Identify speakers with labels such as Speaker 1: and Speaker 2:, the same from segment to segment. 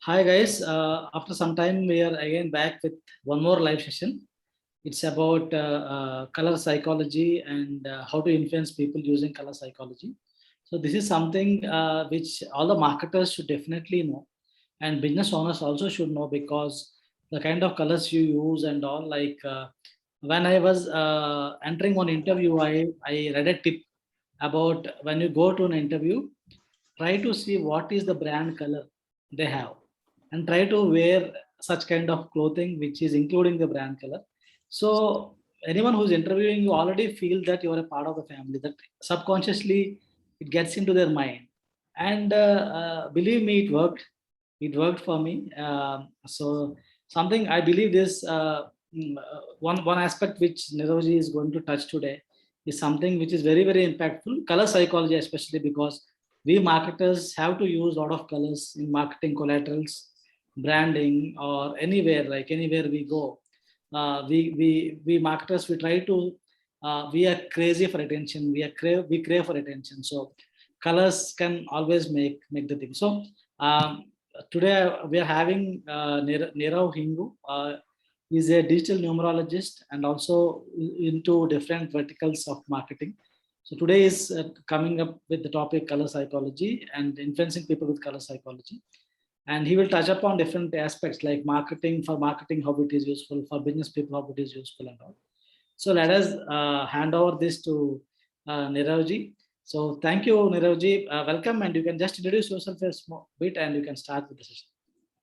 Speaker 1: Hi guys, after some time we are again back with one more live session. It's about color psychology and how to influence people using color psychology. So this is something which all the marketers should definitely know, and business owners also should know because the kind of colors you use and all. When I was entering one interview, I read a tip about when you go to an interview, try to see what is the brand color they have and try to wear such kind of clothing which is including the brand color. So anyone who's interviewing you already feel that you are a part of the family, that subconsciously it gets into their mind. And believe me, it worked for me. So something I believe this one aspect which Niroji is going to touch today is something which is very very impactful, color psychology, especially because we marketers have to use a lot of colors in marketing collaterals, branding, or anywhere, like anywhere we go. We marketers, we try to we are crazy for attention, we crave for attention. So colors can always make the thing. So um, today we are having Nirav Hingu. He's a digital numerologist and also into different verticals of marketing. So today is coming up with the topic color psychology and influencing people with color psychology. And he will touch upon different aspects like marketing, for marketing, how it is useful, for business people, how it is useful and all. So let us hand over this to Niravji. So thank you, Niravji. Welcome, and you can just introduce yourself a small bit and you can start with the session.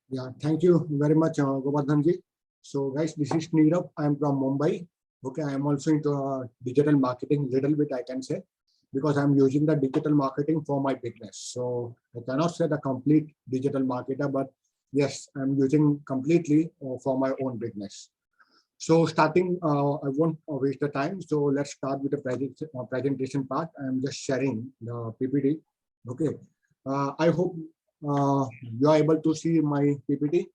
Speaker 2: Yeah, thank you very much, Govardhan ji. So, guys, this is Nirav. I am from Mumbai. Okay, I am also into digital marketing, little bit I can say, because I am using the digital marketing for my business. So, I cannot say the complete digital marketer, but yes, I am using completely for my own business. So, starting, I won't waste the time. So, let's start with the presentation part. I am just sharing the PPT. Okay, I hope you are able to see my PPT.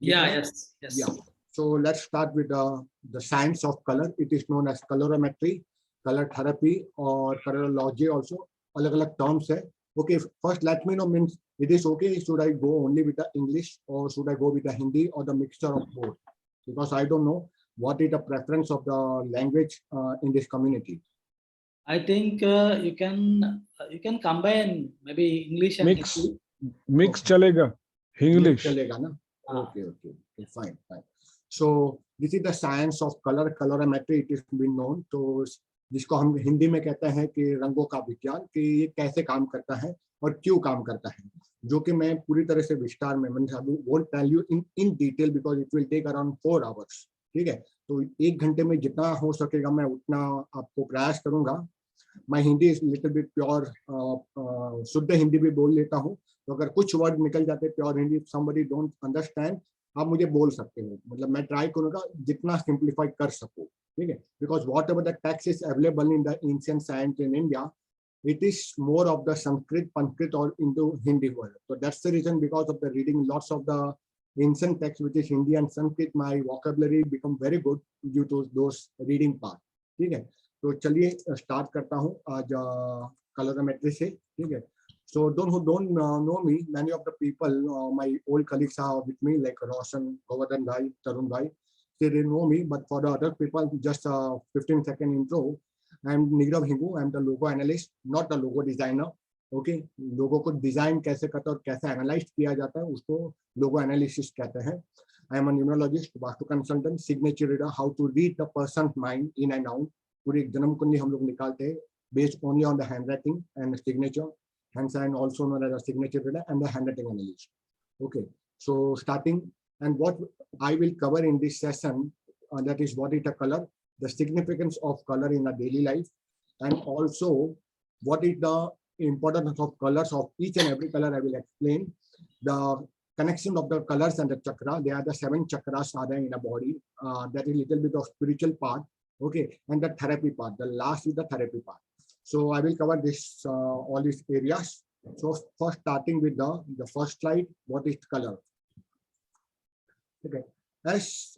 Speaker 1: Yeah, yes.
Speaker 2: Yeah. So let's start with the science of color. It is known as colorimetry, color therapy, or colorology also. अलग-अलग terms है. Okay, first let me know, means it is okay, should I go only with the English or should I go with the Hindi or the mixture of both? Because I don't know what is the preference of the language in this community.
Speaker 1: I think you can combine maybe English and Hindi.
Speaker 3: Mix चलेगा English
Speaker 2: चलेगा ना. Okay, fine. So this is the science of color, colorimetry. It is been known. तो जिसको हम हिंदी में कहते हैं कि रंगों का विज्ञान, कि ये कैसे काम करता है और क्यों काम करता है, जो कि मैं पूरी तरह से विस्तार में won't tell you in detail because it will take around 4 hours. ठीक है, तो 1 घंटे में जितना हो सकेगा मैं उतना आपको प्रयास करूंगा. मैं हिंदी लिटिल बिट प्योर शुद्ध हिंदी भी बोल लेता हूँ, तो अगर कुछ वर्ड निकल जाते pure Hindi, somebody don't understand, आप मुझे बोल सकते हो. मतलब मैं ट्राई करूंगा जितना सिंप्लीफाई कर सकूं. ठीक है, because what ever the text is available in the ancient science in India, it is more of the Sanskrit, Panskrit or into Hindi word. So that's the reason, because of the reading lots of the ancient text which is Hindi and Sanskrit, my vocabulary become very good due to those reading part. ठीक है, तो चलिए start करता हूँ आज कलरोमेट्री से. ठीक है, so those who don't know me, many of the people, my old colleagues are with me, like Roshan, Govardhan Bhai, Tarun Bhai, they know me, but for the other people, just a 15-second intro. I am Nirav Hingu. I am the logo analyst, not the logo designer. Okay, लोगों को design कैसे करता है और कैसे analyse किया जाता है उसको लोगो एनालिसिस कहते हैं. I am a numerologist, vastu consultant, signature reader, how to read the person mind in and out. पूरी जन्म कुंडली हम लोग निकालते हैं based only on the handwriting and signature. Hence, I am also known as a signature reader and the handwriting analyst. Okay, so starting, and what I will cover in this session, that is what is the color, the significance of color in a daily life, and also what is the importance of colors of each and every color. I will explain the connection of the colors and the chakra. They are the 7 chakras are there in the body. That is little bit of spiritual part. Okay, and the therapy part. The last is the therapy part. So I will cover this all these areas. So first, starting with the first slide, what is color? Okay, as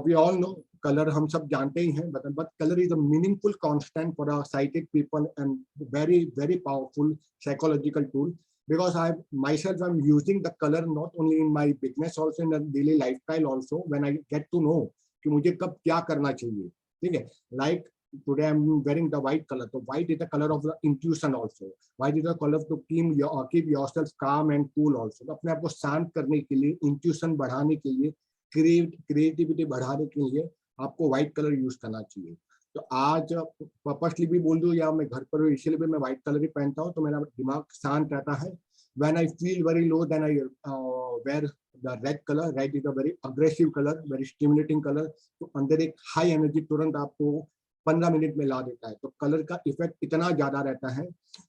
Speaker 2: we all know, color हम सब जानते ही हैं, but color is a meaningful constant for a sighted people and very very powerful psychological tool. because I myself I'm using the color not only in my business, also in the daily lifestyle also, when I get to know कि मुझे कब क्या करना चाहिए, ठीक है. Like today I'm wearing the white color, so white is the color of the intuition also. White is the color to keep yourself calm and cool also. तो अपने आप को शांत करने के लिए, intuition बढ़ाने के लिए, creativity बढ़ाने के लिए आपको white color यूज करना चाहिए. तो आज पर्पसली भी बोल दूं या मैं घर पर हूँ इसलिए भी मैं व्हाइट कलर ही पहनता हूँ, तो मेरा दिमाग शांत रहता है. When I feel very low, then I wear the red color. Red is a very aggressive color, very stimulating color. तो अंदर एक हाई एनर्जी तुरंत आपको 15 मिनट में ला देता है. तो कलर का इफेक्ट इतना ज्यादा रहता है.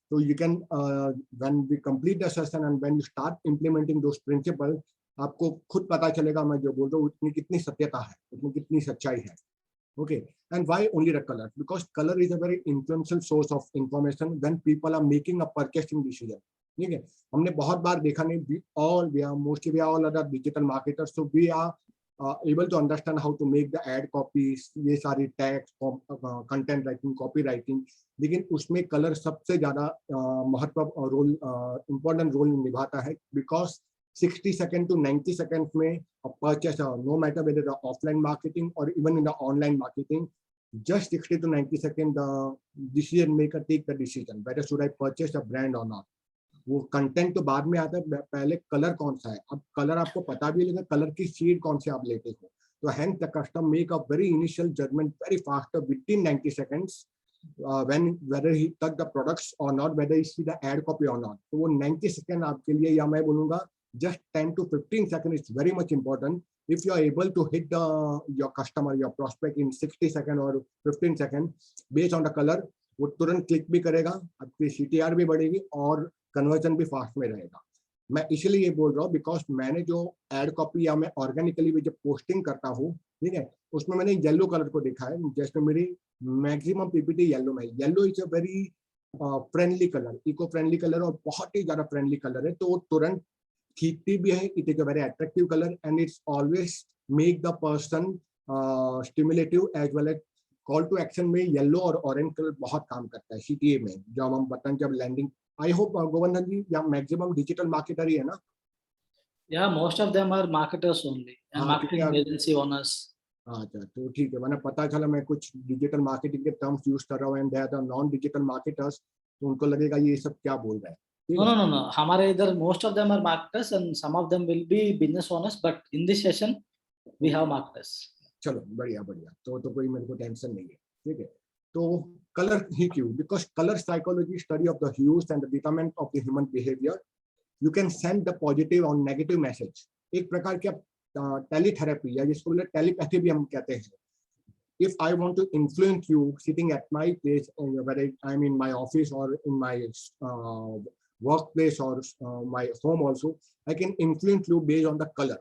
Speaker 2: तो you can when we complete the session and when you start implementing those principal, आपको खुद पता चलेगा मैं जो बोल रहा हूँ उसमें कितनी सत्यता है, उसमें कितनी सच्चाई है. Okay, and why only the color? Because color is a very influential source of information when people are making a purchasing decision. ठीक है, हमने बहुत बार देखा नहीं, we are mostly all other digital marketers, so we are able to understand how to make the ad copies, ये सारी text, content writing, copy writing, लेकिन उसमें color सबसे ज़्यादा महत्व रोल important रोल निभाता है. Because 60 seconds to 90 seconds में a purchaser, no matter whether the offline marketing or even in the online marketing, just 60 to 90 seconds the decision maker take the decision whether should I purchase a brand or not. वो content तो बाद में आता है, पहले colour कौन सा है. अब कलर आपको पता भी लगा कलर की शेड कौन से आप लेते हो, तो hence the customer make a very initial judgment very faster within 90 seconds when whether he touch the products or not, whether he see the ad copy or not. तो वो 90 सेकंड आपके लिए, या मैं बोलूँगा just 10 to 15 seconds is very much important. If you are able to hit your customer, your prospect in 60 seconds or 15 seconds based on the color, वो तुरंत click भी करेगा, आपकी CTR भी बढ़ेगी और कन्वर्जन भी फास्ट में रहेगा. मैं इसलिए ये बोल रहा हूँ बिकॉज मैंने जो एड कॉपी या मैं ऑर्गेनिकली भी जब पोस्टिंग करता हूँ, ठीक है, उसमें मैंने येलो कलर को देखा है. जैसे मेरी मैक्सिमम पीपीटी येलो में. Yellow is a very friendly colour, eco friendly colour और बहुत ही ज्यादा फ्रेंडली कलर है. तो वो तुरंत खींचती भी है. It is a very attractive colour and it's always make the person stimulative as well as call to action में. येलो और ऑरेंज कलर बहुत काम करता है CTA में. जब हम बटन जब लैंडिंग, आई होप गोवर्धन जी या मैक्सिमम डिजिटल मार्केटर ही है ना?
Speaker 1: Yeah, most of them are marketers only and marketing agency owners.
Speaker 2: अच्छा, तो ठीक है. मैंने पता चला मैं कुछ डिजिटल मार्केटिंग के टर्म्स यूज कर रहा हूँ and they are the non digital marketers, तो उनको लगेगा ये सब क्या बोल रहा है.
Speaker 1: No. हमारे इधर most of them are marketers and some of them will be business owners, but in this session we have marketers.
Speaker 2: चलो बढ़िया बढ़िया, तो कोई मेरे को टेंशन नहीं है. ठीक है, तो कलर ही क्यों? Because colour psychology study of the huge and the determinant of the human behaviour. You can send the positive और नेगेटिव मैसेज. एक प्रकार की टेलीथेरेपी या जिसको बोले टेलीपैथी भी हम कहते हैं. If I want to influence you sitting at my place, whether I'm in my office or in my workplace or my home also, I can influence you based on the color.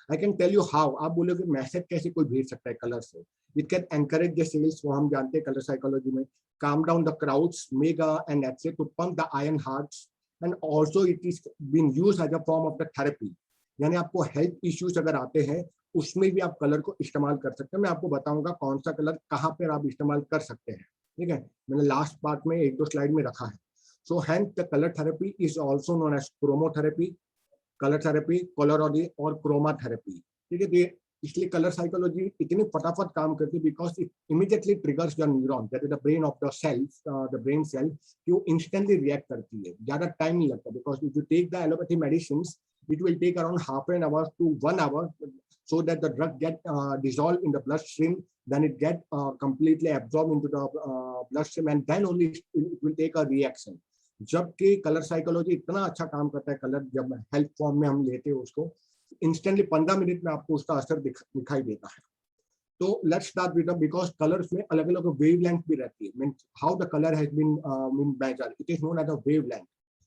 Speaker 2: I can tell you how. आप बोलोगे message कैसे कोई भेज सकता है colour से? It can encourage the sales, वो हम जानते हैं कलर साइकोलॉजी में. Calm down the crowds, make an essay to pump the iron hearts, and also it is been used as a form of the therapy. यानी आपको health issues अगर आते हैं उसमें भी आप कलर को इस्तेमाल कर सकते हैं. मैं आपको बताऊंगा कौन सा कलर कहाँ पर आप इस्तेमाल कर सकते हैं. ठीक है, मैंने लास्ट पार्ट में 1-2 स्लाइड में रखा है. So hence the colour therapy is also known as chromotherapy, colour therapy, colorology और क्रोमा थेरेपी. ठीक है, इसलिए कलर साइकोलॉजी इतनी फटाफट काम करती है because it immediately triggers the neuron, that is the brain of the cells, the brain cell, कि वो इंस्टेंटली रिएक्ट करती है. ज्यादा टाइम नहीं लगता because if you take the allopathy medicine it will take around half an hour to 1 hour so that the drug get dissolved in the bloodstream, then it get completely absorbed into the bloodstream and then only it will take a reaction. जबकि colour psychology इतना अच्छा काम करता है, colour जब health form में हम लेते हैं उसको इंस्टेंटली 15 मिनट में आपको उसका असर दिखाई देता है. तो let's start with because colours में अलग अलग वेवलेंथ भी रहती है. Means how the colour has been measured, it is known as a wavelength.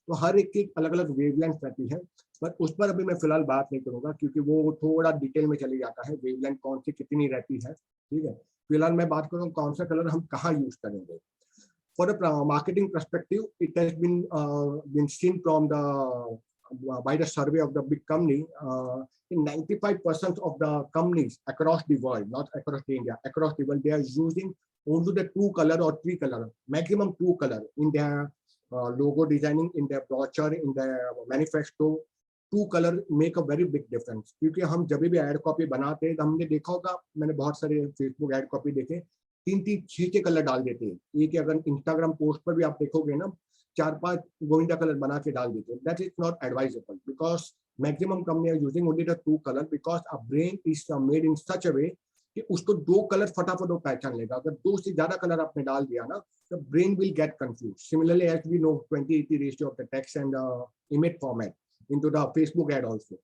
Speaker 2: तो हर एक की अलग अलग वेवलेंथ रहती है, पर उस पर अभी मैं फिलहाल बात नहीं करूंगा क्योंकि वो थोड़ा डिटेल में चली जाता है वेवलेंथ कौन सी कितनी रहती है. ठीक है, फिलहाल मैं बात करूंगा कौन सा कलर हम कहाँ यूज करेंगे. For a marketing perspective it has been seen from the by the survey of the big company, in 95% of the companies across the world, not across India, across the world, they are using only the 2 color or 3 color, maximum 2 color in their logo designing, in their brochure, in their manifesto, to colour make a very big difference. क्योंकि हम जब भी ad copy बनाते हैं तो हमने देखा होगा, मैंने बहुत सारे फेसबुक एड कॉपी देखे, 3-3 6 कलर डाल देते हैं. एक अगर इंस्टाग्राम पोस्ट पर भी आप देखोगे ना, 4-5 गोविंदा कलर बना के डाल देते हैं. That is not advisable because maximum company are using only the 2 colour because a brain is made in such a way कि उसको 2 कलर फटाफट वो पहचान लेगा. अगर 2 से ज्यादा कलर आपने डाल दिया ना, the brain will get confused. Similarly, as we know, 20/80 ratio of the text and image format into the Facebook ad also.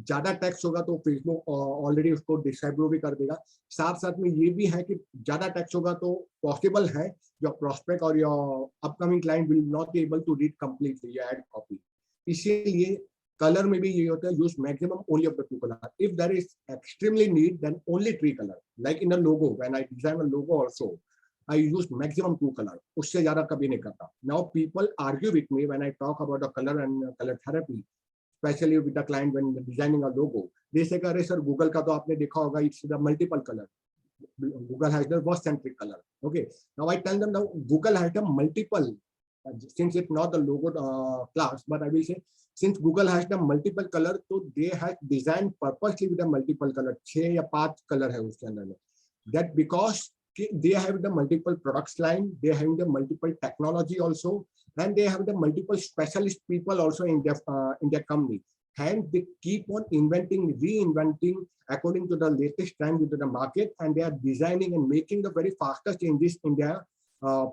Speaker 2: ज्यादा टेक्स्ट होगा तो फेसबुक ऑलरेडी उसको डिस्क्राइब भी कर देगा. साथ साथ में ये भी है कि ज्यादा टेक्स्ट होगा तो पॉसिबल है योर प्रोस्पेक्ट और your upcoming client will not be able to read completely your ad copy. इसीलिए कलर में भी ये होता है, use maximum only of the 2 colour. If there is extremely need then only 3 colour. Like in a logo, when I design a logo also I use maximum 2 color. उससे ज्यादा कभी नहीं करता. Now people argue with me when I talk about the color and color therapy, especially with the client when designing a logo. They say, "अरे sir Google का तो आपने देखा होगा, it's the multiple color. Google has the word centric color." Okay. Now I tell them now Google has the multiple. Since it's not the logo class, but I will say since Google has the multiple color, so they have designed purposely with the multiple color. 6 या 5 color है उसके अंदर में. That because they have the multiple products line, they have the multiple technology also, and they have the multiple specialist people also in their company, and they keep on inventing, reinventing according to the latest trend into the market, and they are designing and making the very fastest changes in their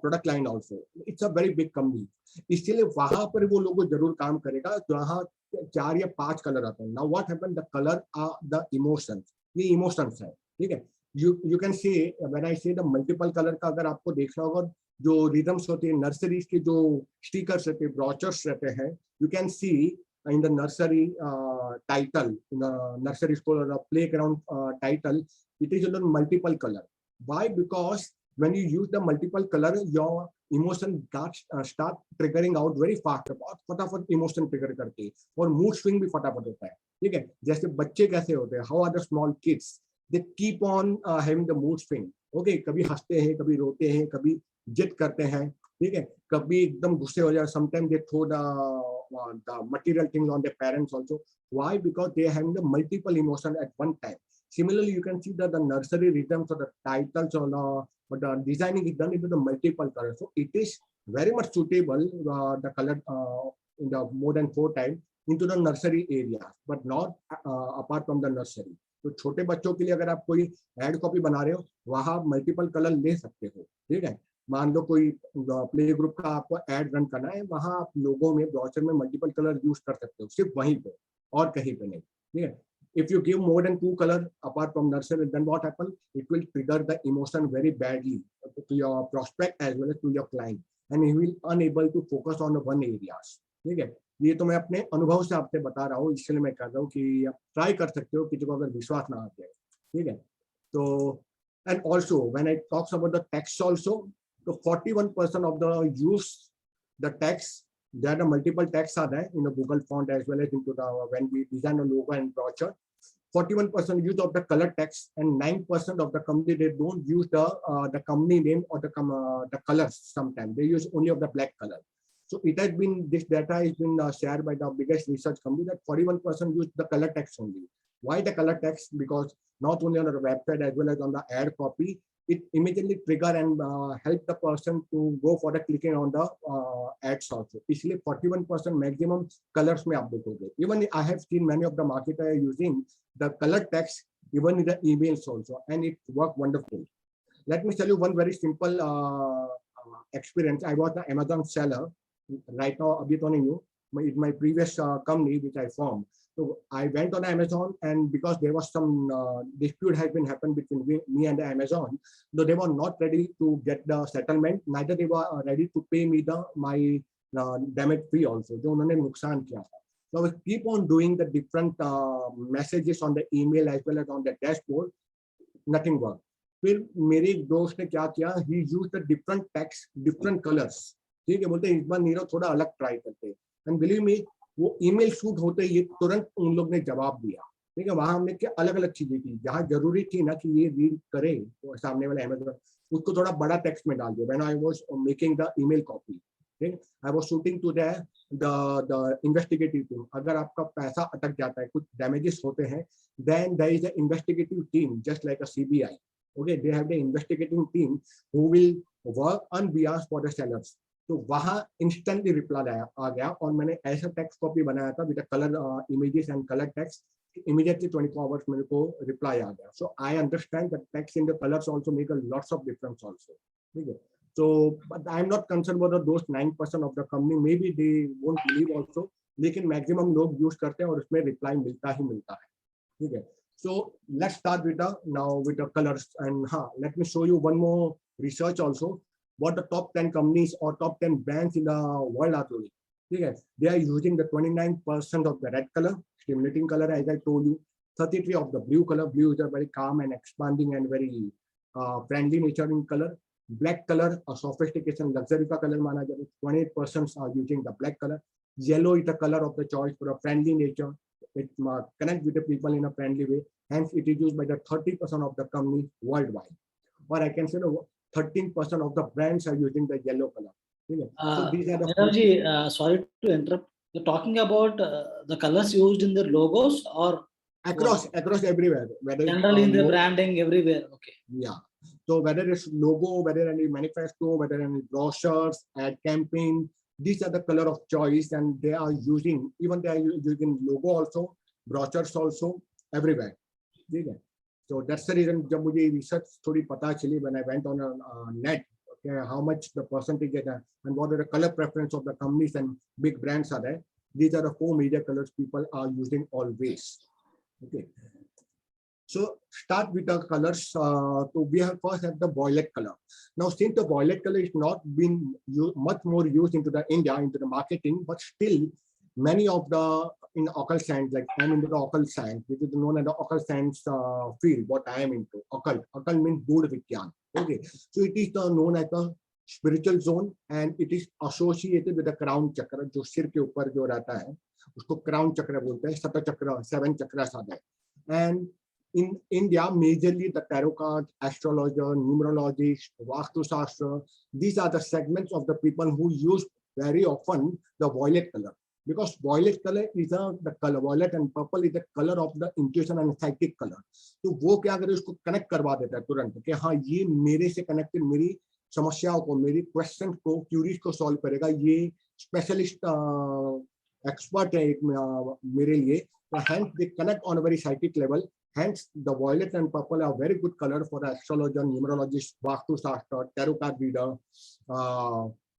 Speaker 2: product line also. It's a very big company. इसलिए वहां पर वो लोग जरूर काम करेगा जहाँ 4 या 5 कलर आते हैं. Now what happened, the color are the emotions. ये emotions है, ठीक है. You can see when I say the multiple color का अगर आपको देखना होगा, जो रिदम्स होते हैं, नर्सरीज के जो स्टिकर्स रहते हैं, ब्रोचर्स रहते हैं, you can see in the nursery title, in the nursery school or the playground title, it is on multiple color. Why? Because when you use the multiple color, your emotion start triggering out very fast. फटाफट emotion trigger करते हैं और mood swing भी फटाफट होता है, ठीक है. जैसे बच्चे कैसे होते हैं, how are the small kids, they keep on having the mood swing. Okay, कभी हंसते हैं, कभी रोते हैं, कभी जिद करते हैं, ठीक है, कभी एकदम गुस्से हो जाए. Sometimes they throw the material things on their parents also. Why? Because they have the multiple emotion at one time. Similarly, you can see that the nursery rhythms or the titles or the designing is done into the multiple colors. So it is very much suitable, the color in the more than 4 times into the nursery area, but not apart from the nursery. तो छोटे बच्चों के लिए अगर आप कोई ad copy बना रहे हो, वहां आप मल्टीपल कलर ले सकते हो, ठीक है. मान लो कोई प्ले ग्रुप का आपको एड रन करना है, वहां आप लोगों में ब्राउज़र में मल्टीपल कलर यूज कर सकते हो, सिर्फ वहीं पे और कहीं पे नहीं, ठीक है. If you give more than 2 color apart from nursery, then what happens? It will trigger the emotion very badly to your prospect as well as to your client, and he will unable to focus on the one areas, ठीक है. ये तो मैं अपने अनुभव से आपसे बता रहा हूँ, इसलिए मैं कह रहा हूँ कि आप ट्राई कर सकते हो, किसी को अगर विश्वास ना आ जाए, ठीक है. तो and also when I talks about the text also, तो 41% of the use the text, there are multiple texts are there in the Google font as well as into the when we design a logo and brochure. 41% use of the color text, and 9% of the company they don't use the company name or the colors. Sometimes they use only of the black color. So it has been, this data has been shared by the biggest research company that 41% use the color text only. Why the color text? Because not only on the website as well as on the ad copy, it immediately trigger and help the person to go for the clicking on the ads also. इसलिए 41% maximum colors में आप देखोगे. Even I have seen many of the marketers using the color text even in the emails also, and it worked wonderful. Let me tell you one very simple experience. I was the Amazon seller. Right now, अभी तो नहीं हूँ. In my previous company which I formed, so I went on Amazon, and because there was some dispute has been happened between me and the Amazon, though they were not ready to get the settlement, neither they were ready to pay me my damage fee also, जो उन्होंने नुकसान किया था. So I keep on doing the different messages on the email as well as on the dashboard. Nothing worked. फिर मेरे एक दोस्त ने क्या किया, he used the different text, different colors. ठीक है, बोलते हैं इस बार नीरव थोड़ा अलग ट्राई करते हैं. एंड बिलीव मी, वो ईमेल शूट होते ही तुरंत उन लोग ने जवाब दिया, ठीक है. वहां हमने क्या अलग अलग चीजें की, जहां जरूरी थी ना कि ये रीड करे तो सामने वाले अमेज़न, उसको थोड़ा बड़ा टेक्स्ट में डाल दिया. When I was making the email copy, I was shooting to the investigative team. अगर आपका पैसा अटक जाता है, कुछ damages होते हैं, then there is an investigative team just like a CBI. Okay, they have the investigating team who will work unbiased for the sellers. तो वहाँ instantly reply आ गया और मैंने ऐसा text copy बनाया था with the color images and color text. Immediately 24 hours मेरे को reply आ गया. So I understand that text in the colors also make a lots of difference also. ठीक है. So, but I'm not concerned about those 9% of the company. Maybe they won't believe also. लेकिन maximum लोग use करते हैं और उसमें reply मिलता ही मिलता है. ठीक है. So let's start with the colors and let me show you one more research also. What the top 10 companies or top 10 brands in the world are doing. Okay. They are using the 29% of the red color, stimulating color, as I told you. 33 of the blue color. Blue is a very calm and expanding and very friendly nature in color. Black color, a sophistication, luxury ka color mana jata. 28% are using the black color. Yellow is the color of the choice for a friendly nature. It connects with the people in a friendly way. Hence, it is used by the 30% of the company worldwide. Or I can say 13% of the brands are using the yellow color. So these are the.
Speaker 1: Nirav, sorry to interrupt. You're talking about the colors used in the logos or
Speaker 2: across everywhere. Whether
Speaker 1: generally in the branding everywhere. Okay.
Speaker 2: Yeah. So whether it's logo, whether any manifesto, whether any brochures, ad campaign, these are the color of choice, and they are using logo also, brochures also, everywhere. So that's the reason जब मुझे research थोड़ी पता चली when I went on a net, okay, how much the percentage and what are the color preference of the companies and big brands are there. These are the 4 major colors people are using always. Okay. So start with the colors. So we have first have the violet color. Now, since the violet color is not been much more used into the India into the marketing, but still many of the in occult science, like I'm into the occult science, which is known as the occult science field. What I am into occult. Occult means Gud Vigyan. Okay, so it is known as the spiritual zone, and it is associated with the crown chakra. जो सिर के ऊपर जो रहता है, उसको crown chakra बोलते हैं. सप्त चक्र, 7 chakras are there, and in India, majorly the tarot card, astrologer, numerologists, Vastu Shastra, these are the segments of the people who use very often the violet color. Because violet color is the color, violet and purple is the color of the intuition and psychic color. तो वो क्या करे उसको connect करवा देता है तुरंत कि हाँ ये मेरे से connected मेरी समस्याओं को, मेरी questions को, queries को solve करेगा. ये specialist expert है मेरे लिए. Hence they connect on a very psychic level. Hence, the violet and purple are very good color for the astrologer, numerologist, Vastu Shastra, tarot card reader,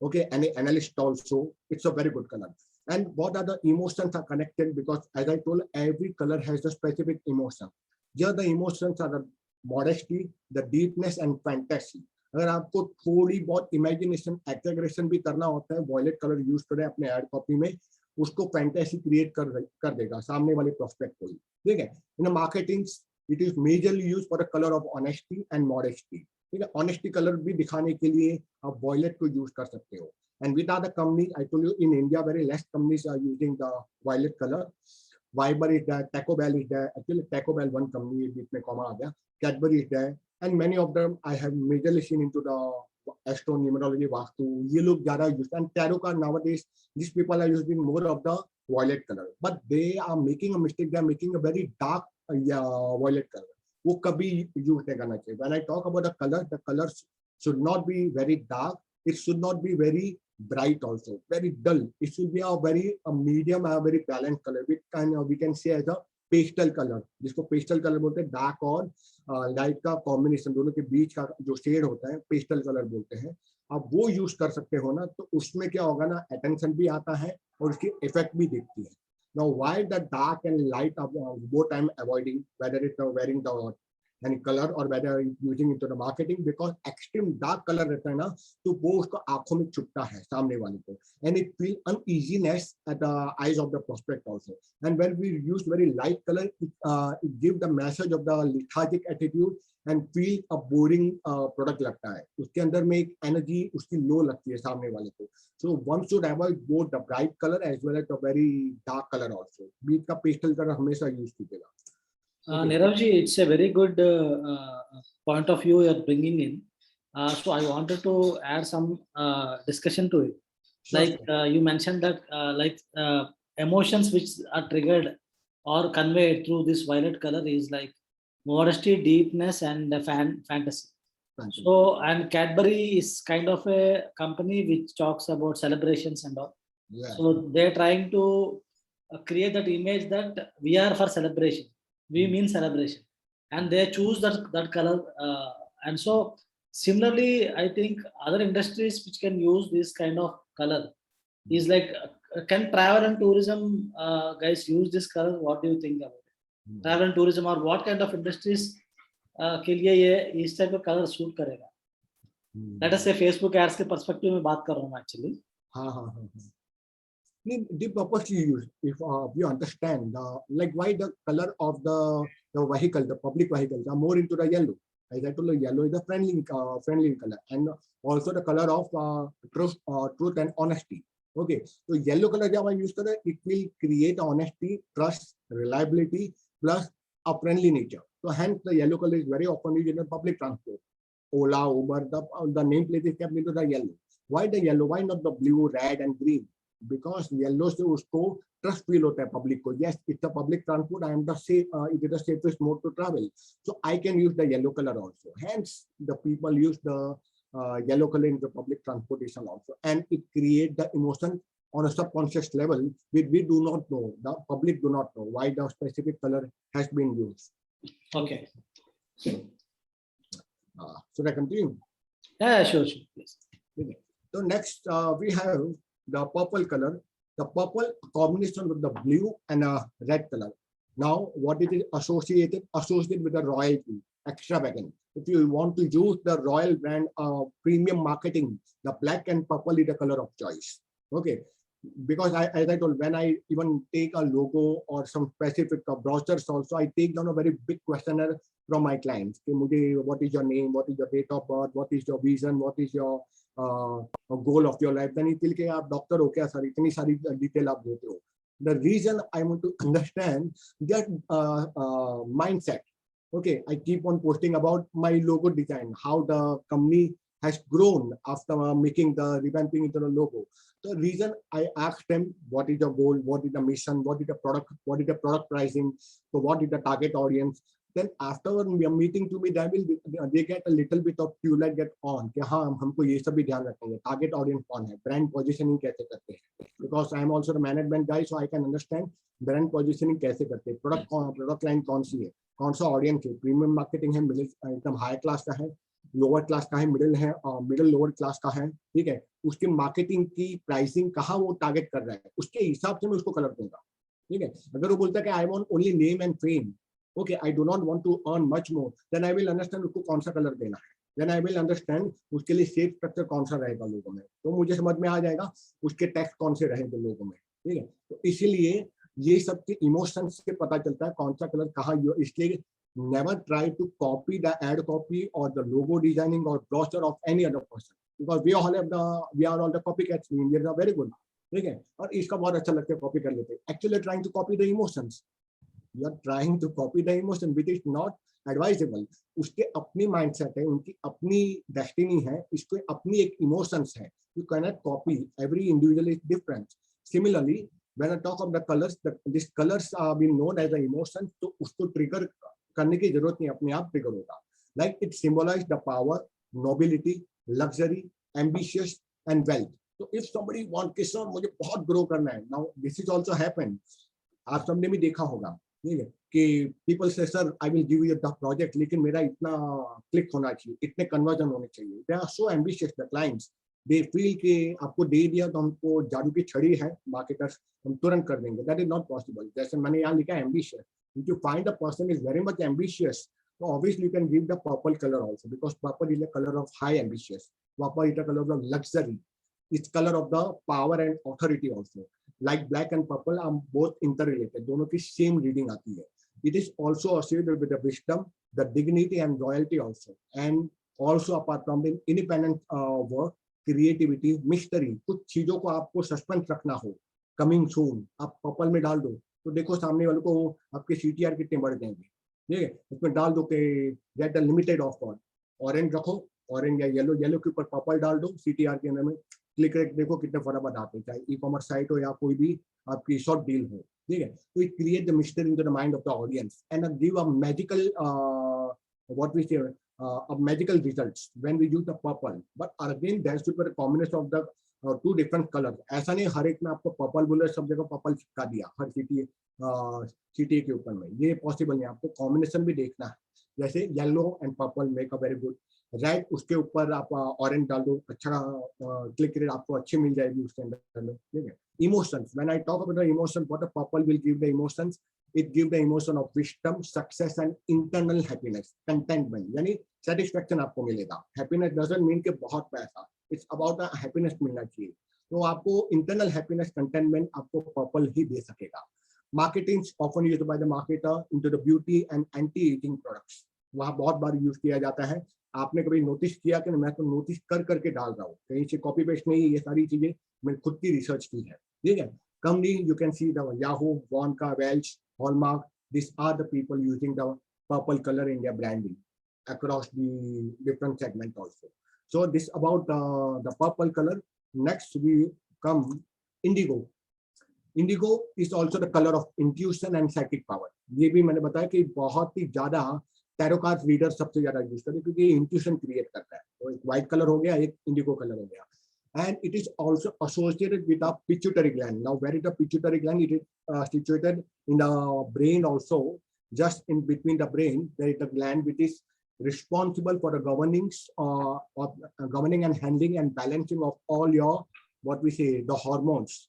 Speaker 2: okay, and analyst also. It's a very good color. And what are the emotions are connected? Because as I told, every color has a specific emotion. Here the emotions are the modesty, the deepness, and fantasy. अगर आपको थोड़ी बहुत imagination, exaggeration भी करना होता है, violet color use करें अपने ad copy में, उसको फैंटेसी क्रिएट कर देगा सामने वाले प्रोस्पेक्ट को. ठीक है. In marketing it is majorly used for the colour of honesty and modesty. ठीक है. ऑनेस्टी कलर भी दिखाने के लिए आप वॉयलेट को यूज कर सकते हो. And with are the company I told you in India very less companies are using the violet colour. Viber is there, Taco Bell is there. Actually Taco Bell one company बीच में comma आ गया. Cadbury is there and many of them I have majorly seen into the astro, numerology, vastu. ये लोग ज़्यादा use and tarot card nowadays. These people are using more of the violet color, but they are making a mistake. They are making a very dark violet color. वो कभी use नहीं करना चाहिए. When I talk about the colors should not be very dark. It should not be very bright also. Very dull. It should be a very medium, a very balanced color. We can say as a pastel colour, जिसको pastel colour बोलते हैं. Dark और light का combination, दोनों के बीच का जो shade होता है पेस्टल कलर बोलते हैं. आप वो यूज कर सकते हो ना, तो उसमें क्या होगा ना, अटेंशन भी आता है और उसकी इफेक्ट भी दिखती है. Now why the dark and light both I am avoiding whether it wearing the any color or whether using into the marketing, because extreme dark color रहता है ना, तो वो उसको आंखों में चुभता है सामने वाले को, and it feel uneasiness at the eyes of the prospect also. And when we use very light color, it give the message of the lethargic attitude and feel a boring product लगता है. उसके अंदर में एक energy उसकी low लगती है सामने वाले को. So one should avoid both the bright color as well as the very dark color also. बीच का pastel color हमेशा use कीजिएगा.
Speaker 1: Niravji, it's a very good point of view you're bringing in. So I wanted to add some discussion to it. Like you mentioned that emotions which are triggered or conveyed through this violet color is like modesty, deepness, and fantasy. So, and Cadbury is kind of a company which talks about celebrations and all.
Speaker 2: yeah.
Speaker 1: So they're trying to create that image that we are for celebration. We mean celebration, and they choose that color. And so similarly, I think other industries which can use this kind of color is like, can travel and tourism guys use this color? What do you think about it? Travel and tourism, or what kind of industries के लिए ये इस type का colour suit करेगा? Let us say Facebook ads के perspective में बात कर रहा हूँ actually.
Speaker 2: हाँ. The purpose you use, if you understand, like why the color of the vehicle, the public vehicles are more into the yellow. As I told you, yellow is a friendly color, and also the color of truth and honesty. Okay, so yellow color जब हम use करें, it will create honesty, trust, reliability, plus a friendly nature. So hence the yellow color is very often used in the public transport. Ola, Uber, the nameplate is kept into the yellow. Why the yellow? Why not the blue, red, and green? Because yellow से उसको trust feel होता है public को. Yes, it's a public transport. I am the safe. It is the safest mode to travel. So I can use the yellow color also. Hence, the people use the yellow color in the public transportation also, and it creates the emotion on a subconscious level. We do not know. The public do not know why the specific color has been used.
Speaker 1: Okay.
Speaker 2: Should I continue?
Speaker 1: Yeah, sure, please.
Speaker 2: Okay. So next we have the purple color. The purple combination with the blue and a red color. Now, what it is associated with the royalty, extravagant. If you want to use the royal brand premium marketing, the black and purple is the color of choice. Okay, because as I told, when I even take a logo or some specific brochures also, I take down a very big questionnaire from my clients. What is your name? What is your date of birth? What is your vision? What is your goal of your life? Then it will say, "आप doctor हो क्या sir? इतनी सारी detail आप देते हो." The reason I want to understand that mindset. Okay, I keep on posting about my logo design, how the company has grown after making the revamping into the logo. The reason I asked them, what is the goal, what is the mission, what is the product pricing, so what is the target audience. Then after meeting to me, they get a little bit of tubelight get on कि हाँ हमको ये सब भी ध्यान रखेंगे. Target audience कौन है, brand positioning कैसे करते हैं, because I am also the management guy, so I can understand brand positioning कैसे करते हैं, product line कौन सी है, कौन सा ऑडियंस है, प्रीमियम मार्केटिंग है, मिडिल एकदम हाई क्लास का है, लोअर क्लास का है, मिडिल लोअर क्लास का है, ठीक है, उसके मार्केटिंग की प्राइसिंग कहाँ वो टारगेट कर रहा है, उसके हिसाब से मैं उसको कलर दूंगा. ठीक है, अगर वो बोलता है कि I want only name and fame, okay, I do not want to earn much more, then I will understand उसको कौन सा कलर देना है, then I will understand उसके लिए सेफ स्ट्रक्चर कौन सा रहेगा लोगों में, तो मुझे समझ में आ जाएगा उसके टैक्स कौन से रहेंगे लोगों में. ठीक है, तो इसीलिए ये सब के इमोशंस से पता चलता है कौन सा कलर कहाँ. इसलिए never try to copy the ad copy or the logo designing or brochure of any other person, because we are all the copycats. We Indians are very good. ठीक है, और इसका बहुत अच्छा लगता है कॉपी कर लेते हैं. Actually trying to copy the emotions. You are trying to copy the emotion, which is not advisable. उसके अपनी mindset है, उनकी अपनी destiny है, इसके अपनी एक emotions है. You cannot copy. Every individual is different. Similarly, when I talk of the colors, these colors are being known as the emotions, तो उसको trigger करने की जरूरत नहीं, अपने आप trigger होगा. Like it symbolizes the power, nobility, luxury, ambitious, and wealth. So if somebody wants कि सर मुझे बहुत grow करना है, now this is also happened. आप सबने भी देखा होगा, ठीक है, कि पीपल से sir I will give you the project, लेकिन मेरा इतना क्लिक होना चाहिए, इतने कन्वर्जन होने चाहिए. They are so ambitious the clients, they feel कि आपको दे दिया तो हमको जादू की छड़ी है मार्केटर्स, हम तुरंत कर देंगे. That is not possible. जैसे मैंने यहाँ लिखा है ambitious, if you find a person is very much ambitious, तो obviously you can give the purple colour also, because purple is the colour of high ambitious, purple is the colour of luxury, it's colour of the power and authority also. Like black and purple are both interrelated, दोनों की same reading आती है. It is also associated with the wisdom, the dignity and royalty also, and also apart from the independent work, creativity, mystery. कुछ चीजों को आपको suspense रखना हो, coming soon, आप पर्पल में डाल दो तो देखो सामने वाले को आपके CTR कितने बढ़ जाएंगे. ठीक है, उसमें डाल दो कि get the limited offer. Orange रखो, ऑरेंज या येलो के ऊपर पर्पल डाल दो CTR के अंदर में, क्लिक रेट देखो कितने फटाफट आते हैं, चाहे ई कॉमर्स साइट हो या कोई भी आपकी शॉर्ट डील हो, ठीक है। तो it create the mystery in the mind of the audience and give a magical what we say of magical results when we use the purple. But again there should be a combination of the two different colors. ऐसा नहीं हर एक में आपको purple बोले सब जगह purple चिपका दिया हर सिटी के ऊपर में, ये पॉसिबल नहीं, आपको कॉम्बिनेशन भी देखना है। जैसे yellow and purple make a very good, red उसके ऊपर आप ऑरेंज डाल दो, अच्छा क्लिक रेट आपको अच्छी मिल जाएगी उसके अंदर में, ठीक है। Emotions, when I talk about the emotion, what a purple will give the emotions, it give the emotion of wisdom, success and internal happiness, contentment, यानी satisfaction आपको मिलेगा। happiness doesn't mean कि बहुत पैसा, it's about the happiness मिलना चाहिए। तो आपको internal happiness, contentment आपको purple ही दे सकेगा। marketing often used by the marketer into the beauty and anti-aging products, वहाँ बहुत बार यूज किया जाता है। आपने कभी नोटिस किया कि मैं तो नोटिस कर करके डाल रहा हूँ, कहीं से कॉपी पेस्ट नहीं, ये सारी चीजें मैंने खुद की रिसर्च की है, ठीक है। Company, you can see the Yahoo, Wonka, Welch, Hallmark. These are the people using the purple color in their branding across the different segment also. So this about the purple color. Next we come indigo. Indigo is also the color of intuition and psychic power. ये भी मैंने बताया कि बहुत ही ज्यादा tarot card reader सबसे ज्यादा use करते हैं क्योंकि इंट्यूशन क्रिएट करता है। तो एक व्हाइट कलर हो गया, एक इंडिगो कलर हो गया। And it is also associated with the pituitary gland. Now, where is the pituitary gland? It is situated in the brain also. Just in between the brain, there is the gland which is responsible for the governing and handling and balancing of all your, what we say, the hormones.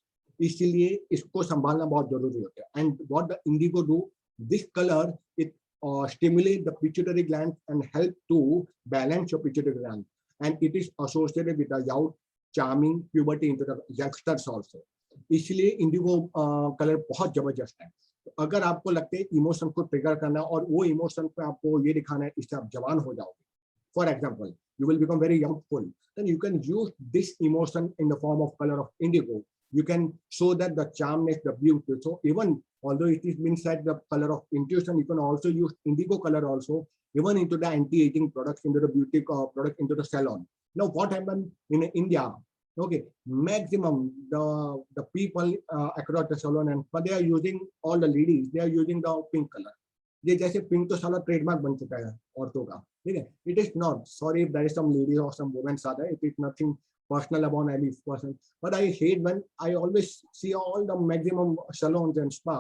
Speaker 2: इसलिए इसको संभालना बहुत जरूरी होता है। And what the indigo do? This color it stimulate the pituitary gland and help to balance your pituitary gland. And it is associated with the youth, charming, puberty into the youngsters also. इसलिए Indigo colour बहुत जबरदस्त है। तो अगर आपको लगता है emotion को ट्रिगर करना और वो इमोशन पे आपको ये दिखाना है इससे आप जवान हो जाओगे, for example you will become very youthful, then you can use this emotion in the form of color of indigo. You can show that the charmness, the beauty. So even although it is been said the color of intuition, you can also use indigo color also even into the anti-aging products, into the beauty product, into the salon. Now what happened in India? Okay, maximum the people across the salon, and but they are using, all the ladies, they are using the pink color. ये जैसे pink तो साला trademark बन चुका है औरतों का, ठीक है। It is not, sorry if there is some ladies और some womens are there, it is nothing personal about any person, but I hate when I always see all the maximum salons and spa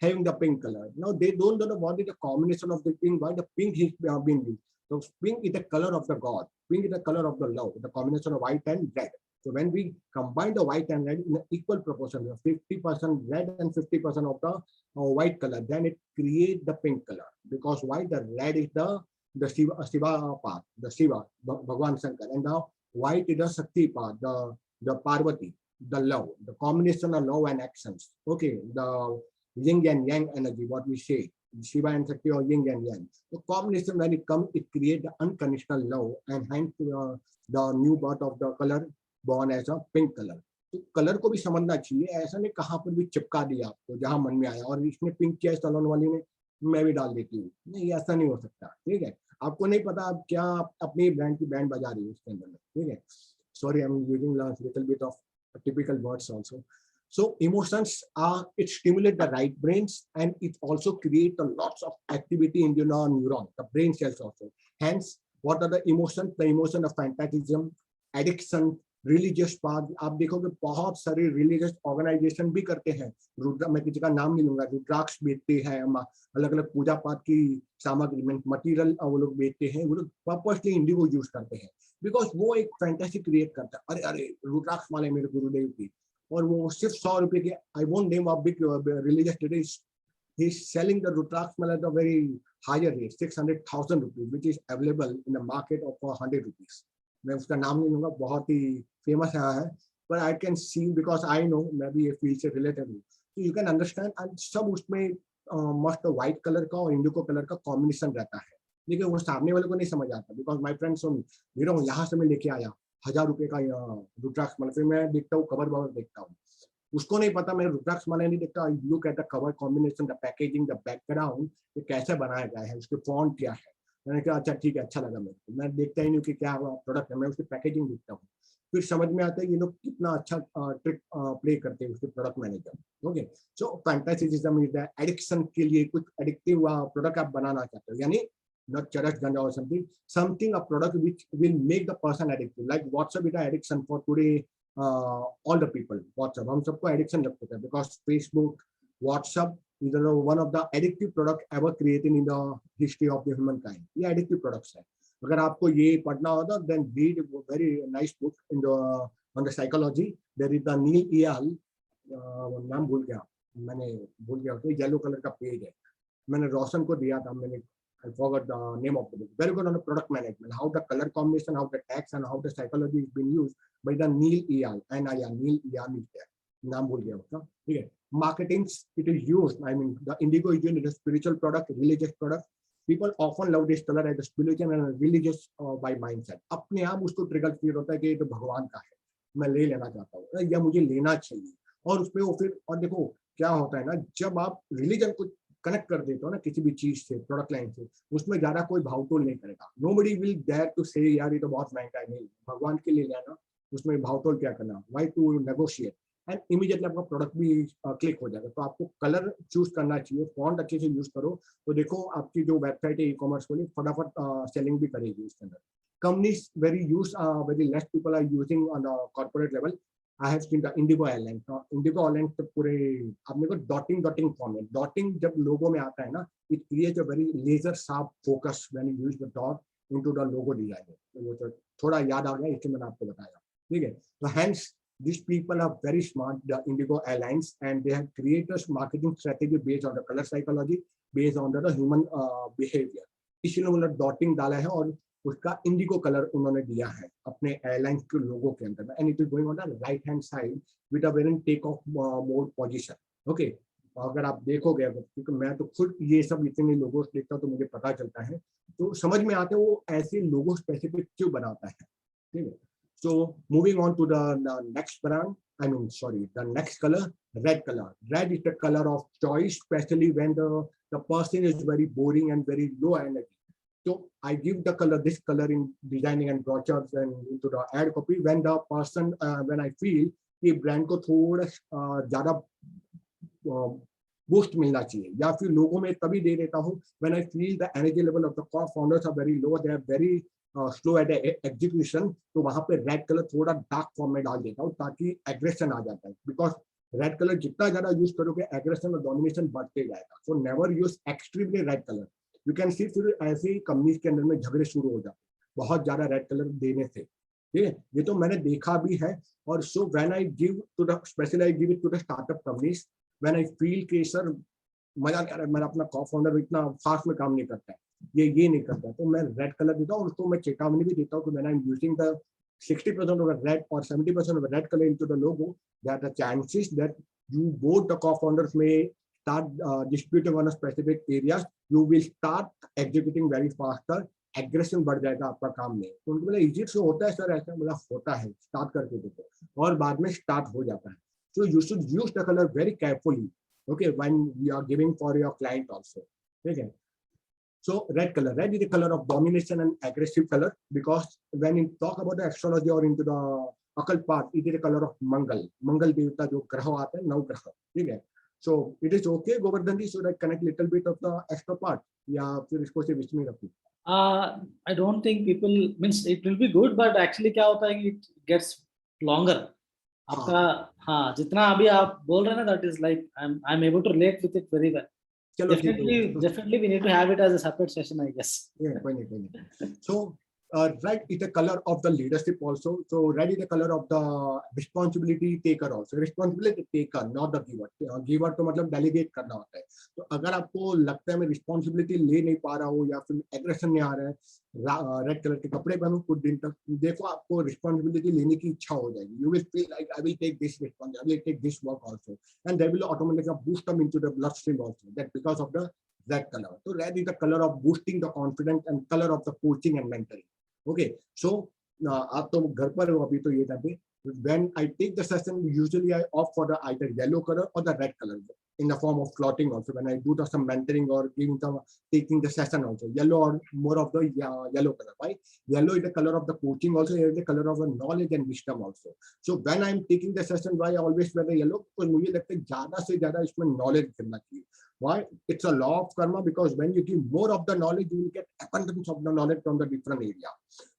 Speaker 2: having the pink color. Now they don't know what is the combination of the pink, why the pink is being used. So pink is the color of the god, pink is the color of the love, the combination of white and red. So when we combine the white and red in an equal proportion, 50% red and 50% of the white color, then it creates the pink color. Because why? The red is the Shiva part, the Shiva, Bhagwan Shankar, and now white is the Shakti part, the Parvati, the love, the combination of love and actions. Okay, the yin and yang energy, what we say, Shiva and Shakti or yin and yang. The combination when it comes, it creates the unconditional love, and hence the new birth of the color born as a pink color. तो colour को भी समझना चाहिए, ऐसा नहीं कहाँ पर भी चिपका दिया आपको जहां मन में आया और इसने पिंक किया सलोन वाली ने, मैं भी डाल देती हूँ, नहीं ऐसा नहीं हो सकता, ठीक है। आपको नहीं पता आप क्या अपनी ब्रांड की बैंड बजा रही है उसके अंदर में, ठीक है। Sorry, I am using little bit of typical words also. So emotions are, it stimulate the right brains and it also create a lots of activity in your neuron, the brain cells also. Hence, what are the emotions? The emotion of fantasism, addiction, religious part. आप देखोगे बहुत सारे religious organisation भी करते हैं. मैं किसी का नाम नहीं लूंगा, रुद्राक्ष बेचते हैं, अलग अलग पूजा पाठ की सामग्री में मटीरियल वो लोग बेचते हैं. वो लोग पर्पसली इंडिगो यूज करते हैं बिकॉज वो एक फैंटेसी क्रिएट करता है. अरे अरे रुद्राक्ष माले मेरे गुरुदेव की, और वो सिर्फ 100 रुपए के. I won't name a big religious today, he is selling the Rudraksh mala at a very higher rate, 600,000 rupees, which is available in the market of 100 rupees. मैं उसका नाम नहीं लूंगा, बहुत ही फेमस है, but I can see because I know, मैं भी ये फील्ड से रिलेटेड हूँ, so you can understand. and सब उसमें मस्त व्हाइट कलर का और इंडिगो कलर का कॉम्बिनेशन रहता है, लेकिन वो सामने वाले को नहीं समझ आता. बिकॉज माय फ्रेंड्स मेरा हूँ, यहाँ से मैं लेके आया 1000 रुपए का रुद्राक्ष माला, फिर मैं देखता हूँ कवर ववर देखता हूँ, उसको नहीं पता मैं रुद्राक्ष माला नहीं देखता. Look at the cover combination, the packaging, the background, ये कैसे बनाया गया है, उसके फॉन्ट क्या है. मैंने कहा अच्छा ठीक है, अच्छा लगा मेरे को. मैं देखता ही नहीं कि क्या प्रोडक्ट है, मैं उसकी पैकेजिंग देखता हूँ. फिर समझ में आता है ये लोग कितना अच्छा ट्रिक प्ले करते हैं उसके product manager. Okay, so fantasism is the addiction के लिए कुछ एडिक्टिव प्रोडक्ट आप बनाना चाहते हो, यानी not चरस गंजा or something a product which will make the person addictive, like WhatsApp is an addiction for today, all the people। WhatsApp हम सबको एडिक्शन लगता है because Facebook, WhatsApp is one of the addictive product ever created in the history of the humankind। ये addictive products है। अगर आपको ये पढ़ना होगा then read a very nice book in the on the psychology। there is the Neil Eyal, नाम भूल गया, मैंने भूल गया, तो येलो कलर का पेज है, मैंने रोशन को दिया था, मैंने I forgot the name of the book। Very good on the product management, how the color combination, how the text and how the psychology is being used by the Neil Eyal, Neil Eyal is there, नाम भूल गया उसका, ठीक है। Marketing, it is used, I mean the indigo is used as a spiritual product, religious product। People often love this color as a spiritual and religious by mindset। अपने आप उसको trigger feel होता है कि ये तो भगवान का है, मैं ले लेना चाहता हूँ या मुझे लेना चाहिए। और उसपे वो फिर, और देखो क्या होता है ना, जब आप रिलीजन को कनेक्ट कर देते हो ना किसी भी चीज से, प्रोडक्ट लाइन से, उसमें ज्यादा कोई भावतोल नहीं करेगा। नोबडी विल डेयर टू से यार ये तो बहुत महंगा है, नहीं, भगवान के लिए लेना, उसमें भावतोल क्या करना, why to negotiate, and immediately आपका प्रोडक्ट भी क्लिक हो जाएगा। तो आपको कलर चूज करना चाहिए, फॉन्ट अच्छे से यूज करो, तो देखो आपकी जो वेबसाइट है ई कॉमर्स वाली फटाफट सेलिंग भी करेगी इसके अंदर। Companies very use, very less people are using on corporate level. I have seen the Indigo Airlines। Indigo Airlines तो पूरे आपने को डॉटिंग फॉर्म है, डॉटिंग जब लोगो में आता है ना, it creates a very laser sharp focus when you use the dot into the logo design। तो वो तो थोड़ा याद आ गया इसलिए मैंने आपको बताया, ठीक है। तो hence these people are very smart, the Indigo Airlines, and they have created a marketing strategy based on the color psychology, based on the human behavior। इसलिए उन्होंने डॉटिंग डाला है और उसका इंडिगो कलर उन्होंने दिया है अपने एयरलाइंस के लोगो के अंदर, and it is going on the right hand side with a very take off mode position. Okay, अगर आप देखोगे, क्योंकि मैं तो खुद ये सब इतने लोगोस देखता हूँ तो मुझे पता चलता है, तो समझ में आते हैं वो ऐसे लोगो स्पेसिफिक क्यों बनाता है, ठीक है। So moving on to the next brand, I mean sorry, the next color, red color। Red is the color of choice, especially when the person is very boring and very low energy। So I give the color, this color in designing and brochures and into the ad copy when the person when I feel कि brand को थोड़ा ज्यादा boost मिलना चाहिए, या फिर लोगों में तभी दे देता हूँ when I feel the energy level of the co-founders are very low, they are very slow at execution। तो वहां पे रेड कलर थोड़ा डार्क फॉर्म में डाल देता हूँ ताकि एग्रेशन आ जाता है, बिकॉज रेड कलर जितना ज्यादा यूज करोगे एग्रेशन और डोमिनेशन बढ़ते जाएगा। So never use extremely red colour. You can सी फिर ऐसे ही कंपनीज के अंदर में झगड़े शुरू हो जाते बहुत ज्यादा रेड कलर देने से, ठीक है, ये तो मैंने देखा भी है। और so when I give to the specially I give it to the startup companies when I feel कि सर मजा नहीं आ रहा है, मेरा अपना को-फाउंडर इतना फास्ट में काम नहीं करता है, ये नहीं करता है, तो मैं रेड कलर देता हूँ। उसको मैं चेतावनी भी देता हूँ कि when I am using the 60% of the red or 70% of the red color into the logo, that the chances that you both the co-founders may start disputing on a specific areas, you will start executing very faster, aggression बढ़ जाएगा आपका काम में। तो उनको बोला easy से होता है सर, ऐसा बोला होता है, स्टार्ट करके देखो और बाद में स्टार्ट हो जाता है। So you should use the colour very carefully, okay, when you are giving for your client also, ठीक है। So red color, red is the color of domination and aggressive color, because when you talk about the astrology or into the occult part, it is the color of Mangal। मंगल देवता जो ग्रह आते हैं, नौ ग्रह, ठीक है। So it is okay, Govardhan ji, should I connect little bit of the astro part या फिर इसको से बीच में रखूं?
Speaker 1: I don't think people means it will be good, but actually क्या होता है कि it gets longer। आपका हाँ जितना अभी आप बोल रहे हैं ना, that is like I'm able to relate with it very well।
Speaker 2: चलो
Speaker 1: Definitely we need to have it as a separate session, I guess।
Speaker 2: Yeah, कोई नहीं। So red is the color of the leadership also। So red is the color of the responsibility taker also। Responsibility taker, not the giver। giver तो मतलब delegate करना होता है। तो अगर आपको लगता है मैं रिस्पॉन्सिबिलिटी ले नहीं पा रहा हूँ या फिर एग्रेशन नहीं आ रहा है, रेड कलर के कपड़े पहनो कुछ दिन तक, देखो आपको रिस्पॉन्सिबिलिटी लेने की इच्छा हो जाएगी। You will feel like I will take this responsibility, I will take this work also, and they will automatically boost up into the blood stream also, that because of the red color। So red is the color of boosting the confidence and color of the coaching and mentoring। Okay, so आप तो घर पर हो अभी, तो ये time पे when I take the session usually I opt for the either yellow color or the red color। in the form of clotting also when I do some mentoring or taking the session also. Yellow or more of the yellow color. Why? Yellow is the color of the coaching also, it is the color of the knowledge and wisdom also. So when I'm taking the session, why I always wear the yellow? Because मुझे लगता है ज़्यादा से ज़्यादा इसमें knowledge करना चाहिए. Why? It's a law of karma, because when you give more of the knowledge, you will get abundance of the knowledge from the different area.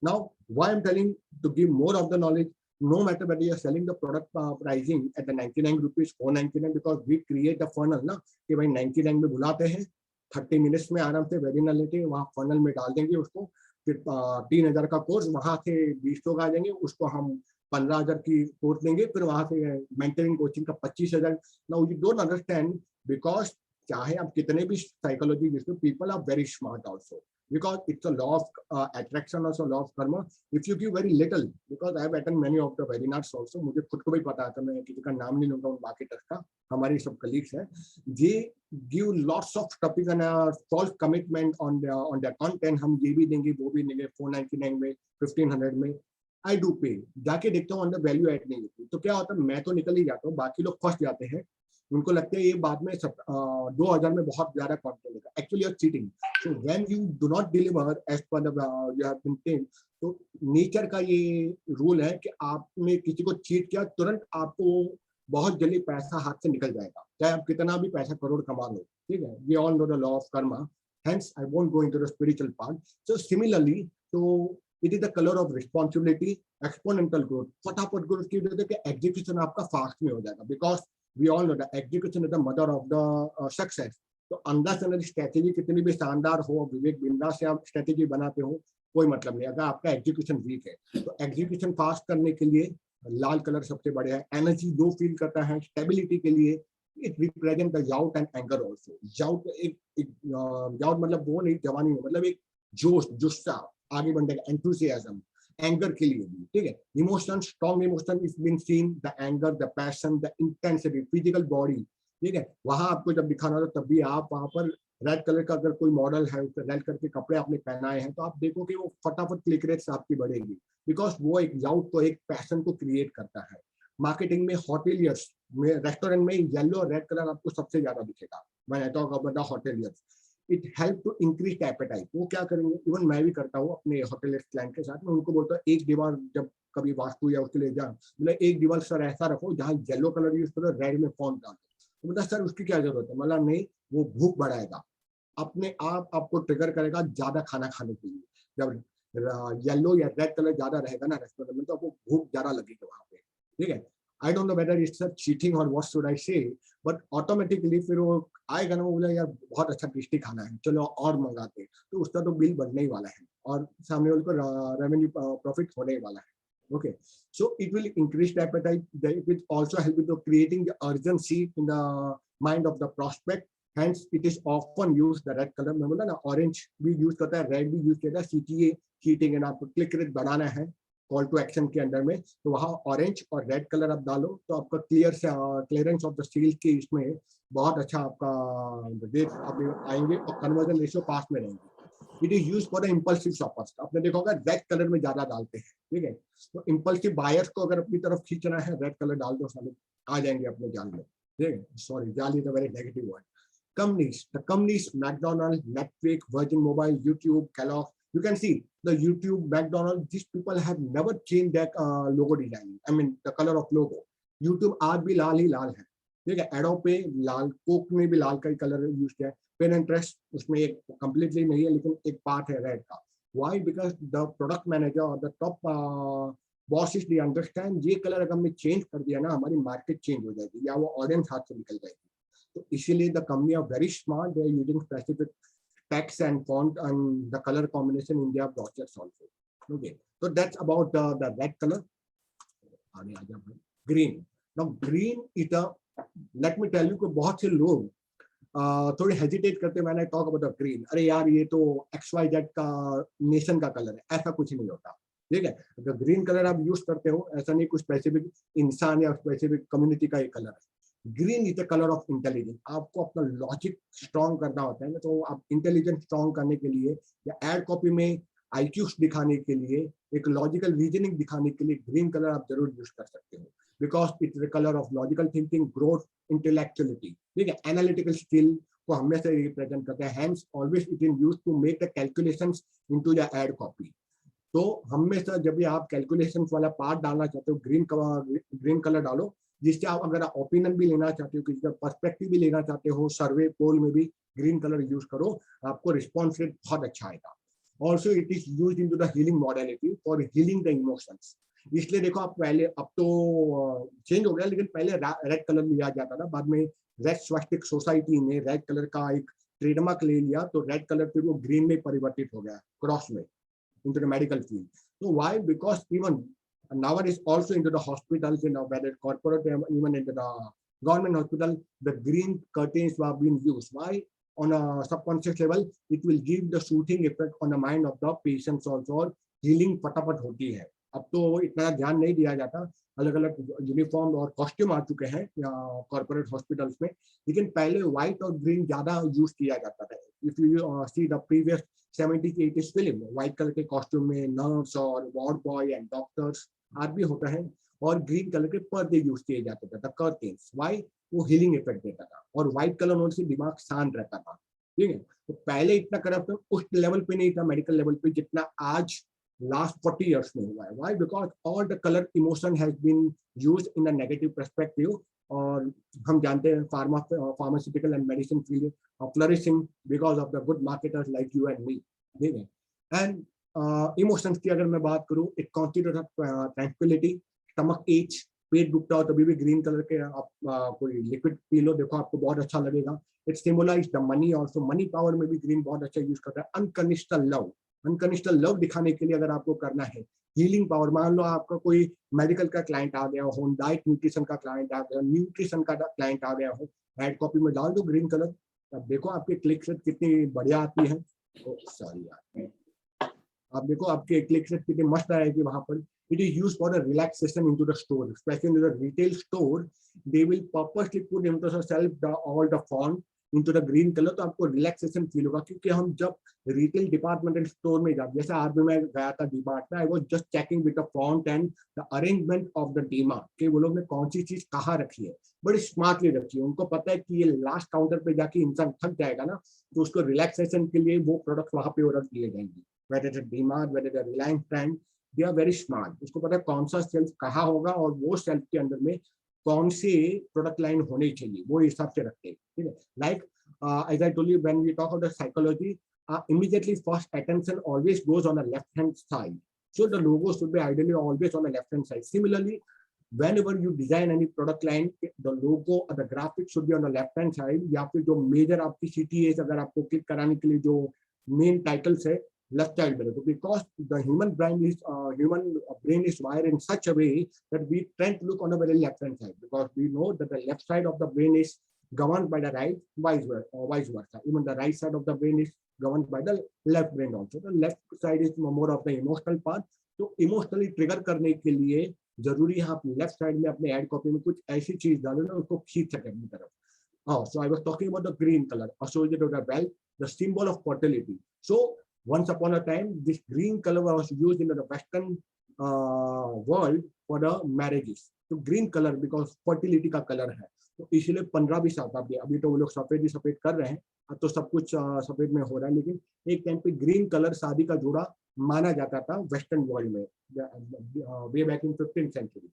Speaker 2: Now, why I'm telling to give more of the knowledge, no matter whether you are selling the product pricing at the 99 rupees, 499, because we create a funnel ना कि भाई 99 में बुलाते हैं, 30 minutes में आराम से webinar लेते हैं, वहाँ funnel में डाल देंगे उसको, फिर 3000 का कोर्स, वहाँ से 20 लोग आ जाएंगे, उसको हम 15,000 की कोर्स देंगे, फिर वहाँ से मेंटरिंग कोचिंग का 25,000. Now you don't understand, because चाहे आप कितने भी साइकोलॉजी जिसमें, people are very smart also, because it's a law of attraction, also law of karma. If you give very little, because I have attended many of the webinars also, मुझे खुद को भी पता है, मैं किसी का नाम नहीं लूंगा उन मार्केटर्स का, हमारे सब कलीग्स हैं, they give lots of topic and false commitment on their content. हम ये भी देंगे, वो भी देंगे, 499 में, 1500 में. I do pay, जाके देखता हूँ अंदर वैल्यू ऐड नहीं होती, तो क्या होता है, मैं तो निकल ही जाता हूँ, बाकी लोग फंस जाते हैं, उनको लगता है ये बाद में 2000 में बहुत ज्यादा कंटेंट लेगा. Actually you are cheating. So when you do not deliver as per the you have been paid, तो नेचर का ये रूल है कि आपने किसी को चीट किया, तुरंत आपको बहुत जल्दी पैसा हाथ से निकल जाएगा, चाहे आप कितना भी पैसा करोड़ कमा लो. ठीक है, we all know the law of karma, hence I won't go into the spiritual part. So similarly, तो it is the colour of responsibility, exponential growth. फटाफट ग्रोथ की वजह से एग्जीक्यूशन आपका फास्ट में हो जाएगा, because we all know that execution is the mother of the success. तो अंदर से अंदर स्ट्रेटेजी कितनी भी शानदार हो, विवेक बिंदास से आप स्ट्रेटेजी बनाते हो, कोई मतलब नहीं अगर आपका एग्जीक्यूशन वीक है. तो एग्जीक्यूशन फास्ट करने के लिए लाल कलर सबसे बढ़िया है. एनर्जी दो फील करता है, स्टेबिलिटी के लिए it represent the youth and anger also. Youth youth मतलब वो नहीं जवानी में, मतलब एक जोश, जुस्सा, आगे बढ़ने का एंथुसियाज्म. एंगर के लिए भी, ठीक है, emotion, strong emotion is been seen, the anger, the passion, the intensity, physical body. ठीक है, वहां आपको जब दिखाना हो तब भी आप वहां पर रेड कलर का अगर कोई मॉडल है, रेड कलर के कपड़े आपने पहनाए हैं, तो आप देखो कि वो फटाफट क्लिक रेट्स आपकी बढ़ेगी, बिकॉज वो एक याउट को, एक पैशन को क्रिएट करता है. मार्केटिंग में, होटेलियर्स में, रेस्टोरेंट में येलो और रेड कलर आपको सबसे ज्यादा दिखेगा. मैंने तो about hoteliers, it help to increase appetite. वो क्या करेंगे, इवन मैं भी करता हूँ अपने होटल क्लाइंट के साथ, मैं उनको बोलता हूँ एक दीवार जब कभी वास्तु या उसके लिए जा, मतलब एक दीवार सर ऐसा रखो जहाँ येलो कलर यूज करो, रेड में फॉन्ट डालो. तो मतलब सर उसकी क्या जरूरत है, मतलब नहीं, वो भूख बढ़ाएगा, अपने आप आपको ट्रिगर करेगा ज्यादा खाना खाने के लिए. जब येलो या रेड कलर ज्यादा रहेगा ना रेस्टोरेंट में, तो आपको भूख ज्यादा लगेगी वहां पे. ठीक है, I don't know whether it's a cheating or what should I say, but automatically फिर वो आएगा ना, वो बोला यार बहुत अच्छा टेस्टी खाना है, चलो और मंगाते, तो उसका तो बिल बढ़ने ही वाला है और सामने वाले को रेवेन्यू प्रॉफिट होने ही वाला है. Okay, so it will increase the appetite. It will also help with creating the urgency in the mind of the prospect. Hence, it is often used the red color. मैं बोला ना, orange भी use करता है, red भी use करता है. CTA cheating है ना, आपको click rate बढ़ाना है कॉल टू एक्शन के अंदर में, तो वहाँ ऑरेंज और रेड कलर आप डालो, तो आपका क्लियरेंस ऑफ द सेल के इसमें बहुत अच्छा आपका रेट आएंगे और कन्वर्जन रेशियो पास में रहेंगे. It is use for the impulsive shoppers. आपने देखा होगा रेड कलर में ज्यादा डालते हैं. ठीक है, तो इम्पल्सिव बायर्स को अगर अपनी तरफ खींचना है, रेड कलर डाल दो, साले आ जाएंगे अपने जाल में. ठीक है, सॉरी, जाल is a very negative word. The companies McDonald's, Netflix, Virgin Mobile, YouTube, Kellogg. You can see the YouTube, McDonald's. These people have never changed that logo design. I mean the color of logo. YouTube आज भी लाल ही लाल है. ठीक है, एडो पे लाल, Coke में भी लाल का ही colour use किया है. Pinterest उसमें एक completely नहीं है, लेकिन एक पार्ट है रेड का. Why? Because the product manager or the top bosses they understand ये कलर अगर हमने चेंज कर दिया ना, हमारी मार्केट चेंज हो जाएगी या वो ऑडियंस हाथ से निकल जाएगी. तो इसीलिए the company are very smart, they are using specific text and font and the colour combination in their brochures also. Okay, तो that's about the red colour. आगे आ जाओ. Green. Now green is a, let me tell you कि बहुत से लोग थोड़े hesitate करते हैं when I talk about the green. अरे यार ये तो XYZ का नेशन का कलर है, ऐसा कुछ नहीं होता. ठीक है, अगर ग्रीन कलर आप यूज करते हो, ऐसा नहीं कुछ स्पेसिफिक इंसान या स्पेसिफिक कम्युनिटी का एक कलर है. Green is the colour of intelligence. आपको अपना लॉजिक स्ट्रॉन्ग करना होता है ना, तो आप इंटेलिजेंस स्ट्रॉन्ग करने के लिए या एड कॉपी में IQs दिखाने के लिए, एक लॉजिकल रीजनिंग दिखाने के लिए ग्रीन कलर आप जरूर यूज कर सकते हो. Because it's the colour of logical thinking, growth, intellectuality, ठीक है, एनालिटिकल स्किल को हमेशा रिप्रेजेंट करते हैं। Hence always it is used to make the calculations into the ad copy. तो हमेशा जब भी आप कैलकुलेशन वाला पार्ट डालना चाहते हो, ग्रीन कलर डालो, जिससे आप अगर आप ओपिनियन भी लेना चाहते हो, किसी का पर्सपेक्टिव भी लेना चाहते हो, सर्वे पोल में भी ग्रीन कलर यूज करो, आपको रिस्पॉन्स रेट बहुत अच्छा आएगा। Also it is use into the healing modality for healing the emotions. इसलिए देखो आप पहले, अब तो चेंज हो गया, लेकिन पहले रेड कलर लिया जाता था, बाद में रेड स्वास्टिक सोसाइटी ने रेड कलर का एक ट्रेडमार्क ले लिया, तो रेड कलर फिर वो ग्रीन में परिवर्तित हो गया क्रॉस में into the medical field. So why? Because even nowadays also into the hospitals, you know, whether corporate, even into the government hospital, the green curtains were being used. Why? On a subconscious level, it will give the soothing effect on the mind of the patients also, और healing फटाफट होती है। अब तो इतना ध्यान नहीं दिया जाता, अलग अलग यूनिफॉर्म और कॉस्ट्यूम आ चुके हैं कॉर्पोरेट हॉस्पिटल्स में, लेकिन पहले व्हाइट और ग्रीन ज्यादा यूज किया जाता था। If you see the previous 70s 80s film, white colour के कॉस्ट्यूम में नर्स और वार्ड बॉय एंड डॉक्टर्स आज भी होता है, और ग्रीन कलर के पर्दे यूज किए जाते थे, द कर्टेन्स। व्हाई? वो हीलिंग इफेक्ट देता था, और व्हाइट कलर होने से दिमाग शांत रहता था, ठीक है। तो पहले इतना करप्शन उस लेवल पे नहीं था, मेडिकल लेवल पे, जितना आज लास्ट 40 years में हुआ है। Why? Because all the colour emotion has been used in a negative perspective, और हम जानते हैं pharmaceutical and medicine field flourishing because of the good marketers like you and me, ठीक है। एंड इमोशंस की अगर मैं बात करूं, it constitute tranquillity, stomach ache, पेट दुखता हो तभी भी ग्रीन कलर के आप कोई लिक्विड पी लो, देखो आपको बहुत अच्छा लगेगा। It symbolize the money also, money power में भी ग्रीन बहुत अच्छा यूज करता है। अनकंडीशनल लव, अनकंडीशनल लव दिखाने के लिए अगर आपको करना है, हीलिंग पावर, मान लो आपका कोई मेडिकल का क्लाइंट आ गया हो, डाइट न्यूट्रिशन का क्लाइंट आ गया, न्यूट्रिशन का क्लाइंट आ गया हो, एड कॉपी में डाल दो ग्रीन कलर, अब देखो आपके क्लिक रेट कितनी बढ़िया आती है। सॉरी यार, आप देखो आपके क्लिक रेट कितनी मस्त आएगी वहां पर। It is used for the relaxation into the store, especially in the retail store. They will purposely put into the shelf all the font into the green color, तो आपको रिलैक्सेशन फील होगा। क्योंकि हम जब रिटेल डिपार्टमेंटल स्टोर में जाते, जैसे आज भी मैं गया था डीमार्ट में, I was just checking with the font and the arrangement of the DMart, कि वो लोग ने कौन सी चीज कहाँ रखी है, बड़ी स्मार्टली रखी है। उनको पता है कि ये लास्ट काउंटर पे जाके इंसान थक जाएगा ना, तो उसको रिलैक्सेशन के लिए वो प्रोडक्ट वहां पे रख दिए जाएंगे। whether it's DMart, whether it's Reliance brand, they are very smart. उसको पता है कौन सा सेल्फ कहाँ होगा, और वो सेल्फ के अंदर में कौन सी प्रोडक्ट लाइन होनी चाहिए, वो हिसाब से रखते हैं, ठीक है। Like as I told you, when we talk about the psychology, immediately first attention always goes on the left hand side, so the logo should be ideally always on the left hand side. Similarly, whenever you design any product line, the logo or the graphics should be on the left hand side, या फिर जो major आपकी city है, अगर आपको click कराने के लिए जो मेन टाइटल्स है, left side में, because the human brain is wired in such a way that we tend to look on the very left hand side, because we know that the left side of the brain is governed by the right, vice versa. Even the right side of the brain is governed by the left brain also. The left side is more of the emotional part. तो emotionally trigger करने के लिए जरूरी है आप left side में अपने ad copy में कुछ ऐसी चीज डालो ना, उसको खींच सके अपनी तरफ। So I was talking about the green color associated with the wealth, the symbol of fertility. So once upon a time, this green color was used in the Western world for the marriages. तो green colour because fertility का colour है, तो इसलिए 15वीं शताब्दी, अभी तो वो लोग सफेद ही सफेद कर रहे हैं, अब तो सब कुछ सफेद में हो रहा है, लेकिन एक टाइम पे ग्रीन कलर शादी का जोड़ा माना जाता था वेस्टर्न वर्ल्ड में, way back in 15th century।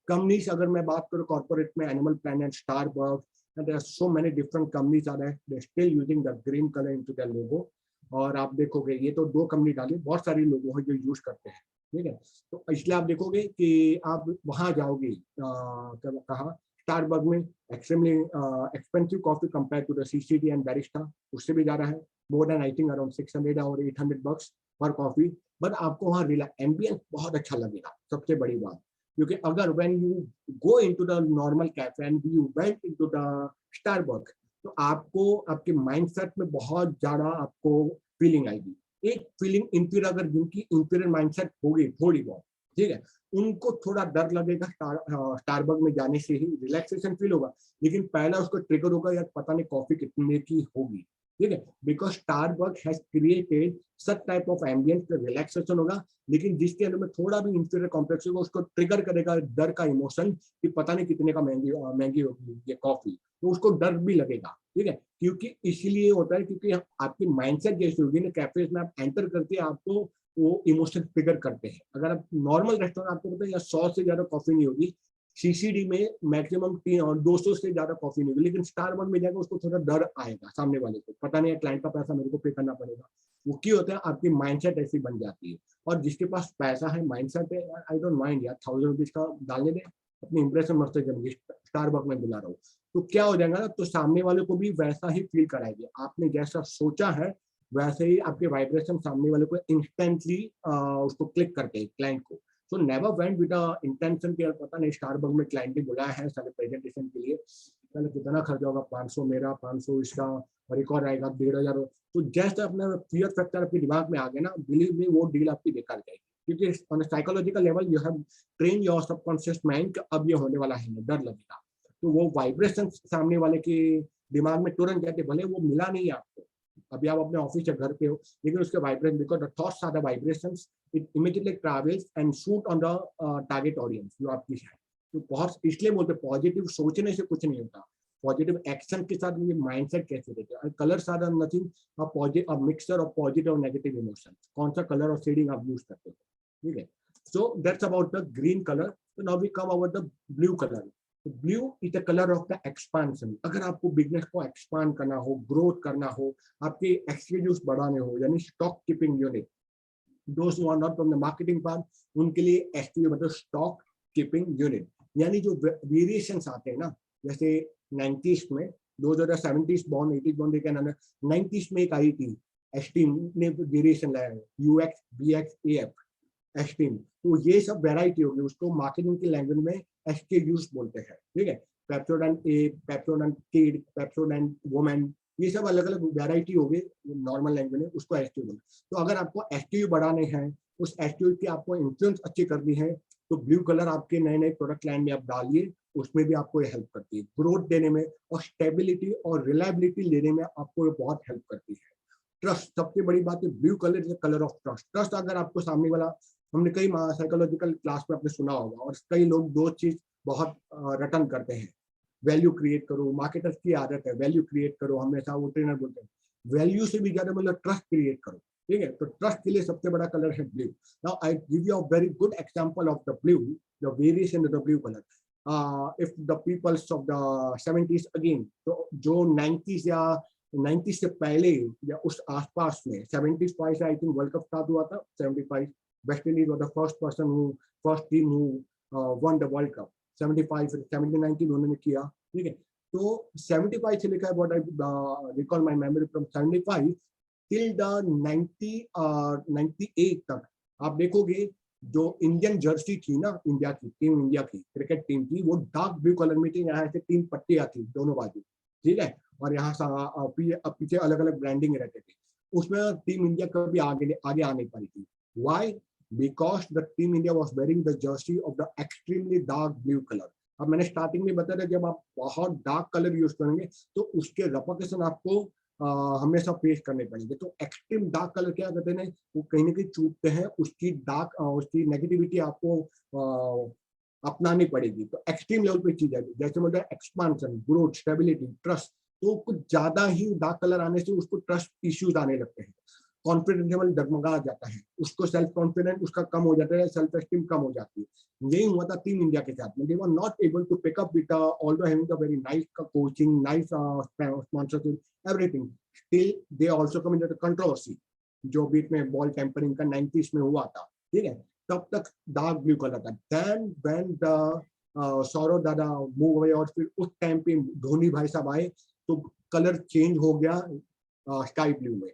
Speaker 2: Companies अगर मैं बात करूँ कॉर्पोरेट में, animal planet, Starbucks, and there are so many different companies are there, they're still using the green color into their logo। और आप देखोगे ये तो 2 कंपनी डाली, बहुत सारे लोगों हैं जो यूज करते हैं, ठीक है। तो इसलिए आप देखोगे कि आप वहां जाओगे कहा स्टारबक्स में, extremely expensive coffee compare to the CCD and Barista, उससे भी जा रहा है, more than I think around 600 और 800 bucks पर कॉफी, बट आपको वहाँ एम्बियंस बहुत अच्छा लगेगा, सबसे बड़ी बात। क्योंकि अगर when you go into the normal cafe and you went into the Starbucks, तो आपको आपके माइंडसेट में बहुत ज्यादा आपको फीलिंग आएगी। एक फीलिंग इंफीरियर, अगर जिनकी इंफीरियर माइंडसेट होगी थोड़ी बहुत, ठीक है, उनको थोड़ा डर लगेगा स्टारबक्स में जाने से ही रिलैक्सेशन फील होगा, लेकिन पहला उसको ट्रिगर होगा यार पता नहीं कॉफी कितने की होगी, ठीक है, because Starbucks has created such type of ambience, relaxation होगा, लेकिन जिसके अंदर में थोड़ा भी इंफीरियर कॉम्प्लेक्स होगा उसको ट्रिगर करेगा डर का इमोशन कि पता नहीं कितने का महंगी होगी ये कॉफी, तो उसको डर भी लगेगा। ठीक है, क्योंकि इसीलिए होता है क्योंकि आपकी माइंडसेट जैसी होगी ना, कैफेज में आप एंटर करते हैं आपको वो इमोशन ट्रिगर करते हैं। अगर आप नॉर्मल रेस्टोरेंट आपको पता है या 100 से ज्यादा कॉफी नहीं होगी, सीसीडी में मैक्सिमम 200 से ज्यादा कॉफी नहीं होगी, लेकिन स्टारबक्स में जाकर उसको थोड़ा डर आएगा सामने वाले को, पता नहीं है क्लाइंट का पैसा मेरे को पे करना पड़ेगा। वो क्यों होता है, आपकी माइंडसेट ऐसी बन जाती है। और जिसके पास पैसा है, माइंडसेट है, आई डोंट माइंड यार 1000 रुपीज का डालने दे, अपनी इंप्रेशन मस्त करेंगे, स्टारबक्स में बुला रहा हूँ, तो क्या हो जाएगा ना, तो सामने वाले को भी वैसा ही फील कराएगी। आपने जैसा सोचा है वैसे ही आपके वाइब्रेशन सामने वाले को इंस्टेंटली उसको क्लिक करते हैं क्लाइंट को। So never went with intention कि पता नहीं स्टारबक्स में क्लाइंट ने बुलाया है सारे प्रेजेंटेशन के लिए, पहले कितना खर्चा होगा, 500 मेरा, 500 इसका, और एक और आएगा 1500। तो जैसे अपना फियर फैक्टर आपके दिमाग में आ गया ना, बिलीव मी वो डील आपकी बेकार जाएगी, क्योंकि on psychological level you have train your subconscious mind कि अब ये होने वाला है, डर लगेगा। तो वो वाइब्रेशन सामने वाले के दिमाग में तुरंत जाते, भले वो मिला नहीं आपको, अभी आप अपने ऑफिस या घर पे हो, लेकिन उसके vibration, because the thoughts are the vibrations, it immediately travels and shoot on the target audience जो आपकी है। तो बहुत इसलिए बोलते पॉजिटिव सोचने से कुछ नहीं होता, पॉजिटिव एक्शन के साथ ये माइंडसेट कैसे रहते हैं। Colours are nothing a mixture of positive और नेगेटिव इमोशंस। कौन सा कलर और शेडिंग आप यूज करते हो, ठीक है। So that's about the green colour. तो now we come about the blue colour. Blue is the colour of the expansion. अगर आपको बिजनेस को एक्सपांड करना हो, ग्रोथ करना हो, आपके एक्सक्यूज बढ़ाने हो, यानी स्टॉक कीपिंग यूनिट, दोस्त who are not from the marketing part, उनके लिए एसटीयू मतलब स्टॉक कीपिंग यूनिट, यानी जो वेरिएशंस आते हैं ना, जैसे 90s में 2070s बॉन्ड 80s बॉन्ड देखा ना, 90s में एक आई थी एस्टीम ने वेरिएशन लाया है, यूएक्स बीएक्स एएफ एस्टीम। तो ये सब वेराइटी होगी, उसको मार्केटिंग की लैंग्वेज में एसकेयूज बोलते हैं, ठीक है। पेप्सोडेंट ए, पेप्सोडेंट किड, पेप्सोडेंट वुमेन, ये सब अलग अलग वेराइटी होगी नॉर्मल लैंग्वेज में, उसको एसक्यू बोलते हैं। तो अगर आपको एसक्यू बढ़ाने हैं, उस एसक्यू की आपको इन्फ्लुएंस अच्छी करनी है, तो ब्लू कलर आपके नए नए प्रोडक्ट लाइन में आप डालिए, उसमें भी आपको ये हेल्प करती है ग्रोथ देने में, और स्टेबिलिटी और रिलायबिलिटी लेने में आपको ये बहुत हेल्प करती है। ट्रस्ट सबसे बड़ी बात है, blue colour is colour of trust. Trust अगर आपको सामने वाला, हमने कई साइकोलॉजिकल क्लास में आपने सुना होगा, और कई लोग दो चीज बहुत रटन करते हैं, वैल्यू क्रिएट करो, मार्केटर्स की आदत है वैल्यू क्रिएट करो, हमेशा वो ट्रेनर बोलते हैं वैल्यू से भी ज्यादा मतलब ट्रस्ट क्रिएट करो, ठीक है। तो ट्रस्ट के लिए सबसे बड़ा कलर है blue. Now I give you a very good example of the blue, the variation of the blue colour. If the peoples of the 70s again, तो जो 90s या 90s से पहले या उस आसपास में 75 से I think world cup start हुआ था, 75 West Indies was the first team who one the world cup. 75 79 की उन्होंने किया, ठीक है। तो 75 से लेकर what I recall my memory from 75 till the 98 तक आप देखोगे जो इंडियन जर्सी थी ना, इंडिया की टीम, इंडिया की क्रिकेट टीम की, वो डार्क ब्लू कलर में थी, यहाँ से 3 पट्टियां थी दोनों बाजू, ठीक है, और यहाँ पीछे अलग अलग ब्रांडिंग रहते थे। उसमें टीम इंडिया कभी आगे आ नहीं पाई थी। Why? Because the team India was wearing the jersey of the extremely dark blue color. अब मैंने स्टार्टिंग में बताया था, जब आप बहुत डार्क कलर यूज करेंगे तो उसके रेपरकशन आपको हमेशा फेस करने पड़ेंगे। तो एक्सट्रीम डार्क कलर क्या कहते हैं, वो कहीं ना कहीं चूकते हैं, उसकी नेगेटिविटी आपको अपनानी पड़ेगी। तो एक्सट्रीम लेवल पे चीज है, जैसे मतलब एक्सपांशन, ग्रोथ, स्टेबिलिटी, ट्रस्ट। तो कुछ ज्यादा ही डार्क कलर आने से उसको ट्रस्ट इश्यूज आने लगते हैं, कॉन्फिडेंस लेवल डगमगा जाता है, उसको सेल्फ कॉन्फिडेंस उसका कम हो जाता है, सेल्फ एस्टीम कम हो जाती है। यही हुआ था टीम इंडिया के साथ में। They were not able to pick up with although having a very nice coaching, nice sponsorship, everything, still they also come into the controversy जो बीच में बॉल टेम्परिंग का 90s में हुआ था, ठीक है। तब तक डार्क ब्लू कलर था। देन व्हेन द सौरव दादा मूव अवे, और फिर उस टाइम पे धोनी भाई साहब आए, तो कलर चेंज हो गया स्काई ब्लू में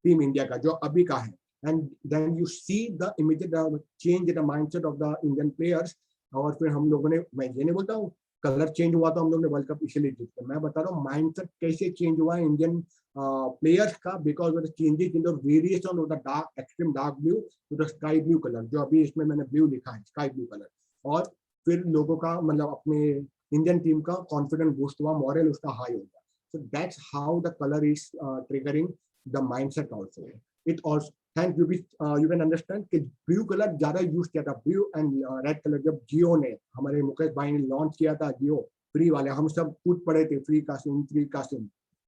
Speaker 2: टीम इंडिया का जो अभी का है। And then you see the immediate change in the mindset of the Indian players. और फिर हम लोगों ने, मैं ये नहीं बोलता हूँ कलर चेंज हुआ तो हम लोगों ने वर्ल्ड कप इसलिए जीता, मैं बता रहा हूँ माइंडसेट कैसे चेंज हुआ है इंडियन प्लेयर्स का, because of the changes in the variation of the dark, extreme dark blue to the sky blue colour, जो अभी इसमें मैंने ब्लू लिखा है, स्काई ब्लू कलर। और फिर लोगों का मतलब अपने इंडियन टीम का कॉन्फिडेंस बूस्ट हुआ, मॉरल उसका हाई हो गया। So that's how the color is triggering the mindset also. It also, thank you, you can understand कि ब्लू कलर ज्यादा यूज किया था, ब्लू एंड रेड कलर जब जियो ने, हमारे मुकेश भाई ने लॉन्च किया था जियो फ्री वाले, हम सब कूद पड़े थे फ्री का सिम,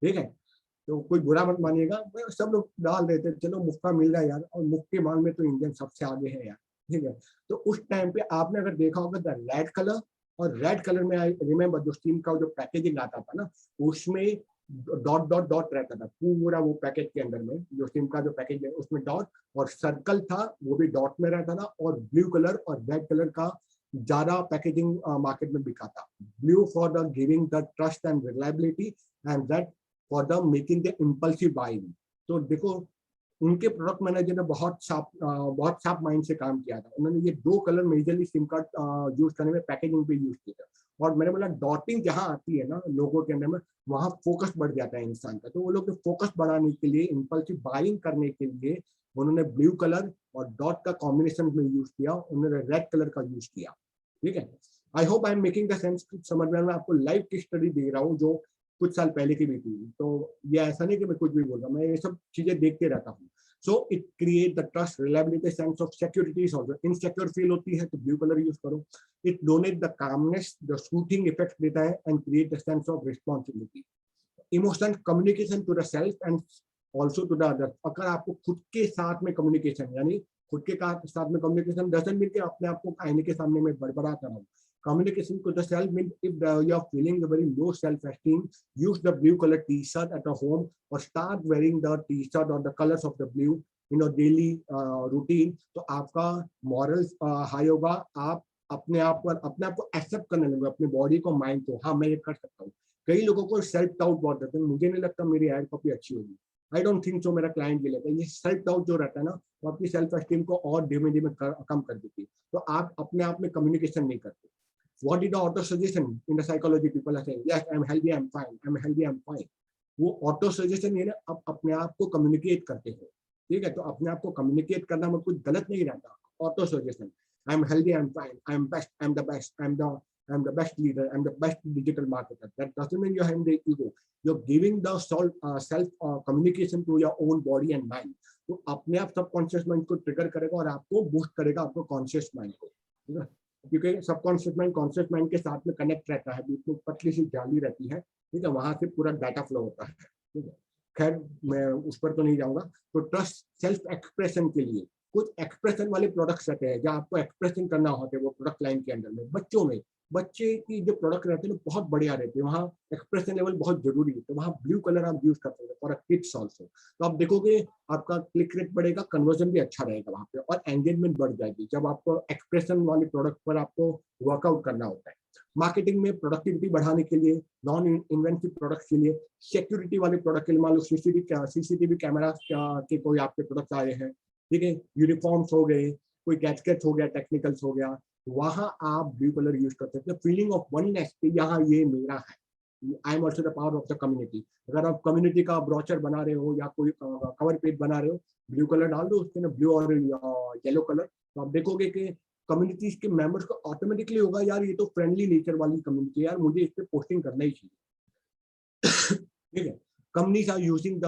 Speaker 2: ठीक है। तो कोई बुरा मत मानिएगा, सब लोग डाल देते, चलो मुफ्त का मिल रहा है यार, और मुफ्त के मांग में तो इंडियन सबसे आगे है यार, ठीक है। तो उस टाइम पे आपने अगर देखा होगा द रेड कलर, और रेड कलर में आई रिमेम्बर जो स्टीम का जो पैकेजिंग आता था ना, उसमें डॉट डॉट डॉट रहता था पूरा वो पैकेज के अंदर में, जो स्टीम का जो पैकेज है उसमें डॉट और सर्कल था, वो भी डॉट में रहता था, और ब्लू कलर और रेड कलर का ज्यादा पैकेजिंग मार्केट में बिका था। Blue for the giving the trust and reliability, and red for the making the impulsive buying. तो देखो उनके प्रोडक्ट मैनेजर ने बहुत शार्प माइंड से काम किया था, उन्होंने ये दो colour majorly SIM card use करने में पैकेजिंग पे यूज किया था। और मैंने बोला डॉटिंग जहां आती है ना लोगों के अंदर में, वहां फोकस बढ़ जाता है इंसान का। तो वो लोग फोकस बढ़ाने के लिए, इम्पल्सिव बाइंग करने के लिए उन्होंने ब्लू कलर और डॉट का कॉम्बिनेशन में यूज किया, उन्होंने रेड कलर का यूज किया, ठीक है। I hope I am making the sense, समझ में। मैं आपको लाइव की स्टडी दे रहा हूँ जो कुछ साल पहले की भी थी, तो ये ऐसा नहीं कि मैं कुछ भी बोल रहा हूँ, मैं ये सब चीजें देखते रहता हूँ। So it create the trust, reliability, sense of security is also. Insecure feel होती है तो blue color use करो. It donate the calmness, the soothing effect देता है, and create the sense of responsibility. Emotion communication to the self and also to the other. अगर आपको खुद के साथ में communication, यानी खुद के साथ में communication doesn't mean कि अपने आप को आईने के सामने में बड़बड़ाता रहूं। Communication to the self means if you are feeling a very low self-esteem, use the blue color T-shirt at a home, or start wearing the T-shirt or the colors of the blue in your daily routine. तो आपका morals high होगा, आप अपने आप को accept करने लगेंगे, अपने बॉडी को, माइंड को, हाँ मैं ये कर सकता हूँ। कई लोगों को सेल्फ डाउट बहुत रहता है, मुझे नहीं लगता मेरी एड कॉपी अच्छी होगी, आई डोंट थिंक सो, मेरा क्लाइंट भी लेता है। ये सेल्फ डाउट जो रहता है ना, वो आपकी सेल्फ एस्टीम को और धीमे धीमे कम कर देती है। तो आप अपने आप में कम्युनिकेशन नहीं करते। What is the auto suggestion in the psychology? People are saying, yes, I'm healthy, I'm fine. I'm healthy, I'm fine. वो ऑटो सजेशन ये ना, आप अपने आप को कम्युनिकेट करते हो, ठीक है। तो अपने आप को कम्युनिकेट करना में कुछ गलत नहीं रहता। Auto suggestion, I am healthy, I am fine, I am best, I am the best, I am the best leader, I am the best digital marketer. That doesn't mean you have the ego, you are giving the self communication to your own body and mind. तो अपने आप subconscious mind को trigger करेगा और आपको boost करेगा, आपको conscious mind को, ठीक है। क्योंकि सबकॉन्शियस माइंड कॉन्शियस माइंड के साथ में कनेक्ट रहता है, बीच में पतली सी जाली रहती है, ठीक है, वहां से पूरा डाटा फ्लो होता है, ठीक है। खैर मैं उस पर तो नहीं जाऊंगा। तो ट्रस्ट सेल्फ एक्सप्रेशन के लिए कुछ एक्सप्रेशन वाले प्रोडक्ट्स रहते हैं, जहाँ आपको एक्सप्रेशन करना होता है वो प्रोडक्ट लाइन के अंदर में। बच्चों में, बच्चे की जो प्रोडक्ट रहते हैं बहुत बढ़िया रहते हैं, वहाँ एक्सप्रेशन लेवल बहुत जरूरी है, तो वहाँ ब्लू कलर आप यूज कर सकते हैं फॉर किड्स ऑल्सो। तो आप देखोगे आपका क्लिक रेट बढ़ेगा, कन्वर्जन भी अच्छा रहेगा वहाँ पे, और एंगेजमेंट बढ़ जाएगी जब आपको एक्सप्रेशन वाले प्रोडक्ट पर आपको वर्कआउट करना होता है। मार्केटिंग में प्रोडक्टिविटी बढ़ाने के लिए, नॉन इन्वेंटिव प्रोडक्ट के लिए, सिक्योरिटी वाले प्रोडक्ट के लिए, मान लो सीसीटीवी कैमरा के कोई आपके प्रोडक्ट आए हैं, ठीक है, यूनिफॉर्म्स हो गए, कोई गैजेट्स हो गया, टेक्निकल्स हो गया, वहां आप ब्लू कलर यूज कर सकते हैं। फीलिंग ऑफ वननेस, यहाँ ये मेरा है, आई am also the power of the community. अगर आप कम्युनिटी का ब्रोचर बना रहे हो या कोई कवर पेज बना रहे हो, ब्लू कलर डाल दो उसके ना, ब्लू और येलो कलर, तो आप देखोगे कि कम्युनिटीज के मेंबर्स को ऑटोमेटिकली होगा यार ये तो फ्रेंडली नेचर वाली कम्युनिटी, यार मुझे इस पे पोस्टिंग करना ही चाहिए, ठीक है। Companies are using the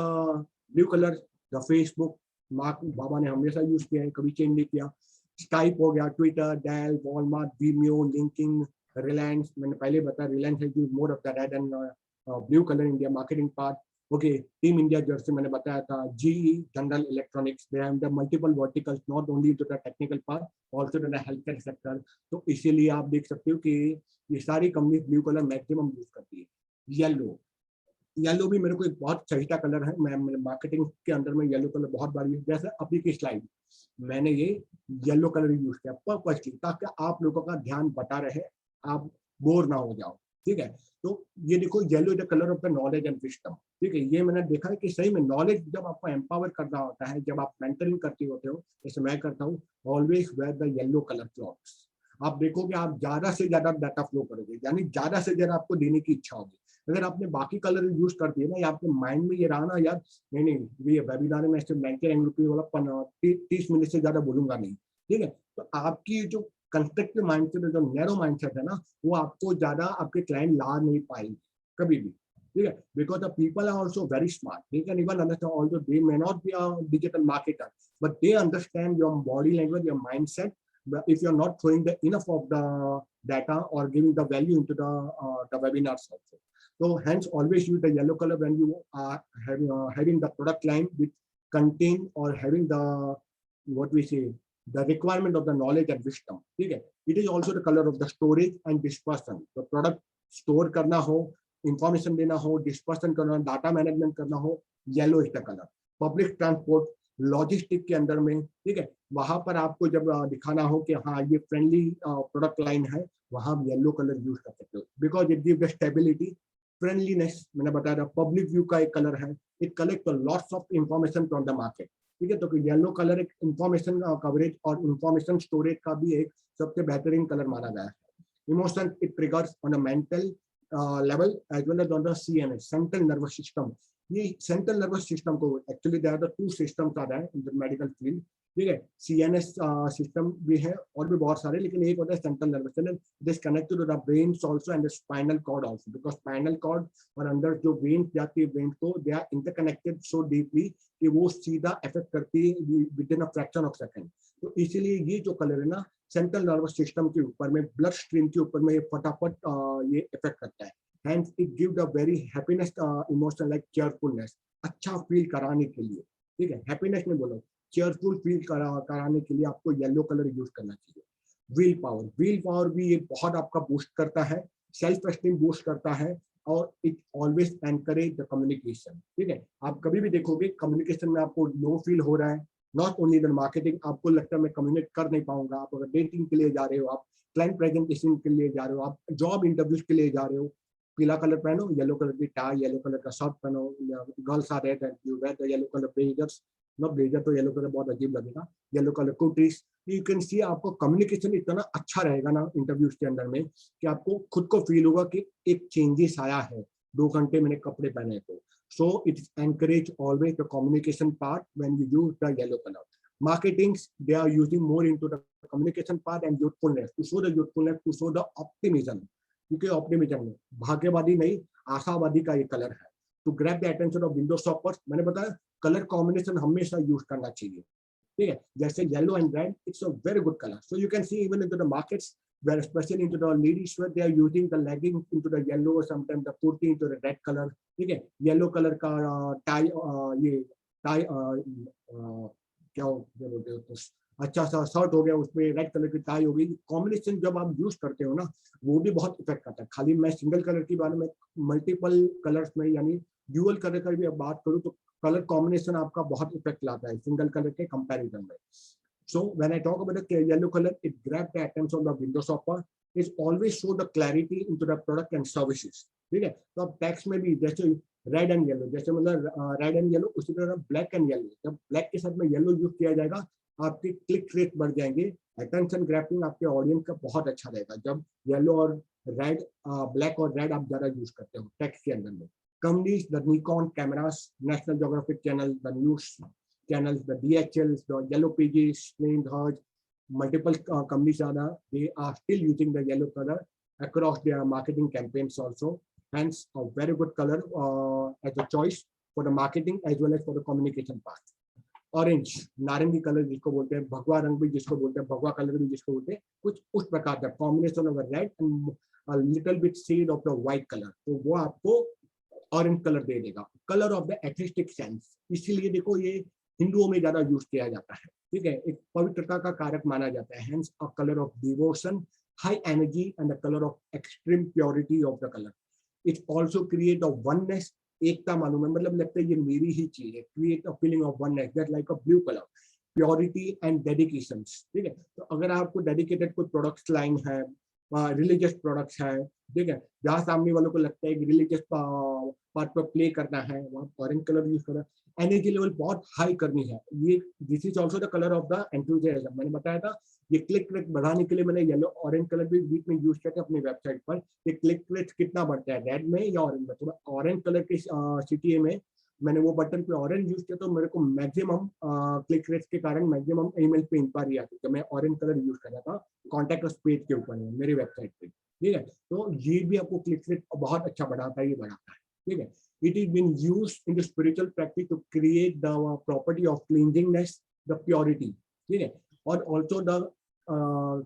Speaker 2: blue colour, the Facebook, Mark बाबा ने हमेशा यूज किया है, कभी चेंज नहीं किया। स्काइप हो गया, Twitter, Dell, Walmart, Vimeo, LinkedIn, Reliance, मैंने पहले बताया Reliance has used more of the red and blue colour in their marketing part. Okay, team India jersey मैंने बताया था, GE, General Electronics, they have the multiple verticals, not only to the technical part, also to the health care sector. तो इसीलिए आप देख सकते हो कि ये सारी company blue colour maximum use करती है। येलो भी मेरे को एक बहुत चहीता कलर है, मैं मार्केटिंग के अंदर में येलो कलर बहुत बार यूज, जैसे अभी की स्लाइड मैंने ये येलो कलर यूज किया पर्पसली, ताकि आप लोगों का ध्यान बटा रहे, आप बोर ना हो जाओ, ठीक है। तो ये देखो, yellow is the colour of the knowledge and wisdom, ठीक है। ये मैंने देखा है कि सही में नॉलेज जब आपको एम्पावर करना होता है, जब आप मेंटरिंग करते होते हो, जैसे मैं करता हूँ, always wear the yellow colour clothes. आप देखोगे आप ज्यादा से ज्यादा डाटा फ्लो करोगे, यानी ज्यादा से ज्यादा आपको देने की इच्छा होगी। अगर आपने बाकी कलर यूज कर दिए ना, या आपके माइंड में ये रहा ना यार नहीं ये वेबिनार में सिर्फ 99 रुपये वाला 30 मिनट से ज्यादा बोलूंगा नहीं, ठीक है। तो आपकी जो कंस्ट्रक्टिव माइंडसेट है, जो नैरो माइंडसेट है ना, वो आपको ज्यादा आपके क्लाइंट ला नहीं पाएंगे कभी भी, ठीक है, because the people are also very smart. They can even understand, although they may not be a digital marketer, but they understand your body language, your mindset. But if you're not throwing the enough of the data or giving the value into the webinars also. So hence always use the yellow color when you are having the product line with contain or having the what we say the requirement of the knowledge and wisdom. ठीक है, it is also the color of the storage and dispersion. The product store करना हो, information देना हो, dispersion करना, data management करना हो, yellow is the color. Public transport, logistic के अंदर में, ठीक है, वहां पर आपको जब दिखाना हो कि हाँ ये फ्रेंडली प्रोडक्ट लाइन है, वहां आप येलो कलर यूज कर सकते हो, because it give the stability, friendliness. मैंने बताया था पब्लिक व्यू का एक कलर है, it collect lots of information from the market. ठीक है, तो येलो कलर एक इंफॉर्मेशन कवरेज और इंफॉर्मेशन स्टोरेज का भी एक सबसे बेहतरीन कलर माना गया है. Emotion, it triggers on a mental level as well as on the CNS, central nervous system. ये सेंट्रल नर्वस सिस्टम को actually there are the two systems आ रहा है इन द मेडिकल फील्ड. ठीक है, CNS सिस्टम भी है और भी बहुत सारे, लेकिन एक होता है central nervous system. This connected to the brains also and the spinal cord also, because spinal cord और अंदर जो वेन्स जाती है ब्रेन को, they are interconnected so deeply कि वो सीधा इफेक्ट करती है within a fraction of second. तो इसीलिए ये जो कलर है ना, सेंट्रल नर्वस सिस्टम के ऊपर में, ब्लड स्ट्रीम के ऊपर में ये फटाफट ये इफेक्ट करता है. Hence it gives a very happiness emotion like cheerfulness, अच्छा फील कराने के लिए. ठीक है, हैप्पीनेस में बोलो, cheerful फील कराने के लिए आपको येलो कलर यूज करना चाहिए. व्हील पावर भी ये बहुत आपका बूस्ट करता है, सेल्फ एस्टीम बूस्ट करता है, और it always encourage the communication. ठीक है, आप कभी भी देखोगे कम्युनिकेशन में आपको लो फील हो रहा है, नॉट ओनली द मार्केटिंग, आपको लगता है मैं कम्युनिकेट कर नहीं पाऊंगा. आप अगर डेटिंग के लिए जा रहे हो, आप क्लाइंट प्रेजेंटेशन के लिए जा रहे हो, आप जॉब इंटरव्यूज के लिए जा रहे हो, पीला कलर पहनो, येलो कलर की टाई, येलो कलर का शर्ट पहनो. Girls are red and you wear the yellow colour blazers. Not blazer तो येलो कलर बहुत अजीब लगेगा, yellow colour kurtis. You can see आपको कम्युनिकेशन इतना अच्छा रहेगा ना इंटरव्यूज के अंदर में कि आपको खुद को फील होगा कि एक चेंजेस आया है 2 घंटे मैंने कपड़े पहने तो. So it encourage always the communication part when you use the yellow colour. Marketing, they are using more into the communication part and youthfulness, to show the youthfulness, to show the optimism. क्योंकि optimism में भाग्यवादी नहीं, आशावादी का ये कलर है. To grab the attention of window shoppers, मैंने बताया कलर कॉम्बिनेशन हमेशा यूज करना चाहिए. ठीक है, जैसे yellow and red, it's a very good colour. So you can see even into the markets where especially into the ladies wear, they are using the legging into the yellow or sometimes the kurti into the red color. ठीक है, yellow colour का tie, ये tie क्या बोलते हो, अच्छा सा shirt हो गया, उसमें रेड कलर की टाई हो गई. कॉम्बिनेशन जब आप यूज करते हो ना, वो भी बहुत इफेक्ट करता है. खाली मैं सिंगल कलर की बारे में, मल्टीपल कलर्स में यानी ड्यूअल कलर की भी अब बात करूँ तो कलर कॉम्बिनेशन आपका बहुत इफेक्ट लाता है सिंगल कलर के कंपैरिजन में. So when I talk about the yellow color, it grabs the attention of the window shopper. It always show the clarity into the product and services. ठीक है, तो अब टेक्स्ट में भी जैसे रेड एंड येलो, जैसे मतलब रेड एंड येलो, उसी तरह ब्लैक एंड येलो. जब ब्लैक के साथ में येलो यूज किया जाएगा, आपके क्लिक रेट बढ़ जाएंगे, अटेंशन ग्रैबिंग आपके ऑडियंस का बहुत अच्छा रहेगा जब येलो और रेड, ब्लैक और रेड आप ज्यादा यूज करते हो टेक्स्ट के अंदर में. Companies, the Nikon cameras, National Geographic Channel, the news channels, the DHLs, the Yellow Pages, Plain Herds, multiple companies they are still using the yellow color across their marketing campaigns also. Hence, a very good color as a choice for the marketing as well as for the communication part. Orange, नारंगी colour जिसको बोलते हैं, भगवा रंग भी जिसको बोलते हैं, भगवा कलर भी जिसको बोलते हैं, कुछ उस प्रकार का combination of red and little bit shade of the white colour, तो वो आपको ऑरेंज कलर दे देगा. Colour of the aesthetic sense, इसीलिए देखो ये हिंदुओं में ज्यादा यूज किया जाता है. ठीक है, एक पवित्रता का कारक माना जाता है. Hence a colour of devotion, high energy and the colour of extreme purity of the colour. It also create a oneness, एकता मालूम है, मतलब लगता है ये मेरी ही चीज है. Create a feeling of oneness, that like a blue colour. Purity and dedication. ठीक है, तो अगर आपको डेडिकेटेड कोई प्रोडक्ट्स लाइन है, रिलीजियस प्रोडक्ट्स है, ठीक है, जहाँ सामने वालों को लगता है कि रिलीजियस पार्ट पर प्ले करना है, वहाँ ऑरेंज कलर यूज करना है. एनर्जी लेवल बहुत हाई करनी है. ये this is also the colour of the enthusiasm. मैंने बताया था ये क्लिक रेट बढ़ाने के लिए मैंने येलो ऑरेंज कलर भी बीच में यूज किया था अपनी वेबसाइट पर. ये क्लिक रेट कितना बढ़ता है रेड में या ऑरेंज में, तो ऑरेंज कलर के सिटी में मैंने वो बटन पे ऑरेंज यूज किया, तो मेरे को मैक्सिमम क्लिक रेट के कारण मैक्सिमम ईमेल पे इंक्वायरी आती है. मैं ऑरेंज कलर यूज कर रहा था कॉन्टैक्ट पेज के ऊपर मेरी वेबसाइट पे. ठीक है, तो ये भी आपको क्लिक रेट बहुत अच्छा बढ़ाता है, ये बढ़ाता है. ठीक है. It is been used in the spiritual practice to create the property of cleanliness, the purity, ठीक है, और also the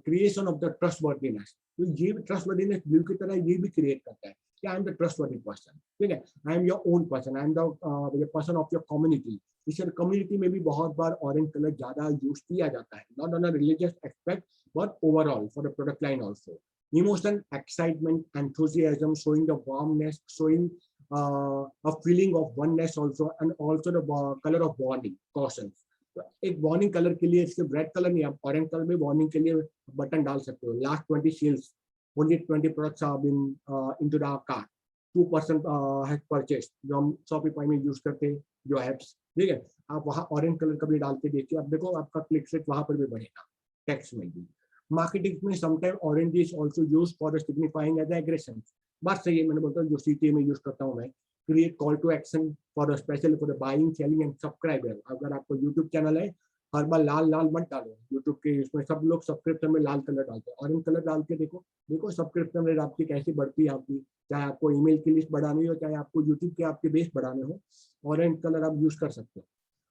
Speaker 2: creation of the trustworthiness. तो ये trustworthiness ब्लू की तरह ये भी create करता है कि I am the trustworthy person, ठीक है, I am your own person, I am the person of your community. इस कम्युनिटी में भी बहुत बार ऑरेंज कलर ज्यादा यूज किया जाता है, not on a religious aspect but overall for the product line also. Emotion, excitement, enthusiasm, showing the warmness, showing a feeling of oneness also, and also the color of warning, caution. तो एक warning colour के लिए सिर्फ red colour नहीं, आप orange colour में warning के लिए बटन डाल सकते हो. Last 20 sales, only 20 products have been into the cart, 2% has purchased, जो हम शॉपिफाई में यूज करते हैं जो एप्स, ठीक है, आप वहाँ ऑरेंज कलर का भी डाल के देखिए, आप देखो आपका क्लिक रेट वहां पर भी बढ़ेगा. टेक्स्ट में भी, मार्केटिंग में sometime orange is also used for signifying as aggression. बात सही है, मैंने बोलता हूँ जो सीटीए में यूज करता हूँ मैं, create call to action for specially for the buying, selling and subscriber. अगर आपको यूट्यूब चैनल है, हर बार लाल लाल मत डालो. यूट्यूब के इसमें सब लोग सब्सक्रिप्शन में लाल कलर डालते हैं, ऑरेंज कलर डाल के देखो, देखो सब्सक्रिप्शन रेट आपकी कैसी बढ़ती है आपकी. चाहे आपको ईमेल की लिस्ट बढ़ानी हो, चाहे आपको यूट्यूब के आपके बेस बढ़ाने हो, ऑरेंज कलर आप यूज कर सकते हो.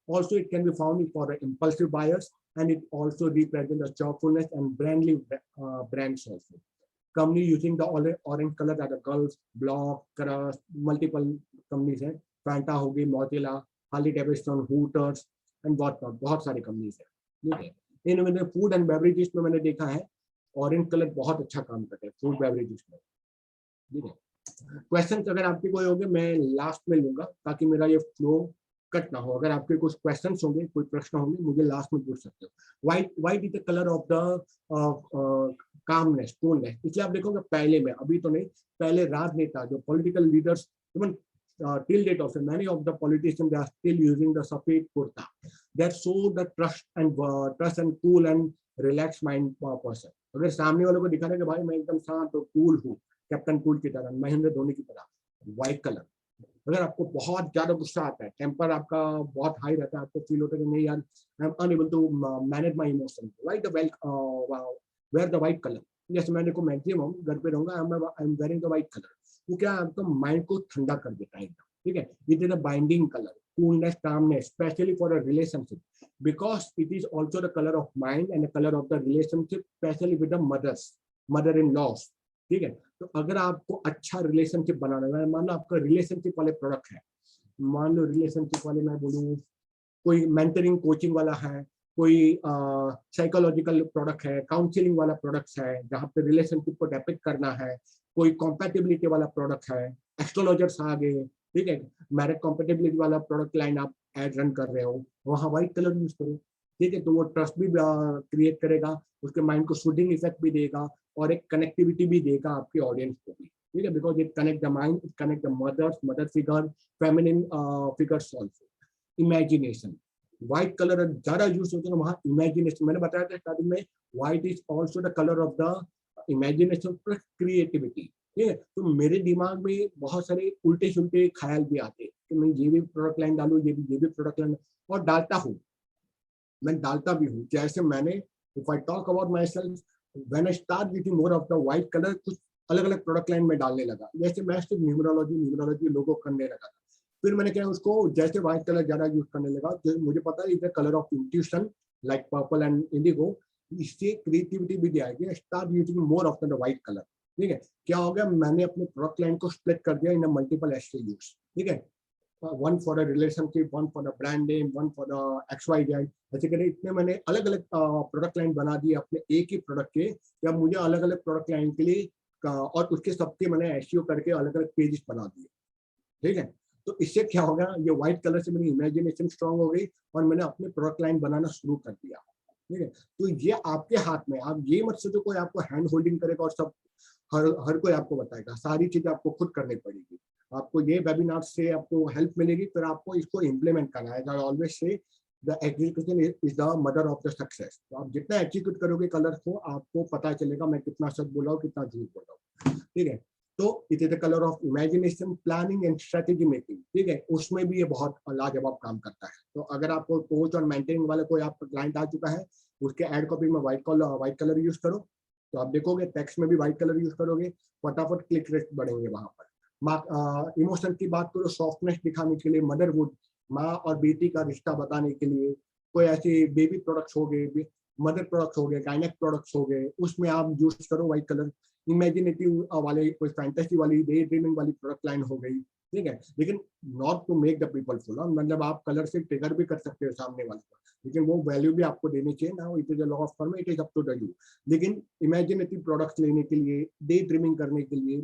Speaker 2: Also, it can be found for impulsive buyers, and it also represents the cheerfulness and brandly brands also. Company using the orange color are the Gulf, Block, Crush, multiple companies हैं. Fanta हो गई, Mozilla, Harley Davidson, Hooters and whatnot. बहुत सारी companies हैं, ठीक है. इनमें food and beverages में मैंने देखा है ऑरेंज कलर बहुत अच्छा काम करता है फूड बेवरेजेस में, ठीक है. क्वेश्चन अगर आपके कोई होंगे मैं लास्ट में लूंगा ताकि मेरा ये फ्लो कट ना हो. अगर आपके कुछ क्वेश्चंस होंगे, कोई प्रश्न होंगे, मुझे लास्ट में पूछ सकते हो. White is the colour of the calmness, coolness. इसलिए आप देखोगे पहले में, अभी तो नहीं, पहले राजनेता जो political leaders, even till date also many of the politicians they are still using the safed kurta that show the trust and cool and relaxed mind person. अगर सामने वालों को दिखाना कि भाई मैं एकदम शांत और कूल हूँ, कैप्टन कूल की तरह, महेंद्र धोनी की तरह, व्हाइट कलर. अगर आपको बहुत ज्यादा गुस्सा आता है, टेम्पर आपका बहुत हाई रहता है, आपको फील होता है कि नहीं यार I am unable to manage my emotion, right, wear the white colour. जैसे मैंने को मैक्सिमम घर पे रहूंगा, I am wearing the white colour. वो क्या आपका माइंड को ठंडा कर देता है एकदम, ठीक है. It is a binding colour, coolness, calmness, especially for a relationship, because it is also the color of mind and the color of the relationship, especially with the mother-in-laws, ठीक है. तो अगर आपको अच्छा रिलेशनशिप बनाना है, मान लो आपका रिलेशनशिप वाले प्रोडक्ट है, मान लो रिलेशनशिप वाले मैं बोलूँ कोई मेंटरिंग कोचिंग वाला है, कोई साइकोलॉजिकल प्रोडक्ट है, काउंसलिंग वाला प्रोडक्ट है जहाँ पे रिलेशनशिप को डेपिक्ट करना है, कोई कॉम्पैटिबिलिटी वाला प्रोडक्ट है, एस्ट्रोलॉजर्स आ गए, ठीक है, मैरिज कॉम्पैटिबिलिटी वाला प्रोडक्ट लाइन आप एड रन कर रहे हो, वहाँ व्हाइट कलर यूज करो, ठीक है. तो वो ट्रस्ट भी क्रिएट करेगा, उसके माइंड को सूदिंग इफेक्ट भी देगा और एक कनेक्टिविटी भी देगा आपके ऑडियंस को भी, ठीक है. Because it connect the mind, it connect the mother figure, feminine figures also. Imagination, white colour ज्यादा यूज होता है वहाँ इमेजिनेशन. मैंने बताया था स्टार्टिंग में, white is also the colour of the imagination plus creativity, ठीक है. तो मेरे दिमाग में बहुत सारे उल्टे सुलटे ख्याल भी आते हैं कि मैं ये भी प्रोडक्ट लाइन डालूं, ये भी प्रोडक्ट लाइन, और डालता हूँ, मैं डालता भी हूँ. जैसे मैंने, if I talk about my self, when I start using more of the white colour, कुछ अलग अलग प्रोडक्ट लाइन में डालने लगा. जैसे मैं सिर्फ न्यूमरोलॉजी लोगो करने लगा था, फिर मैंने क्या उसको जैसे व्हाइट कलर ज्यादा यूज करने लगा, मुझे पता है colour of intuition like purple and Indigo, इससे क्रिएटिविटी भी आएगी. Start using more of the white colour, ठीक है. क्या हो गया, मैंने अपने प्रोडक्ट लाइन को स्प्लिट कर दिया इन मल्टीपल SKUs, ठीक है. One for a relationship, one for the brand name, one for the XYZ, ऐसे करके इतने मैंने अलग अलग प्रोडक्ट लाइन बना दिए अपने एक ही प्रोडक्ट के. जब मुझे अलग अलग प्रोडक्ट लाइन के लिए और उसके सबके मैंने SEO करके अलग अलग पेजेस बना दिए, ठीक है. तो इससे क्या होगा, ये व्हाइट कलर से मेरी इमेजिनेशन स्ट्रांग हो गई और मैंने अपने प्रोडक्ट लाइन बनाना शुरू कर दिया, ठीक है. तो ये आपके हाथ में, आप ये मत सोचो कोई आपको हैंड होल्डिंग करेगा और सब हर कोई आपको बताएगा. सारी चीजें आपको खुद करनी पड़ेगी. आपको ये वेबिनार से आपको हेल्प मिलेगी, फिर आपको इसको इम्प्लीमेंट करना है. Always say the execution is the mother of the success. तो आप जितना एग्जीक्यूट करोगे कलर को, आपको पता चलेगा मैं कितना सच बोला हूँ, कितना झूठ बोला हूँ, ठीक है. तो it is the colour of imagination, planning and strategy making, ठीक है. उसमें भी ये बहुत लाजवाब काम करता है. तो अगर आपको कोच और मेंटरिंग वाले कोई आपका क्लाइंट आ चुका है, उसके एड कॉपी में व्हाइट कलर यूज करो, तो आप देखोगे टेक्स्ट में भी व्हाइट कलर यूज करोगे, फटाफट क्लिक रेट बढ़ेंगे वहां पर. इमोशन की बात करो, सॉफ्टनेस दिखाने के लिए मदरवुड, माँ और बेटी का रिश्ता बताने के लिए कोई ऐसे बेबी प्रोडक्ट्स हो गए, मदर प्रोडक्ट्स हो गए, गायनेक प्रोडक्ट्स हो गए, उसमें आप यूज करो व्हाइट कलर। इमेजिनेटिव वाले, कोई फैंटेसी वाली, डे ड्रीमिंग वाली प्रोडक्ट लाइन हो गई, ठीक है। लेकिन not to make the people fool, मतलब आप कलर से ट्रिगर भी कर सकते हो सामने वाले को, लेकिन वो वैल्यू भी आपको देनी चाहिए ना। It is a law of form, it is up to the you. लेकिन इमेजिनेटिव प्रोडक्ट्स लेने के लिए, डे ड्रीमिंग करने के लिए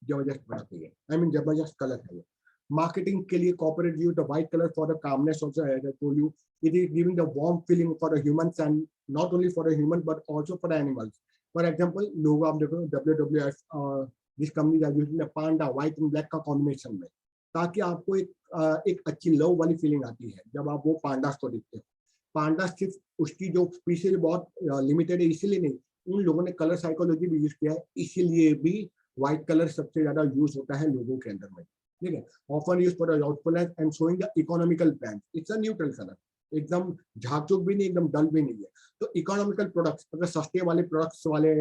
Speaker 2: जबरदस्त प्रोडक्ट है, आई मीन जबरदस्त कलर है। मार्केटिंग के लिए corporate use the white colour for the calmness also, as I told you, it is giving the warm feeling for the humans, and not only for the human but also for the animals. For example, लोग आप देखो WWF, this company are using the panda white and black का combination में, ताकि आपको एक अच्छी love वाली फीलिंग आती है जब आप वो पांडास को देखते हो। पांडा सिर्फ उसकी जो स्पीशीज बहुत लिमिटेड है इसीलिए नहीं, उन लोगों ने कलर साइकोलॉजी भी यूज किया है, इसीलिए भी व्हाइट कलर सबसे ज्यादा यूज होता है लोगों के अंदर में, ठीक है। Often use for outfulness and showing the economical brand, it's a neutral colour, एकदम झाकझूक भी नहीं, एकदम डल भी नहीं है। तो इकोनॉमिकल प्रोडक्ट्स, अगर सस्ते वाले प्रोडक्ट्स वाले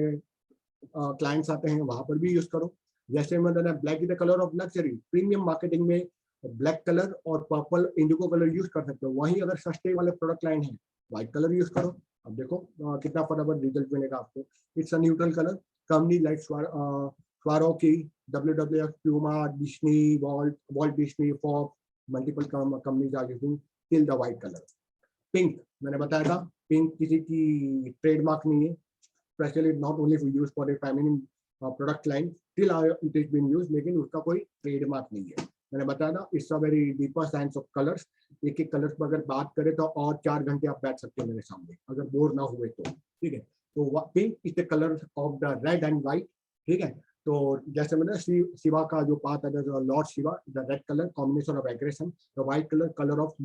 Speaker 2: क्लाइंट्स आते हैं वहां पर भी यूज करो। जैसे मैंने black is the colour of luxury, premium marketing में ब्लैक कलर और पर्पल इंडिगो कलर यूज कर सकते हो। वहीं अगर सस्ते वाले प्रोडक्ट लाइन है, व्हाइट कलर यूज करो। अब देखो कितना फटाफट रिजल्ट मिलेगा आपको। It's a neutral colour. Company like Swarovski, WWF, Puma, Disney, Walt Disney, Fox, multiple companies are using till the white colour. Pink मैंने बताया था, पिंक किसी की ट्रेडमार्क नहीं है, specially not only use for a feminine product line, till it is been use, लेकिन उसका कोई ट्रेडमार्क नहीं है। मैंने बताया था it's a very deeper science of colours. एक एक कलर्स पर अगर बात करें तो और 4 घंटे आप बैठ सकते हैं मेरे सामने, अगर बोर ना हुए तो, ठीक है। तो pink is the colour of the red and white, ठीक है। तो जैसे मैंने शिवा का जो पार्ट है, Lord Shiva, the red colour combination of aggression, the white colour colour of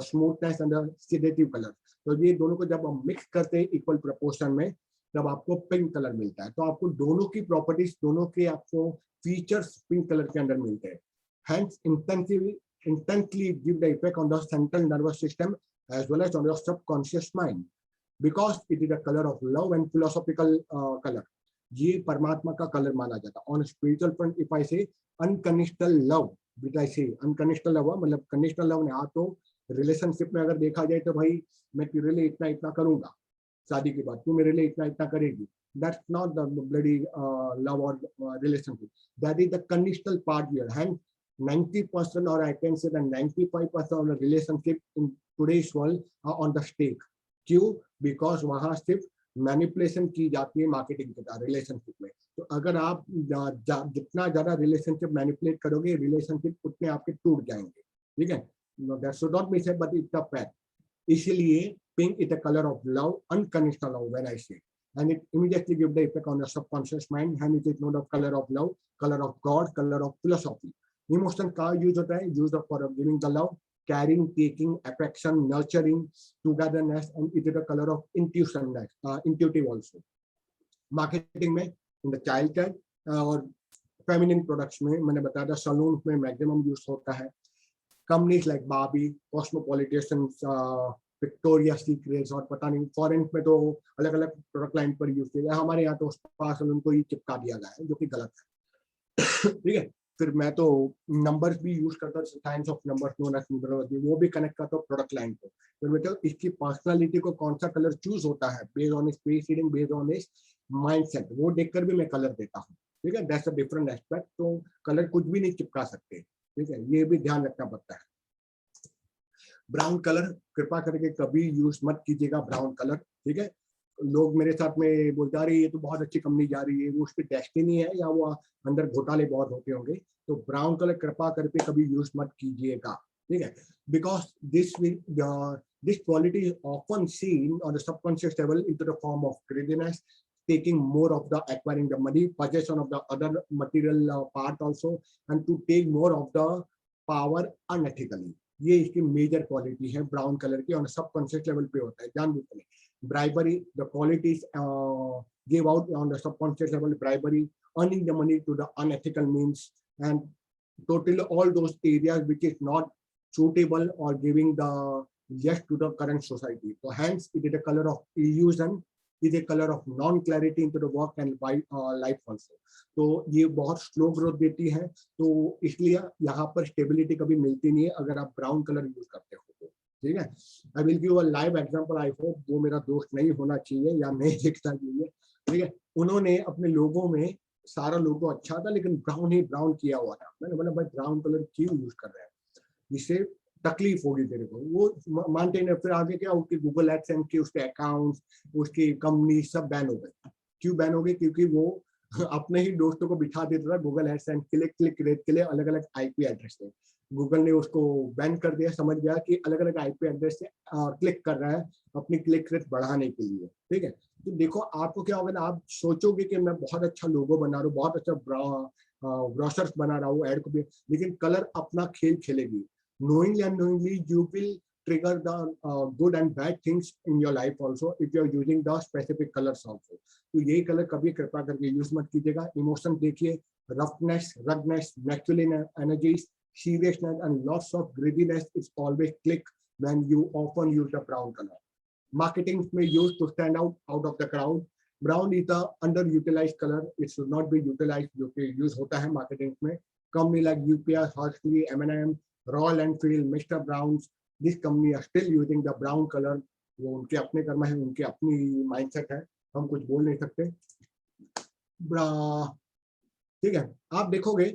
Speaker 2: smoothness and sedative colour. तो ये दोनों को जब हम मिक्स करते हैं इक्वल प्रोपोर्शन में, तब आपको पिंक कलर मिलता है। तो आपको दोनों की प्रॉपर्टीज, दोनों के आपको फीचर्स पिंक कलर के अंदर मिलते हैं। Hence, intently give the effect on the central nervous system as well as on your subconscious mind, because it is a color of love and philosophical color. ये परमात्मा का कलर माना जाता है। On spiritual front, if I say unconditional love, which I say unconditional love, मतलब conditional love नहीं, तो relationship में अगर देखा जाए तो भाई मैं तेरे लिए इतना इतना करूंगा, शादी के बाद तू मेरे लिए इतना इतना करेगी, that's not the bloody love or relationship. That is the conditional part here. Hence 90% or I can say that 95% of the relationship in today's world are on the stake. क्यों? Because वहाँ सिर्फ मैनिपुलेशन की जाती है marketing के द्वारा relationship में। तो अगर आप जितना ज्यादा रिलेशनशिप मैनिपुलेट करोगे, रिलेशनशिप उतने आपके टूट जाएंगे, ठीक है। That should not be said, but it's a fact. इसीलिए pink is the color of love, unconditional love when I say, and it immediately gives the effect on your subconscious mind, and it is known as color of love, color of God, color of philosophy. Emotion का use होता है, use for giving the love, caring, taking, affection, nurturing, togetherness, and it is the colour of intuitionness, intuitive also. Marketing में in the child care और feminine products में मैंने बताया था, salon में मैक्सिमम यूज होता है। Companies like Barbie, Cosmopolitician, Victoria Secrets, और पता नहीं फॉरेन में तो अलग अलग प्रोडक्ट लाइन पर यूज किया, हमारे यहाँ तो स्पा सलून को ही चिपका दिया गया है, जो कि गलत है, ठीक है। फिर मैं तो नंबर्स भी यूज करता हूँ, science of numbers known as numerology, वो भी कनेक्ट करता हूँ प्रोडक्ट लाइन को। फिर बेटा इसकी पर्सनालिटी को कौन सा कलर चूज होता है, बेस्ड ऑन इस फेस रीडिंग, बेस्ड ऑन इस माइंडसेट, वो देखकर भी मैं कलर देता हूँ, ठीक है। That's a different aspect. तो कलर कुछ भी नहीं चिपका सकते, ठीक है, ये भी ध्यान रखना पड़ता है। ब्राउन कलर कृपा करके कभी यूज मत कीजिएगा, ब्राउन कलर, ठीक है। लोग मेरे साथ में बोलते हैं, अरे ये तो बहुत अच्छी कंपनी जा रही है, वो उसकी डेस्टिनी है या वो अंदर घोटाले बहुत होते होंगे। तो ब्राउन कलर कृपा करके कभी यूज मत कीजिएगा, ठीक है। Because this quality is often seen on the subconscious level into the form of greediness, taking more of the acquiring the money, possession of the other material part also, and to take more of the power unethically. ये इसकी major quality है brown colour की, और subconscious level पे होता है जानबूझ के। bribery, the qualities give out on the subconscious level, bribery, earning the money to the unethical means, and totally all those areas which is not suitable or giving the yes to the current society. So hence it is a color of illusion, is a color of non-clarity into the work and life also. तो ये बहुत slow growth देती है, तो इसलिए यहाँ पर stability कभी मिलती नहीं है अगर आप ब्राउन कलर यूज करते हो तो, ठीक है। I will give a live example, I hope वो मेरा दोस्त नहीं होना चाहिए या नहीं देखना चाहिए, ठीक है। उन्होंने अपने लोगों में सारा लोगो अच्छा था लेकिन ब्राउन ही ब्राउन किया हुआ था। मैंने बोला भाई ब्राउन कलर क्यों यूज कर रहे हैं, इससे तकलीफ होगी तेरे को। वो मानते नहीं। फिर आगे क्या, उसके गूगल एडसेंस के उसके अकाउंट्स, उसकी कंपनी सब बैन हो गए। क्यों बैन हो गए? क्योंकि वो अपने ही दोस्तों को बिठा देता था गूगल एडसेंस के लिए क्लिक रेट के लिए अलग अलग आईपी एड्रेस से। गूगल ने उसको बैन कर दिया, समझ गया कि अलग अलग आईपी एड्रेस से क्लिक कर रहा है अपनी क्लिक रेट बढ़ाने के लिए, ठीक है। तो देखो आपको क्या होगा ना, आप सोचोगे कि मैं बहुत अच्छा लोगो बना रहा हूँ, बहुत अच्छा ब्रोशर्स बना रहा हूँ एड को भी, लेकिन कलर अपना खेल खेलेगी। knowingly and unknowingly you will trigger the good and bad things in your life also if you are using the specific colors also. तो यही कलर कभी कृपया करके यूज मत कीजिएगा। इमोशन देखिए, roughness, ruggedness, masculine energies, seriousness and lots of greediness is always click when you often use the brown color. Marketing में use to stand out of the crowd. Brown is the underutilized color. It should not be utilized, जो कि use होता है marketing में। Company like UPS, Hershey, M&M, Royal Enfield, Mr. Browns, this company are still using the brown color. वो उनके अपने कर्म है, उनके अपनी माइंडसेट है, हम कुछ बोल नहीं सकते। ठीक है, आप देखोगे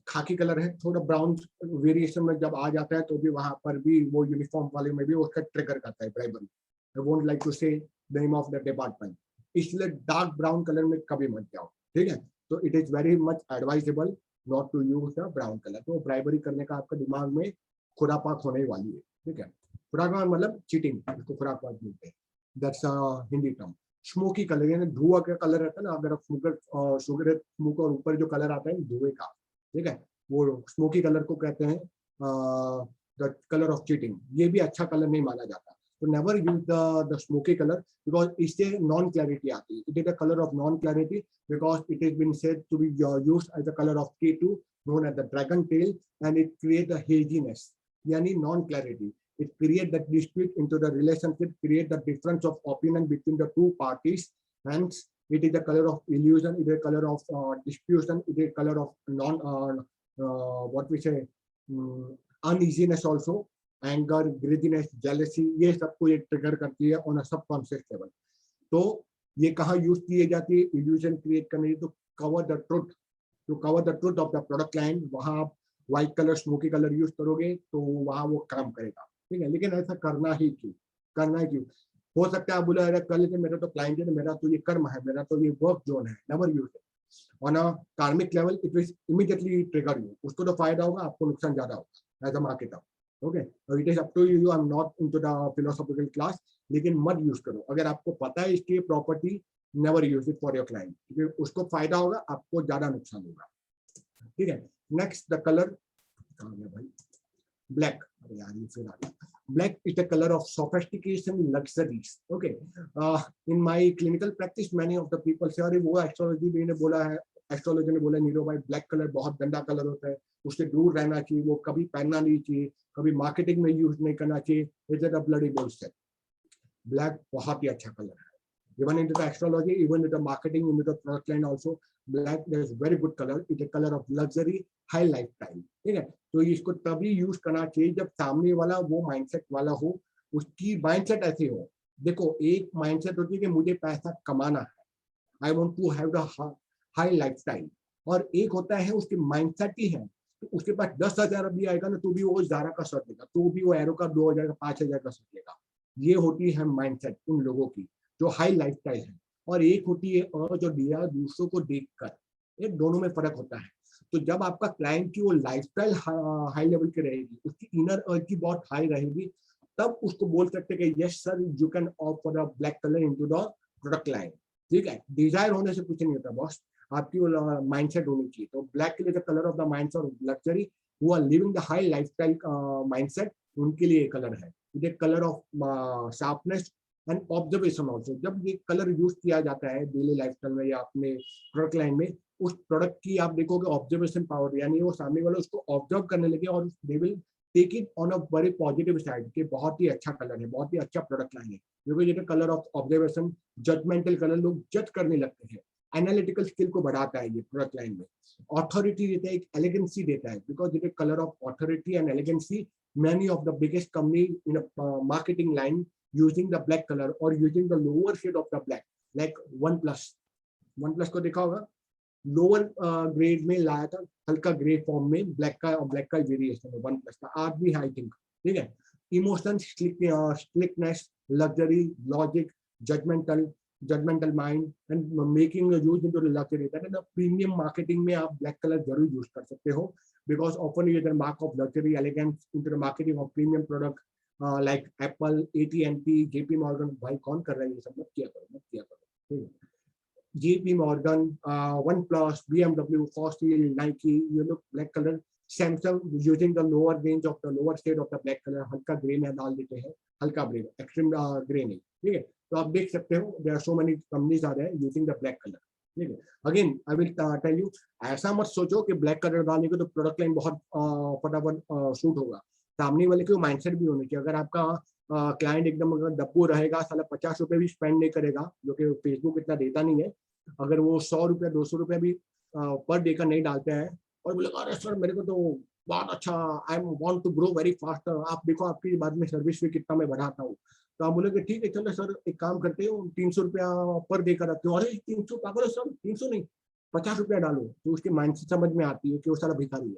Speaker 2: खाकी कलर है, थोड़ा ब्राउन वेरिएशन में जब आ जाता है तो भी वहां पर भी वो यूनिफॉर्म वाले में भी उसका ट्रिगर करता है bribery. I won't like to say the name of the department, इसलिए डार्क ब्राउन कलर में कभी मत जाओ, ठीक है। तो it is very much advisable not to use the brown colour. तो ब्राइबरी करने का आपका दिमाग में खुरापात होने वाली है, ठीक है। खुरापात मतलब चीटिंग, इसको खुरापात बोलते हैं, that's Hindi term. Smoky colour यानी धुआं का कलर रहता है ना, अगर आप शुगर स्मोक और ऊपर जो कलर आता है धुएं का, ठीक है, वो स्मोकी कलर को कहते हैं द कलर ऑफ चीटिंग। ये भी अच्छा कलर नहीं माना जाता। तो never use the smoky colour because इससे नॉन क्लैरिटी आती है। It is the colour of non clarity because it has been said to be used as a color of K2 known as the dragon tail, and it creates a haziness yani non clarity. It creates the dispute into the relationship, create the difference of opinion between the two parties, hence it is the color of illusion, it is a color of disputation, it is a color of non what we say uneasiness also, anger, greediness, jealousy, ये सबको ये trigger करती है on a subconscious level। तो ये कहाँ use की जाती है इल्यूजन क्रिएट करने? तो cover the truth, to cover the truth of the product line, वहां आप white colour smoky colour use करोगे तो वहां वो काम करेगा, ठीक है। लेकिन ऐसा करना ही क्यों? करना ही क्यों? हो सकता है आप बोले अरे कर लेते, मेरा तो क्लाइंट है, मेरा तो ये कर्म है, मेरा तो ये वर्क जोन है, never use it on a karmic level, it will immediately trigger you. उसको तो फायदा होगा, आपको नुकसान ज्यादा होगा as a marketer, okay. It is up to you, I am not into the philosophical class, लेकिन मत यूज करो अगर आपको पता है इसकी property. Never use it for your client, क्योंकि उसको फायदा होगा, आपको ज्यादा नुकसान होगा, ठीक है। नेक्स्ट द कलर भाई ब्लैक। अरे यार ये फिर आ गया। Black is the colour of sophistication, luxuries, okay. In my clinical practice many of the people से, अरे वो एस्ट्रोलॉजी ने बोला है, एस्ट्रोलॉजी ने बोला नीरो भाई ब्लैक कलर बहुत गंदा कलर होता है, उससे दूर रहना चाहिए, वो कभी पहनना नहीं चाहिए, कभी मार्केटिंग में यूज नहीं करना चाहिए। It is a bloody bullshit. Black बहुत ही अच्छा कलर है, even into the astrology, even into the marketing, into the product line also, black is very good color. It's a color of luxury, high lifestyle, ठीक है। तो इसको तभी use करना चाहिए जब सामने वाला वो माइंडसेट वाला हो, उसकी माइंडसेट ऐसी हो। देखो एक माइंडसेट होती है कि मुझे पैसा कमाना है, I want to have the high lifestyle, और एक होता है उसकी माइंडसेट ही है तो उसके पास 10,000 भी आएगा ना तो भी वो ज़ारा का शर्ट लेगा, तो भी वो एरो का 2,000 का 5,000 का शर्ट लेगा। ये होती है माइंडसेट उन लोगों की जो हाई लाइफस्टाइल है। और एक होती है और जो दिया दूसरों को देखकर, ये दोनों में फर्क होता है। तो जब आपका क्लाइंट की वो लाइफस्टाइल हाई लेवल की रहेगी, उसकी इनर अर्थ की बहुत हाई रहेगी, तब उसको बोल सकते हैं कि yes sir you can offer a black colour into the product line, ठीक है। डिजायर होने से कुछ नहीं होता बॉस, आपकी वो माइंडसेट होनी चाहिए। तो ब्लैक के लिए the colour of the minds of luxury who are living the high lifestyle mindset, उनके लिए कलर है। ये colour of sharpness and observation also. जब ये कलर यूज किया जाता है डेली लाइफस्टाइल में या अपने प्रोडक्ट लाइन में, उस प्रोडक्ट की आप देखोगे ऑब्जर्वेशन पावर, यानी वो सामने वाला उसको ऑब्जर्व करने लगे और they will take it on a very positive side कि बहुत ही अच्छा कलर है, बहुत ही अच्छा प्रोडक्ट लाइन है, बिकॉज ये colour of observation, judgemental colour, लोग जज करने लगते हैं, एनालिटिकल स्किल को बढ़ाता है ये प्रोडक्ट लाइन में, ऑथोरिटी देता है, एक एलिगेंसी देता है, बिकॉज ये colour of authority and elegancy, many of the biggest company in a marketing line using the black color or using the lower shade of the black, like OnePlus को देखा होगा, लोअर ग्रेड में लाया था, हल्का grey form में black का, और ब्लैक का वेरिएशन है OnePlus का, आज भी आई थिंक, ठीक है। Emotion, slickness, luxury, logic, judgemental mind and making use into luxury, that is the premium marketing में आप ब्लैक कलर जरूर यूज कर सकते हो, because often you get a mark of luxury, elegance into the marketing of premium product like Apple, AT&T, JP Morgan. भाई कौन कर रहा है ये सब? मत किया करो। JP Morgan, OnePlus, BMW, Fossil, Nike, you look black color. Samsung using the lower range of the lower shade of the black color, हल्का ग्रे में डाल देते हैं, हल्का ग्रे, एक्सट्रीम ग्रे नहीं, ठीक है। तो आप देख सकते हो there are so many companies are there using the black color, ठीक है। Again I will tell you, ऐसा मत सोचो कि ब्लैक कलर डालने को तो प्रोडक्ट लाइन बहुत फटाफट शूट होगा, सामने वाले के माइंडसेट भी होने चाहिए। अगर आपका क्लाइंट एकदम अगर डब्बू रहेगा, साला 50 रुपए भी स्पेंड नहीं करेगा, जो कि फेसबुक इतना देता नहीं है, अगर वो 100 रुपया 200 रुपया भी पर डे का नहीं डालते हैं और बोले अरे सर मेरे को तो बहुत अच्छा, I want to grow very fast, आप देखो आपकी बाद में सर्विस फी कितना मैं बढ़ाता हूँ, तो आप बोलोगे ठीक है चलो सर एक काम करते हो 300 रुपया पर डे का रखते हो, अरे 300 पागल हो सर, 300 नहीं 50 रुपया डालो, तो उसके माइंड से समझ में आती है कि वो सारा भिखारी है,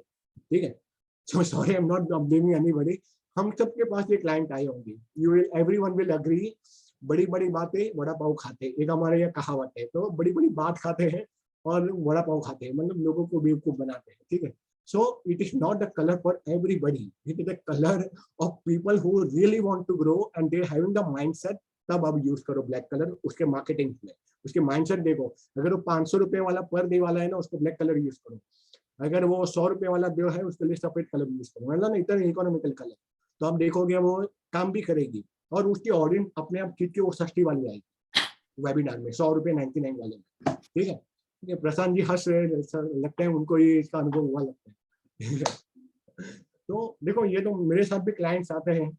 Speaker 2: ठीक है। So sorry, I am not blaming anybody, हम सबके पास ये क्लाइंट आए होंगे, you will, everyone will agree, बड़ी बड़ी बातें वड़ा पाव खाते, एक हमारे यहाँ कहावत है, तो बड़ी बड़ी बात खाते हैं और वड़ा पाव खाते हैं, मतलब लोगों को बेवकूफ बनाते हैं, ठीक है। So it is not the color for everybody. It is the color of people who really want to grow and they having the mindset. तब अब यूज करो ब्लैक कलर उसके मार्केटिंग में, उसके माइंडसेट देखो। अगर वो 500 रुपए वाला पर डे वाला है ना, उसको ब्लैक कलर यूज करो। अगर वो 100 रुपए वाला जो है उसके लिए सफेद कलर यूज करो, मतलब इतना इकोनॉमिकल कलर, तो आप देखोगे वो काम भी करेगी और उसकी ऑडियंस अपने आप खींच के वो सस्ती वाली आएगी वेबिनार में, 100 रुपए 99 वाले में, ठीक है। प्रशांत जी हंस रहे, लगता है उनको ये इसका अनुभव हुआ लगता है। तो देखो ये तो मेरे साथ भी क्लाइंट्स आते हैं,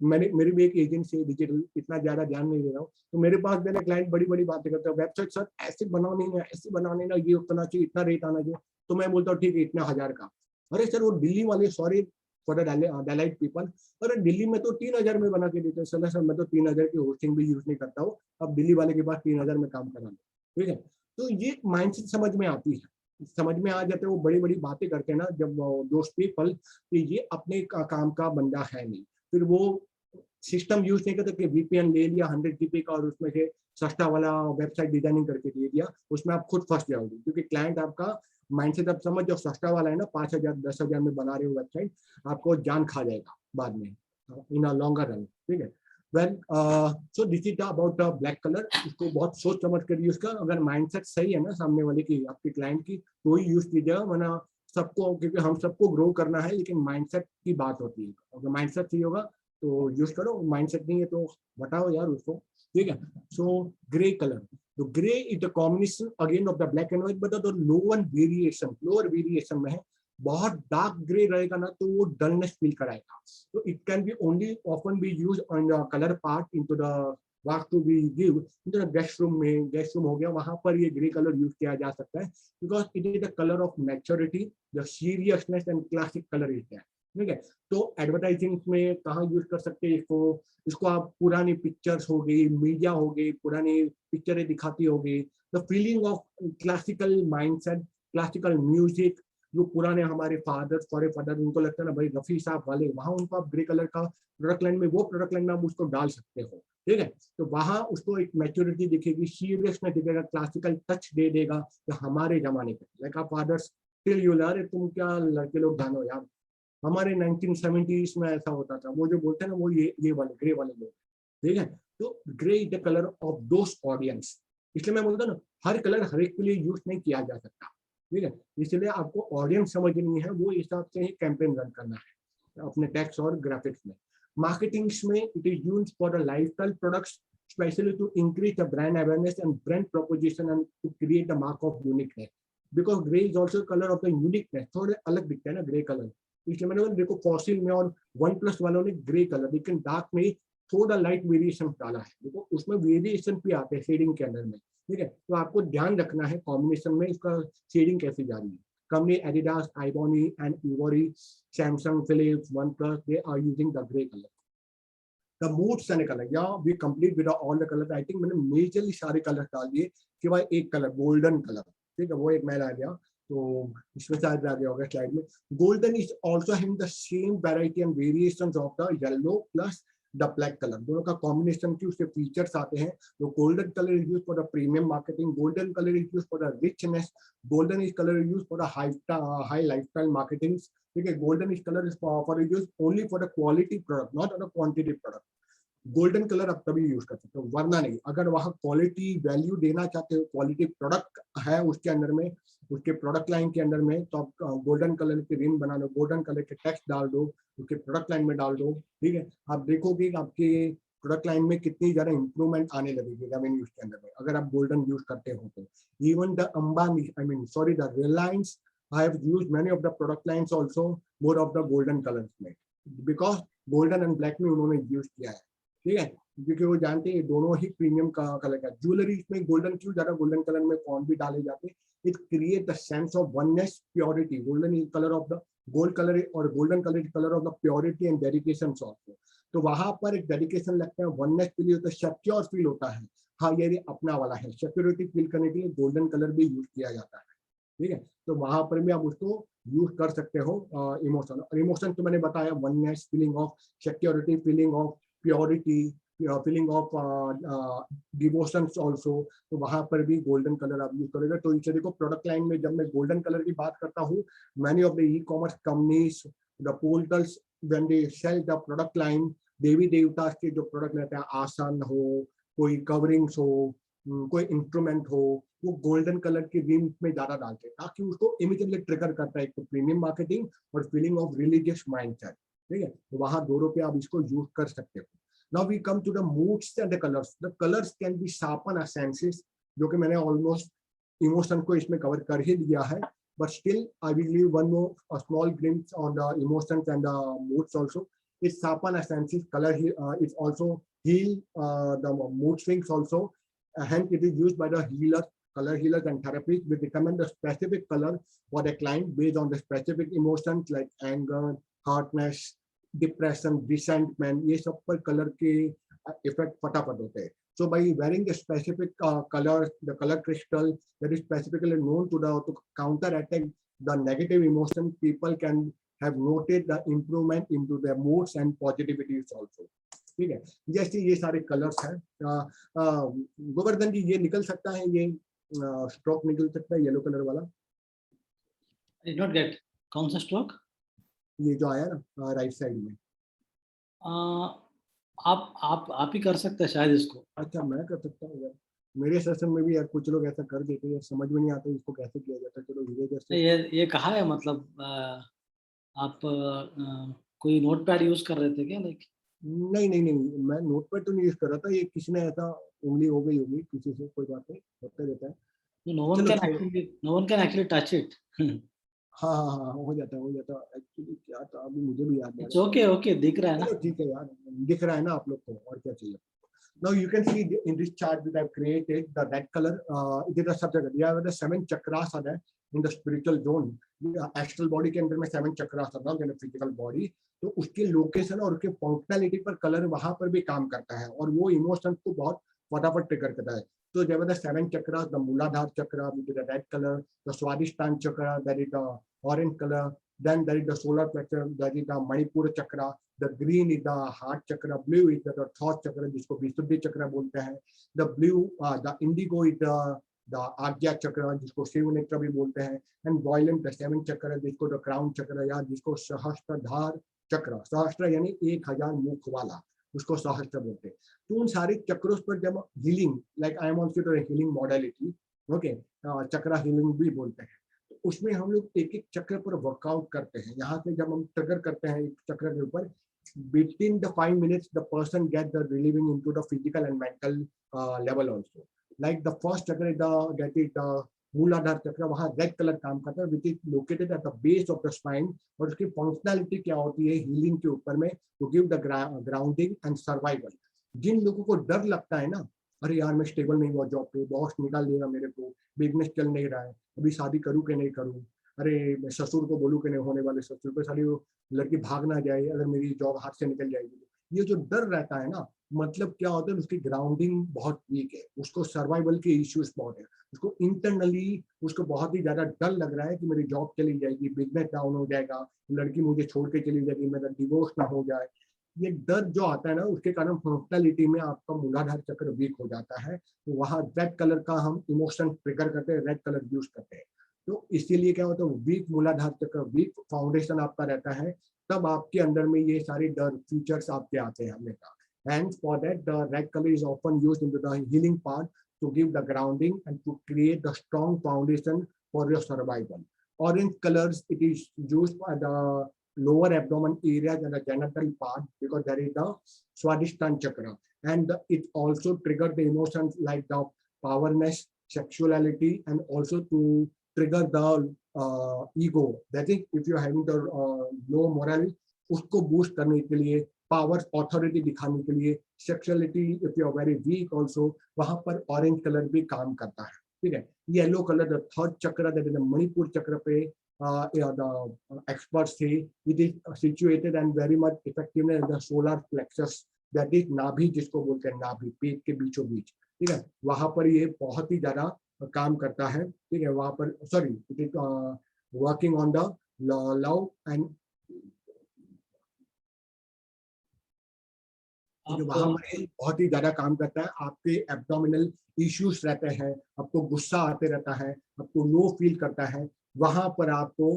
Speaker 2: मेरी भी एक एजेंसी है डिजिटल, इतना ज्यादा ध्यान नहीं दे रहा हूँ, तो मेरे पास मेरे क्लाइंट बड़ी बड़ी बातें करते हैं, वेबसाइट सर ऐसे बनानी है, ऐसे बनाने ना, ये उतना चाहिए, इतना रेट आना चाहिए, तो मैं बोलता हूँ ठीक है इतना 1000 का, अरे सर वो दिल्ली वाले, सॉरी फॉर द पीपल, अरे दिल्ली में तो 3000 में बना के देते हैं, सर मैं तो 3000 की होस्टिंग भी यूज नहीं करता हूँ, अब दिल्ली वाले के पास 3000 में काम करा दो, ठीक है। तो ये माइंडसेट समझ में आती है, समझ में आ जाते हैं, वो बड़ी बड़ी बातें करते हैं ना जब दोस्त पीपल, कि ये अपने काम का बंदा है नहीं, फिर वो सिस्टम यूज नहीं करते कि VPN ले लिया 100 GB का और उसमें से सस्ता वाला वेबसाइट डिजाइनिंग करके दे दिया, उसमें आप खुद फंस जाओगे, क्योंकि क्लाइंट आपका माइंडसेट आप समझ जो सस्ता वाला है ना, 5000 10,000 में बना रहे हो वेबसाइट, आपको जान खा जाएगा बाद में इन अ लॉन्गर रन, ठीक है। Well so this is about black colour, इसको बहुत सोच समझ कर यूज कर, अगर माइंडसेट सही है ना सामने वाले की, आपके क्लाइंट की, तो ही यूज कीजिएगा, वरना सबको, क्योंकि हम सबको ग्रो करना है, लेकिन माइंडसेट की बात होती है, अगर माइंडसेट सही होगा तो यूज करो, माइंडसेट नहीं है तो बताओ यार उसको, ठीक है। सो ग्रे कलर, तो grey is the combination again of the black and white, but the lower variation में है, बहुत डार्क ग्रे रहेगा ना तो वो डलनेस फील कराएगा, तो it can be only often be use on the colour part into the work to be give into the guest room में, गेस्ट रूम हो गया, वहां पर ये ग्रे कलर यूज किया जा सकता है, because it is the colour of maturity, the seriousness and classic colour is that, ठीक है। तो एडवर्टाइजिंग में कहाँ यूज कर सकते हैं इसको आप पुरानी पिक्चर्स हो गई, मीडिया हो गई, पुरानी पिक्चरें दिखाती हो गई, the feeling of classical mindset, classical music, जो पुराने हमारे फादर उनको लगता है ना भाई रफी साहब वाले, वहां उनको आप ग्रे कलर का प्रोडक्ट लाइन में, वो प्रोडक्ट लाइन में आप उसको डाल सकते हो, ठीक है। तो वहां उसको एक मैच्योरिटी दिखेगी, सीरियसनेस दिखेगा, क्लासिकल टच दे देगा, तो हमारे जमाने के लाइक आप फादर्स टिल यू यार, तुम क्या लड़के लोग जानो यार, हमारे 1970s में ऐसा होता था, वो जो बोलते हैं ना वो ये वाले ग्रे वाले लोग, ठीक है। तो grey is the colour of those audience, इसलिए मैं बोलता हूँ ना हर कलर हर एक के लिए यूज नहीं किया जा सकता, ठीक है। इसलिए आपको ऑडियंस समझनी है, वो हिसाब से ही कैंपेन रन करना है अपने टेक्स्ट और ग्राफिक्स में। मार्केटिंग्स में it is used for the lifestyle products, specially to increase the brand awareness and brand proposition and to create the mark of uniqueness, because grey is also colour of the uniqueness, थोड़े अलग दिखते हैं ना grey colour, इसलिए मैंने बोला देखो fossil में और OnePlus वालों ने ग्रे कलर, लेकिन डार्क में थोड़ा लाइट वेरिएशन डाला है, देखो उसमें वेरिएशन भी आते हैं शेडिंग के अंदर में, ठीक है। तो आपको ध्यान रखना है कॉम्बिनेशन में इसका शेडिंग कैसी जा रही है। Company Adidas, ebony and ivory, Samsung, Philips, OnePlus, they are using the grey colour. The moods and colour, या we complete with all the colour. I think मैंने मेजरली सारे कलर डाल दिए, सिवाय एक कलर गोल्डन कलर, ठीक है, वो एक मैल आ गया, तो इसमें शायद आ गया होगा स्लाइड में। Golden is also having the same variety and variations of the yellow plus the black colour, दोनों का कॉम्बिनेशन की उसके फीचर्स आते हैं। तो golden colour is use for the premium marketing, golden colour is use for the richness, golden is colour is use for the high lifestyle marketing, ठीक है। Golden is colour is for use only for the quality product, not the quantity product. Golden colour आप तभी use कर सकते हो, वरना नहीं। अगर वहाँ क्वालिटी वैल्यू देना चाहते हो, क्वालिटी प्रोडक्ट है उसके अंदर में, उसके प्रोडक्ट लाइन के अंदर में, तो आप गोल्डन कलर के रिम बना लो, गोल्डन कलर के टेक्स्ट डाल दो, उसके प्रोडक्ट लाइन में डाल दो, ठीक है। आप देखोगे आपके प्रोडक्ट लाइन में कितनी ज्यादा इंप्रूवमेंट आने लगेगी रेवेन्यूज के अंदर में, अगर आप गोल्डन यूज करते हो तो। Even the Ambani, the Reliance have used many of the product lines also more of the golden colors में, because golden and black में उन्होंने यूज किया है, ठीक है, क्योंकि वो जानते हैं दोनों ही प्रीमियम का कलर है। ज्वेलरी में गोल्डन क्यों ज्यादा, गोल्डन कलर में फॉन्ट भी डाले जाते हैं, it create the sense of oneness, purity. Golden is colour of the gold colour, और golden colour is colour of the purity and dedication also. तो वहां पर एक डेडिकेशन लगता है, वननेस फील होता है, सिक्योर फील होता है, हाँ ये अपना वाला है, सिक्योरिटी फील करने के लिए गोल्डन कलर भी यूज किया जाता है, ठीक है। तो वहां पर भी आप उसको यूज कर सकते हो। इमोशन, और इमोशन तो मैंने बताया, oneness, feeling of security, feeling of purity, feeling of devotions also, तो वहां पर भी गोल्डन कलर आप यूज करोगे। तो इसे देखो प्रोडक्ट लाइन में जब मैं गोल्डन कलर की बात करता हूँ, many of the e-commerce companies, the portals, when they sell the product line, देवी देवता के जो प्रोडक्ट रहते हैं, आसन हो, कोई कवरिंग्स हो, कोई इंस्ट्रूमेंट हो, वो गोल्डन कलर की रिम में ज्यादा डालते हैं, ताकि उसको इमीडिएटली ट्रिगर करता है, एक तो प्रीमियम मार्केटिंग और फीलिंग ऑफ रिलीजियस माइंडसेट, ठीक है। तो वहां दोनों पे आप इसको यूज कर सकते हो। Now we come to the moods and the colours. The colours can be sharpen our senses, जो कि मैंने ऑलमोस्ट इमोशन को इसमें कवर कर ही लिया है, but still I will leave one more small glimpse on the emotions and the moods also. It sharpen our senses. Color is also heal the mood swings also. Hence, it is used by the healers, color healers and therapists. We recommend a specific color for the client based on the specific emotions like anger, hardness, depression, resentment. ये सब पर color के effect फटाफट होते हैं. So by wearing a specific color, the color crystal that is specifically known to counterattack the negative emotion, people can have noted the improvement into their moods and positivities also. ठीक है, जैसे ये सारे colours हैं। गोवर्धन जी, ये निकल सकता है, ये स्ट्रोक निकल सकता है येलो कलर वाला?
Speaker 1: I did not get. कौन सा स्ट्रोक?
Speaker 2: ये जो आया ना राइट साइड में।
Speaker 1: आप ही कर सकते हैं शायद इसको।
Speaker 2: अच्छा, मैं कर सकता हूँ यार, मेरे सेशन में भी यार कुछ लोग ऐसा कर देते हैं, समझ में नहीं आता इसको कैसे किया जाता है। चलो
Speaker 1: ये कहा है, मतलब आप कोई नोटपैड यूज कर रहे थे क्या? लाइक
Speaker 2: नहीं, मैं नोटपैड तो नहीं यूज कर रहा था, ये किसी ने ऐसा उंगली हो गई होगी किसी से, कोई बात नहीं, होता रहता है।
Speaker 1: no one can actually touch it.
Speaker 2: हाँ, हो जाता है एक्चुअली। क्या था अभी मुझे भी याद नहीं।
Speaker 1: It's okay, दिख रहा है ना?
Speaker 2: ठीक है यार, दिख रहा है ना आप लोग को, और क्या चाहिए। Now you can see in this chart that I've created the red color. It is a subject. Yeah, the 7 chakras are there in the spiritual zone. Astral body के अंदर में 7 chakras are there in the physical body. तो उसके location और उसके functionality पर colour वहां पर भी काम करता है, और वो इमोशंस को बहुत फटाफट ट्रिगर करता है। So there were the 7 chakras, the Muladhara chakra, which is the red color, the Swadhisthana chakra, that is the orange color, then there is the solar plexus, that is the Manipura chakra, the green is the heart chakra, blue is the thought chakra, जिसको विशुद्धि चक्र बोलते हैं, the blue, the indigo is the आज्ञा चक्र, जिसको शिव नेत्र भी बोलते हैं, and violet the 7 चक्र, जिसको the crown चक्र या जिसको सहस्त्रधार चक्र, सहस्त्र यानी 1000 मुख वाला, उसको सहस्त्र बोलते हैं। तो उन सारे चक्रों पर जब healing, like I am also to healing modality, okay, chakra healing भी बोलते हैं, तो उसमें हम लोग एक एक चक्र पर वर्कआउट करते हैं। यहाँ से जब हम ट्रिगर करते हैं एक चक्र के ऊपर, between the 5 minutes the person get the relieving into the physical and mental level also. Like the first chakra is the मूलाधार चक्र, वहाँ रेड कलर काम करता है, which is located at the base of the spine. और उसकी functionality क्या होती है हीलिंग के ऊपर में, to give the grounding and survival. जिन लोगों को डर लगता है ना, अरे यार मैं स्टेबल नहीं हुआ जॉब पे, बॉस निकाल देगा मेरे को, बिजनेस चल नहीं रहा है, अभी शादी करूँ कि नहीं करूँ, अरे मैं ससुर को बोलूँ कि नहीं, होने वाले ससुर पे सारी वो लड़की भाग ना जाए अगर मेरी जॉब हाथ से निकल जाएगी। ये जो डर रहता है ना, मतलब क्या होता है, उसकी ग्राउंडिंग बहुत वीक है, उसको सर्वाइवल के इश्यूज बहुत है, उसको इंटरनली उसको बहुत ही ज्यादा डर लग रहा है कि मेरी जॉब चली जाएगी, बिजनेस डाउन हो जाएगा, लड़की मुझे छोड़ के चली जाएगी, मेरा डिवोर्स ना हो जाए। ये डर जो आता है ना, उसके कारण फंक्शनैलिटी में आपका मूलाधार चक्र वीक हो जाता है। तो वहाँ रेड कलर का हम इमोशन ट्रिगर करते हैं, रेड कलर यूज करते हैं। तो इसीलिए क्या होता है, वीक मूलाधार चक्र, वीक फाउंडेशन आपका रहता है, तब आपके अंदर में ये सारे डर फीचर्स आपके आते हैं हमेशा। And for that, the red color is often used into the healing part to give the grounding and to create the strong foundation for your survival. Orange colors, it is used for the lower abdomen area and the genital part, because there is the Swadhisthana chakra, and it also triggers the emotions like the powerness, sexuality, and also to trigger the ego. That is, if you are having the low moral, उसको boost करने के लिए, power authority दिखाने के लिए, sexuality if you are very weak also, वहां पर orange colour भी काम करता है। ठीक है, येलो कलर द थर्ड चक्र, दैट इज द मणिपुर चक्र पे द एक्सपर्ट्स थे, it is situated and very much effective in the solar plexus, that is नाभि, जिसको बोलते हैं नाभि, पेट के बीचों बीच। ठीक है, वहां पर ये बहुत ही ज्यादा काम करता है। ठीक है, वहां पर sorry, it is working on the love and, वहां पर बहुत ही ज्यादा काम करता है। आपके एब्डोमिनल इश्यूज रहते हैं, आपको गुस्सा आते रहता है, आपको लो फील करता है, वहां पर आपको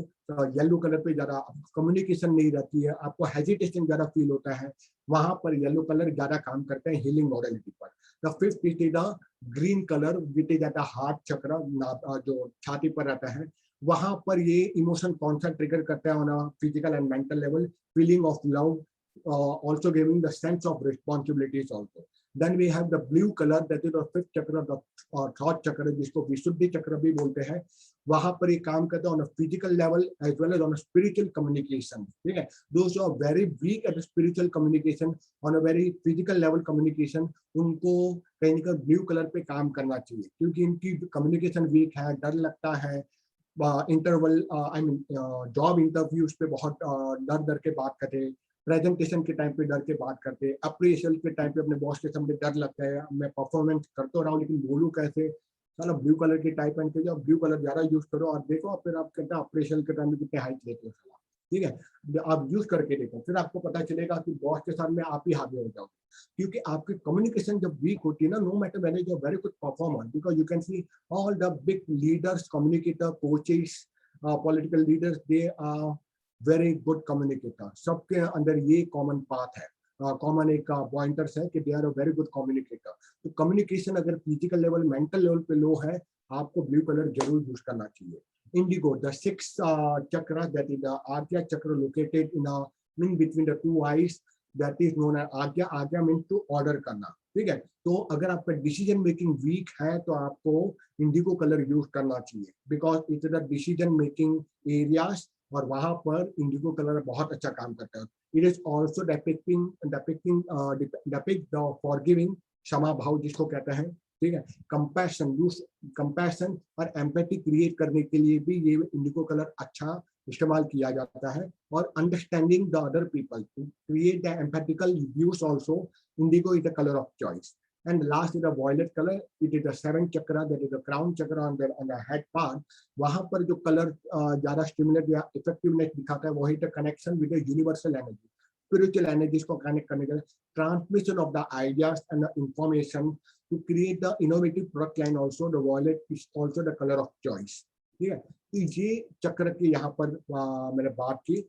Speaker 2: येलो कलर पे ज्यादा कम्युनिकेशन नहीं रहती है, आपको हेजिटेशन ज्यादा फील होता है, वहां पर येलो कलर ज्यादा काम करते हैं हीलिंग मॉडलिटी पर। The fifth is the green colour which is at the heart चक्र, जो छाती पर रहता है, वहां पर ये इमोशन कौन सा ट्रिगर करता है on a physical and mental level, feeling of love, also giving the sense of responsibilities also. Then we have the blue color, that is the fifth chakra, the thought chakra, जिसको विशुद्धि चक्र भी बोलते हैं। वहां पर ये काम करता है on a physical level as well as on a spiritual communication। ठीक है, those who are very weak at spiritual communication, on a very physical level communication, उनको कहीं ना कहीं ब्लू कलर पे काम करना चाहिए, क्योंकि इनकी कम्युनिकेशन वीक है, डर लगता है, interval I mean job interviews पे बहुत डर के बात करते, प्रेजेंटेशन के टाइम पे डर के बात करते, अप्रिशिएशन के टाइम पे अपने बॉस के सामने डर लगता है, मैं परफॉर्मेंस कर तो रहा हूँ लेकिन बोलूँ कैसे। चलो ब्लू कलर की टाइप पहन के जाओ, ब्लू कलर ज्यादा यूज करो और देखो फिर आप कहते हैं अप्रिशिएशन के टाइम में कितने हाइट लेते हो। ठीक है, आप यूज करके देखो, फिर आपको पता चलेगा कि बॉस के सामने आप ही हावी हो जाओगे, क्योंकि आपकी कम्युनिकेशन जब वीक होती है ना, no matter whether you are very good performer, because you can see all the big leaders, communicator, coaches, political leaders, they are very good communicator. सबके अंदर ये कॉमन पाथ है, कॉमन एक पॉइंटर्स है कि they are a very good communicator. तो communication अगर physical level, mental level पे लो है, आपको ब्लू कलर जरूर यूज करना चाहिए। Indigo, the sixth chakra, that is the Ajna chakra, located in between the two eyes, that is known as Ajna. Ajna means to order करना। ठीक है, तो अगर आपका डिसीजन मेकिंग वीक है तो आपको इंडिगो कलर यूज करना चाहिए, because it is the decision making areas, और वहां पर इंडिगो कलर बहुत अच्छा काम करता है। It is also depict the forgiving, क्षमा भाव जिसको कहते हैं। ठीक है, कंपैशन, कंपैशन और एम्पैथी क्रिएट करने के लिए भी ये इंडिगो कलर अच्छा इस्तेमाल किया जाता है। और understanding the other people, to create the empathical views also, indigo is the colour of choice. And last is the violet color. It is the seventh chakra, that is the crown chakra on the head part. वहाँ पर जो colour ज़्यादा stimulate या effectiveness दिखाता है, वही the connection with the universal energy, spiritual energies को connect करने के लिए, transmission of the ideas and the information, to create the innovative product line also. The violet is also the colour of choice. ठीक है, तो ये चक्र की यहाँ पर मैंने बात की।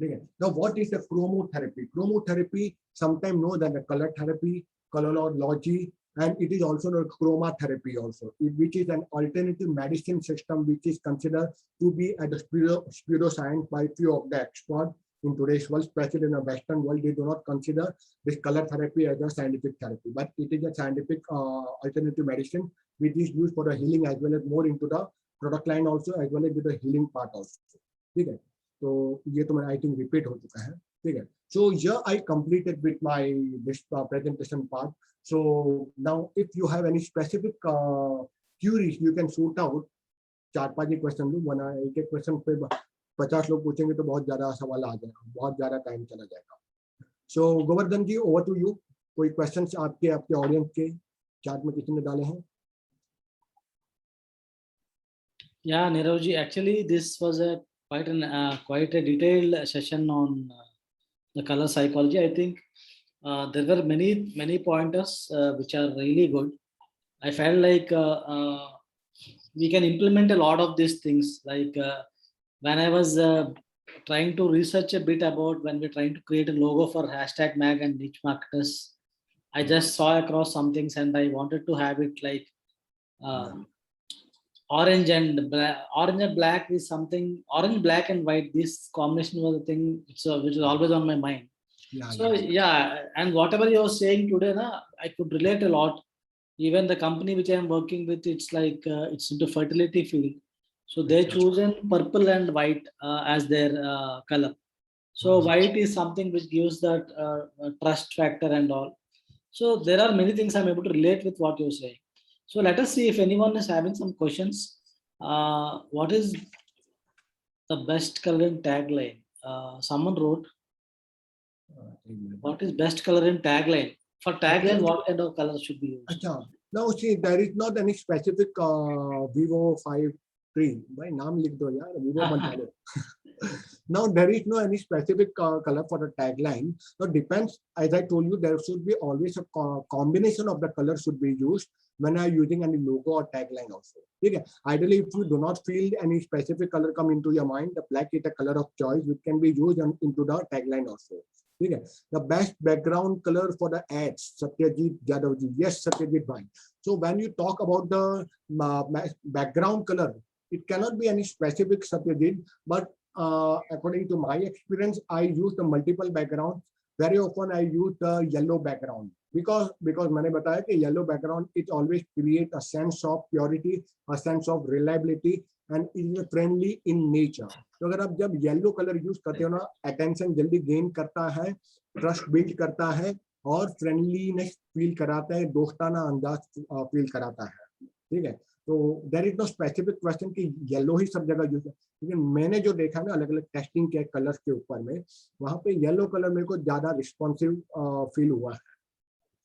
Speaker 2: Now, what is the chromotherapy? Chromotherapy, sometimes know that the color therapy, colorology, and it is also the chromotherapy also, which is an alternative medicine system which is considered to be at the pseudoscience by few of the experts, in today's world, especially in the Western world, they do not consider this color therapy as a scientific therapy, but it is a scientific alternative medicine which is used for the healing as well as more into the product line also as well as with the healing part also. ठीक है, तो ये तो मैं I think repeat हो चुका है, ठीक है. So here I completed with my this presentation part. So now if you have any specific queries, you can shoot out 4-5 question दो, वरना एक क्वेश्चन पे 50 लोग पूछेंगे तो बहुत ज्यादा सवाल आ जाएगा, बहुत ज्यादा टाइम चला जाएगा. सो गोवर्धन जी, ओवर टू यू. कोई क्वेश्चंस आपके ऑडियंस के चैट में किसी ने डाले हैं?
Speaker 1: Yeah, Nirav ji, actually this was quite a detailed session on the color psychology. I think there were many pointers which are really good. I felt like we can implement a lot of these things. Like when I was trying to research a bit about when we're trying to create a logo for hashtag mag and niche marketers, I just saw across some things and I wanted to have it like orange and black is something, orange, black and white. This combination was the thing which is always on my mind. Yeah, and whatever you were saying today, I could relate a lot. Even the company which I am working with, it's like it's into fertility field. So they chosen purple and white as their color. So white is something which gives that trust factor and all. So there are many things I'm able to relate with what you're saying. So let us see if anyone is having some questions. What is the best coloring tagline? Someone wrote, what is best coloring tagline? For tagline, what kind of color should be used?
Speaker 2: Now see, there is not any specific Vivo 5-3. Bhai, naam likh do yaar, Vivo mat dalo. Now there is no any specific color for the tagline. So depends, as I told you, there should be always a combination of the color should be used when I am using any logo or tagline also. Okay? Ideally, if you do not feel any specific color come into your mind, the black is a color of choice which can be used into the tagline also. Okay? The best background color for the ads, Satyajit Jadavji. Yes, Satyajit bhai. So when you talk about the background color, it cannot be any specific, Satyajit, but according to my experience, I use the multiple backgrounds. Very often I use the yellow background because मैंने बताया कि yellow background it always create a sense of purity, a sense of reliability, and it is friendly in nature. तो अगर आप जब yellow color use करते हो ना, attention जल्दी gain करता है, trust build करता है और friendliness feel कराता है, दोस्ताना अंदाज feel कराता है. ठीक है, तो there is no specific question कि येलो ही सब जगह यूज है, लेकिन मैंने जो देखा ना अलग अलग टेस्टिंग के कलर्स के ऊपर में, वहां पे येलो कलर मेरे को ज्यादा रिस्पॉन्सिव फील हुआ है.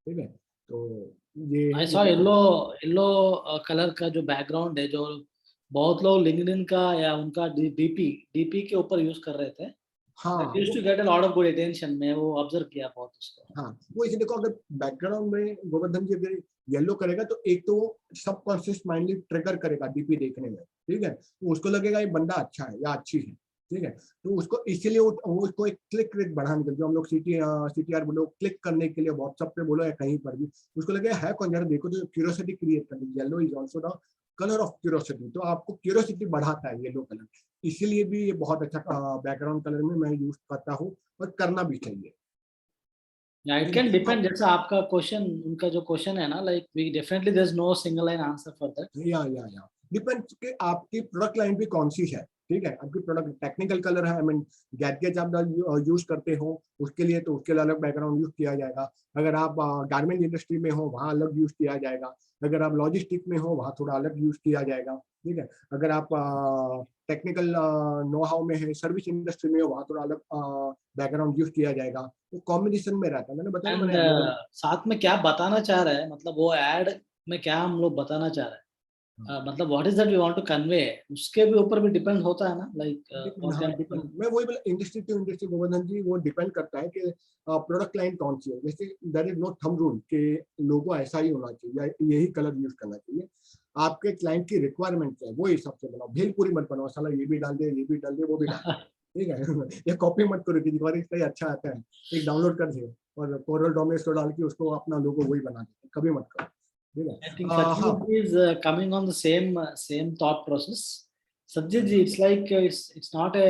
Speaker 2: ठीक है, तो ये
Speaker 1: ऐसा येलो कलर का जो बैकग्राउंड है, जो बहुत लोग लिंक्डइन का या उनका डीपी के ऊपर यूज कर रहे थे.
Speaker 2: हाँ,
Speaker 1: used to get a lot of good attention. मैं वो ऑब्जर्व किया बहुत उसको.
Speaker 2: हाँ, वो इसे देखो, अगर बैकग्राउंड में गोवर्धन जी अगर येलो करेगा तो एक तो सबकॉन्शियस माइंडली ट्रिगर करेगा डीपी देखने में. ठीक है, तो उसको लगेगा ये बंदा अच्छा है या अच्छी है. ठीक है, तो उसको इसीलिए उसको एक क्लिक रेट बढ़ाने के लिए, जो हम लोग CTR बोलो, क्लिक करने के लिए व्हाट्सएप पे बोलो या कहीं पर भी, उसको लगेगा है कौन, जरा देखो, तो क्यूरियोसिटी क्रिएट करनी. Yellow is also the colour of curiosity, तो आपको क्यूरियोसिटी बढ़ाता है येलो कलर. इसीलिए भी ये बहुत अच्छा बैकग्राउंड कलर में मैं यूज करता हूँ और करना भी चाहिए.
Speaker 1: Yeah, it can depend. जैसा आपका क्वेश्चन, उनका जो क्वेश्चन है ना, like we definitely there's no single line answer for that.
Speaker 2: या डिपेंड्स कि आपकी प्रोडक्ट लाइन भी कौन सी है. ठीक है, आपकी प्रोडक्ट टेक्निकल कलर है, आई मीन गैजेट आप यूज करते हो उसके लिए, तो उसके लिए अलग बैकग्राउंड यूज किया जाएगा. अगर आप गारमेंट इंडस्ट्री में हो वहाँ अलग यूज किया जाएगा. अगर आप लॉजिस्टिक में हो वहाँ थोड़ा अलग यूज किया जाएगा. ठीक है, अगर आप टेक्निकल नो हाउ में है, सर्विस इंडस्ट्री में हो, वहाँ थोड़ा अलग बैकग्राउंड यूज किया जाएगा. वो कॉम्बिनेशन में रहता है. मैंने बताया
Speaker 1: साथ में क्या बताना चाह रहा है, मतलब वो एड में क्या हम लोग बताना चाह रहे हैं, मतलब what is that we want to convey, उसके भी ऊपर भी डिपेंड होता है ना. लाइक
Speaker 2: मैं वही बोला, इंडस्ट्री टू इंडस्ट्री गोवर्धन जी, वो डिपेंड करता है कि प्रोडक्ट लाइन कौन सी है. जैसे there is no thumb rule कि लोगो ऐसा ही होना चाहिए या यही कलर यूज करना चाहिए. आपके क्लाइंट की रिक्वायरमेंट क्या है वो हिसाब से बनाओ. भेलपुरी मत बनाओ, साला ये भी डाल दे, ये भी डाल दे, वो भी डाल दे. ठीक है, ये कॉपी मत करो कि इसका अच्छा आता है, एक डाउनलोड कर दे और कोरल डॉमेस को डाल के उसको अपना लोगो वही बना दे. कभी मत करो.
Speaker 1: I think Satyajit is coming on the same thought process. Satyajit ji, it's like it's not a.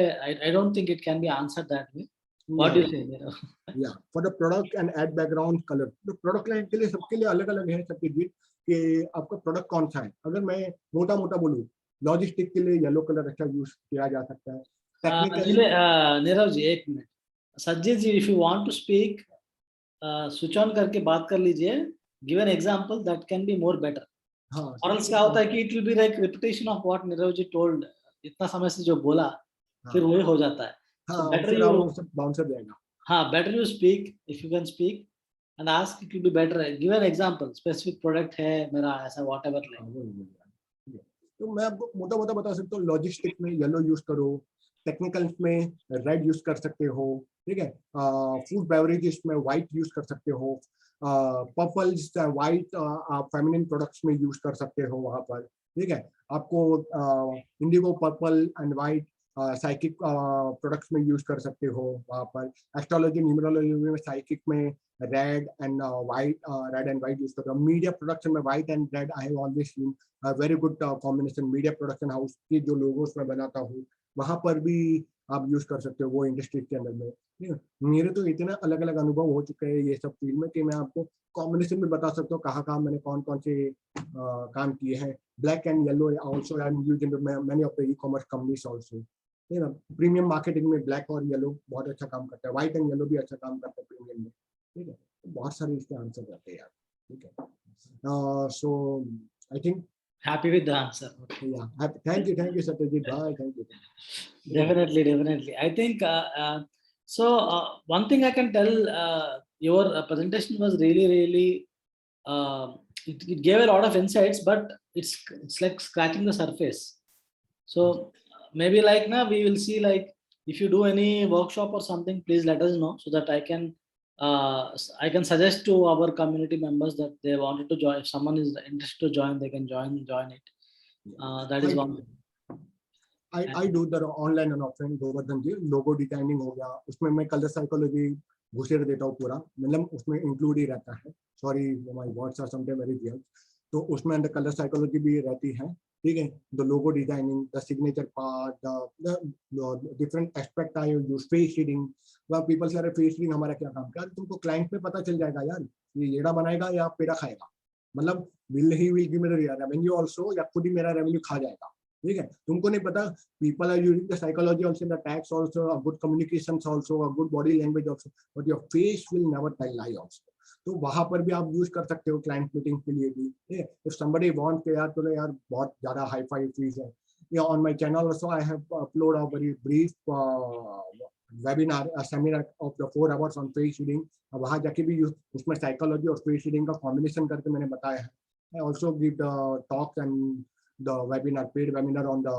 Speaker 1: I don't think it can be answered that way. What do you say, Nirav?
Speaker 2: या for the product and ad background colour. तो product line के लिए सबके लिए अलग अलग है सत्यजीत कि आपका प्रोडक्ट कौन सा है। अगर मैं मोटा मोटा बोलूँ, लॉजिस्टिक के लिए येलो कलर अच्छा यूज किया जा सकता है। टेक्निकली
Speaker 1: नीरव जी एक minute, Sajjit ji if you want to speak switch on करके बात कर लीजिए, give an example that can be more better.
Speaker 2: हाँ
Speaker 1: और क्या होता है कि it will be like repetition of what Nirav ji told, इतना समय से जो बोला फिर वही हो जाता है।
Speaker 2: हाँ,
Speaker 1: बेटर
Speaker 2: फिर
Speaker 1: यू,
Speaker 2: वो सब बाउंसर जाएगा।
Speaker 1: हाँ better you speak, if you can speak and ask, it will be better. Give an example, specific product है मेरा ऐसा व्हाटएवर लाइक।
Speaker 2: तो मैं आपको मोटा मोटा बता सकता हूँ, लॉजिस्टिक में येलो यूज करो, टेक्निकल में रेड यूज कर सकते हो, ठीक है। फूड बेवरेजेस में व्हाइट यूज कर सकते हो, पर्पल्स व्हाइट आप फेमिनिन प्रोडक्ट्स में यूज कर सकते हो वहां पर, ठीक है। आपको Indigo purple and white psychic products में यूज कर सकते हो वहां पर। एस्ट्रोलॉजी न्यूमरोलॉजी में साइकिक में रेड एंड व्हाइट यूज करते हो। मीडिया प्रोडक्शन में white and red I have always seen very good combination. Media production house की जो लोगोस में बनाता हूँ वहां पर भी आप यूज कर सकते हो वो इंडस्ट्री के अंदर में, ठीक है। मेरे तो इतना अलग अलग अनुभव हो चुके हैं ये सब फील्ड में कि मैं आपको कॉम्बिनेशन भी बता सकता हूँ कहाँ कहाँ मैंने कौन कौन से काम किए हैं। Black and yellow also I am using many of the e-commerce companies also, ठीक है। प्रीमियम मार्केटिंग में ब्लैक और येलो बहुत अच्छा काम करता है, व्हाइट एंड येलो भी अच्छा काम करता है प्रीमियम में, ठीक है। बहुत सारे इसके आंसर रहते हैं यार, ठीक है। So I think
Speaker 1: Happy with the answer.
Speaker 2: yeah, thank you Satyajit bhai, thank you.
Speaker 1: Definitely. I think so. One thing I can tell, your presentation was really it gave a lot of insights, but it's like scratching the surface. So maybe like now we will see, like if you do any workshop or something, please let us know so that I can suggest to our community members that they wanted to join. If someone is interested to join, they can join it. That is one thing.
Speaker 2: I do the online and offline Govardhan ji. Logo designing हो गया, उसमें मैं colour psychology घुसेड़ देता हूँ पूरा, मतलब उसमें include ही रहता है। Sorry my words are sometime very weird. तो उसमें अंदर कलर साइकोलॉजी भी रहती है, ठीक है। The logo designing, the signature part, the different aspect I use, face reading. वह पीपल से फेस रीडिंग हमारा क्या काम क्या, तुमको क्लाइंट पे पता चल जाएगा यार ये येड़ा बनाएगा या पेड़ा खाएगा, मतलब will he will give me the revenue also, या खुद ही मेरा रेवेन्यू खा जाएगा, ठीक है। तुमको नहीं पता, people are using the psychology also, the tax also, a good communications also, a good body language also, but your face will never tell lie also. तो वहां पर भी आप यूज कर सकते हो क्लाइंट मीटिंग के लिए भी, ठीक है। इफ समबडी वांट के यार तो यार बहुत ज्यादा हाई फाई फीस है, या on my channel also I have upload a very brief webinar, a seminar of the 4 hours on face reading. वहां जाके भी उसमें साइकोलॉजी और फेस रीडिंग का कॉम्बिनेशन करके मैंने बताया है। आई also give the talks and the webinar, paid webinar on the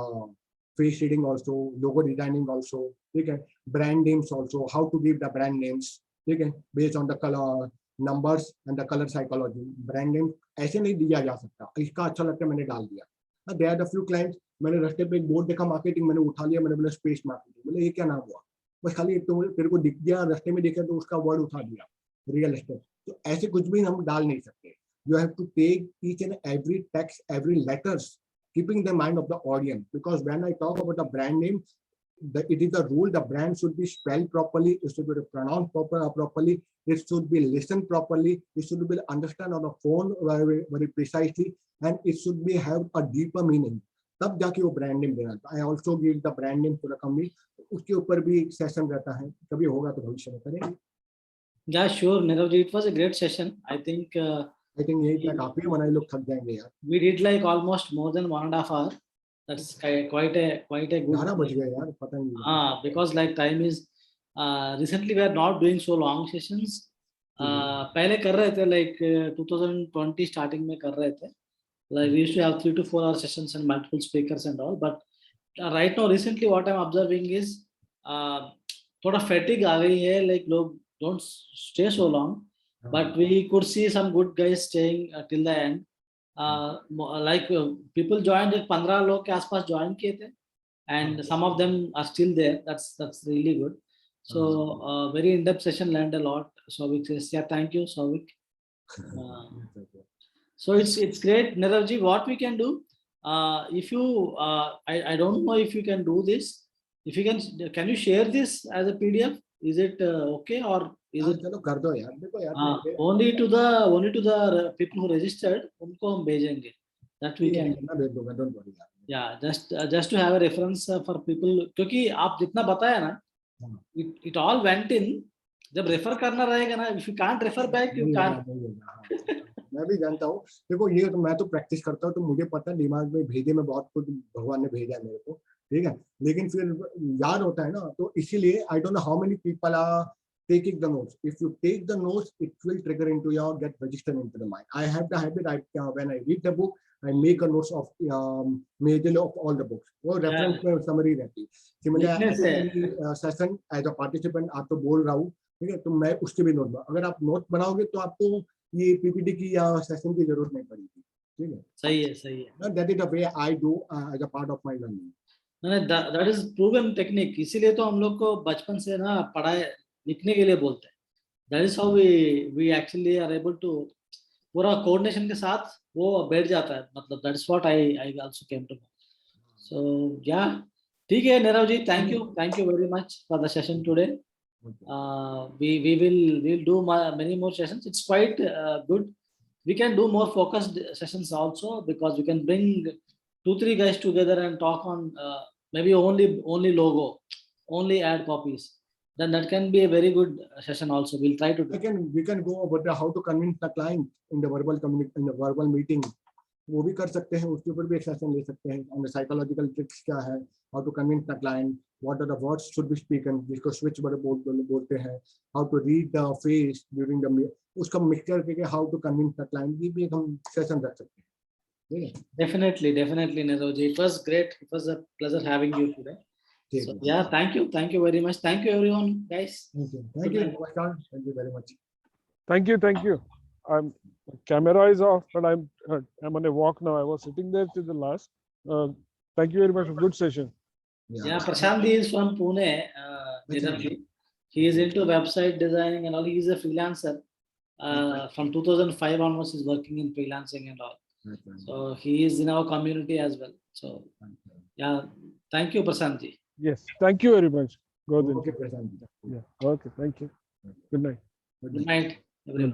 Speaker 2: face reading also, logo designing also, ठीक है। brand names also, how to give the brand names, ठीक है, based on the color numbers and the color psychology। brand name ऐसे नहीं दिया जा सकता, इसका अच्छा लगता है मैंने डाल दिया। there are the few clients, मैंने रास्ते पे एक बोर्ड देखा मार्केटिंग, मैंने उठा लिया, मैंने बोला स्पेस मार्केटिंग, बोले ये क्या नाम हुआ, बस खाली तो तेरे को दिख गया रास्ते में दिखा तो उसका वर्ड उठा दिया रियल एस्टेट। तो ऐसे कुछ भी हम डाल नहीं सकते। you have to take each and every text, every letters, keeping the mind of the audience, because when I talk about the brand name, it is the rule, the brand should be spelled properly, it should be pronounced properly, it should be listened properly, it should be understand on the phone very precisely, and it should be have a deeper meaning, तब जाके वो brand name देना। I also give the brand name to the company, उसके ऊपर भी एक session रहता है, कभी होगा तो भविष्य में करेंगे।
Speaker 1: Yeah, sure, Nirav ji, it was a great session. I think
Speaker 2: यही क्या काफी है, वरना लोग थक जाएंगे यार।
Speaker 1: we did like almost more than 1.5 hours. That's quite a good.
Speaker 2: 11 बज गए यार, पता नहीं।
Speaker 1: Because like time is recently we are not doing so long sessions. पहले कर रहे थे like 2020 starting में कर रहे थे, like we used to have 3 to 4 hour sessions and multiple speakers and all, but right now recently what I'm observing is थोड़ा fatigue आ गई है, like लोग don't stay so long, but we could see some good guys staying till the end. Like people joined, 15 लोग के आसपास join किए थे, and some of them are still there. That's really good. So very in-depth session, learned a lot. Souvik says, yeah, thank you, Souvik. So it's great, Nirav ji. What we can do, if you I don't know if you can do this. If you can you share this as a PDF? is it okay or is
Speaker 2: हाँ,
Speaker 1: it
Speaker 2: चलो कर दो यार, देखो यार
Speaker 1: only to the people who registered? उनको हम भेजेंगे. That we can.
Speaker 2: मैं भेज दूंगा, डोंट वरी यार.
Speaker 1: Yeah, just to have a reference for people, क्योंकि आप जितना बताया ना,
Speaker 2: हाँ.
Speaker 1: it all went in. जब रेफर करना रहेगा ना, if you can't refer back, you
Speaker 2: नहीं
Speaker 1: can't.
Speaker 2: होगा, नहीं होगा, हाँ. मैं भी जानता हूँ. देखो ये तो मैं तो प्रैक्टिस करता हूँ, तो मुझे पता है दिमाग में भेजे में बहुत कुछ भगवान ने भेजा है मेरे को, ठीक है. लेकिन फिर याद होता है ना, तो इसीलिए I don't know how many people are taking the notes. If you take the notes, it will trigger into your get registered into the mind. I have the habit. When I read the book, I make a notes of majorly of all the books. वो reference में summary रहती है.
Speaker 1: लिखने से.
Speaker 2: Similarly, session as a participant आप तो बोल रहा हूँ, ठीक है, तो मैं उसके भी नोट. अगर आप नोट बनाओगे तो आपको ये पीपीटी की या सेशन की जरूरत नहीं पड़ेगी, ठीक है.
Speaker 1: सही है, सही है.
Speaker 2: That is the way I do as a part of my learning.
Speaker 1: That is proven technique. इसीलिए तो हम लोग को बचपन से ना पढ़ाई लिखने के लिए बोलते हैं. That is how we actually are able to पूरा coordination के साथ वो बैठ जाता है. मतलब that is what I also came to know. So yeah, ठीक है नीरव जी, thank you very much for the session today. We'll do many more sessions. It's quite good. We can do more focused sessions also, because we can bring 2-3 guys together and talk on maybe only logo, only ad copies. Then that can be a very good session also. We'll try to do.
Speaker 2: We can go over how to convince the client in the verbal meeting. वो भी कर सकते हैं, उसके ऊपर भी एक session ले सकते हैं. On the psychological tricks क्या है, how to convince the client, what are the words should be spoken, जिसको switch word बोलते हैं, how to read the face during the उसका mixture करके how to convince the client, ये भी हम सेशन रख सकते हैं.
Speaker 1: Definitely, Nirav ji. It was great. It was a pleasure having you today. So, yeah, thank you very much. Thank you everyone, guys.
Speaker 2: Thank you. Namaskar. Thank you very much.
Speaker 3: Thank you. Camera is off, but I'm on a walk now. I was sitting there till the last. Thank you very much for good session.
Speaker 1: Yeah, Prashant is from Pune. Nirav ji. He is into website designing and all. He is a freelancer. From 2005 onwards, he's working in freelancing and all. So he is in our community as well. So yeah, thank you, Prashant ji.
Speaker 3: Yes, thank you very much.
Speaker 2: Okay, Prashant.
Speaker 3: Yeah. Okay, thank you. Good night.
Speaker 1: Good night, everyone.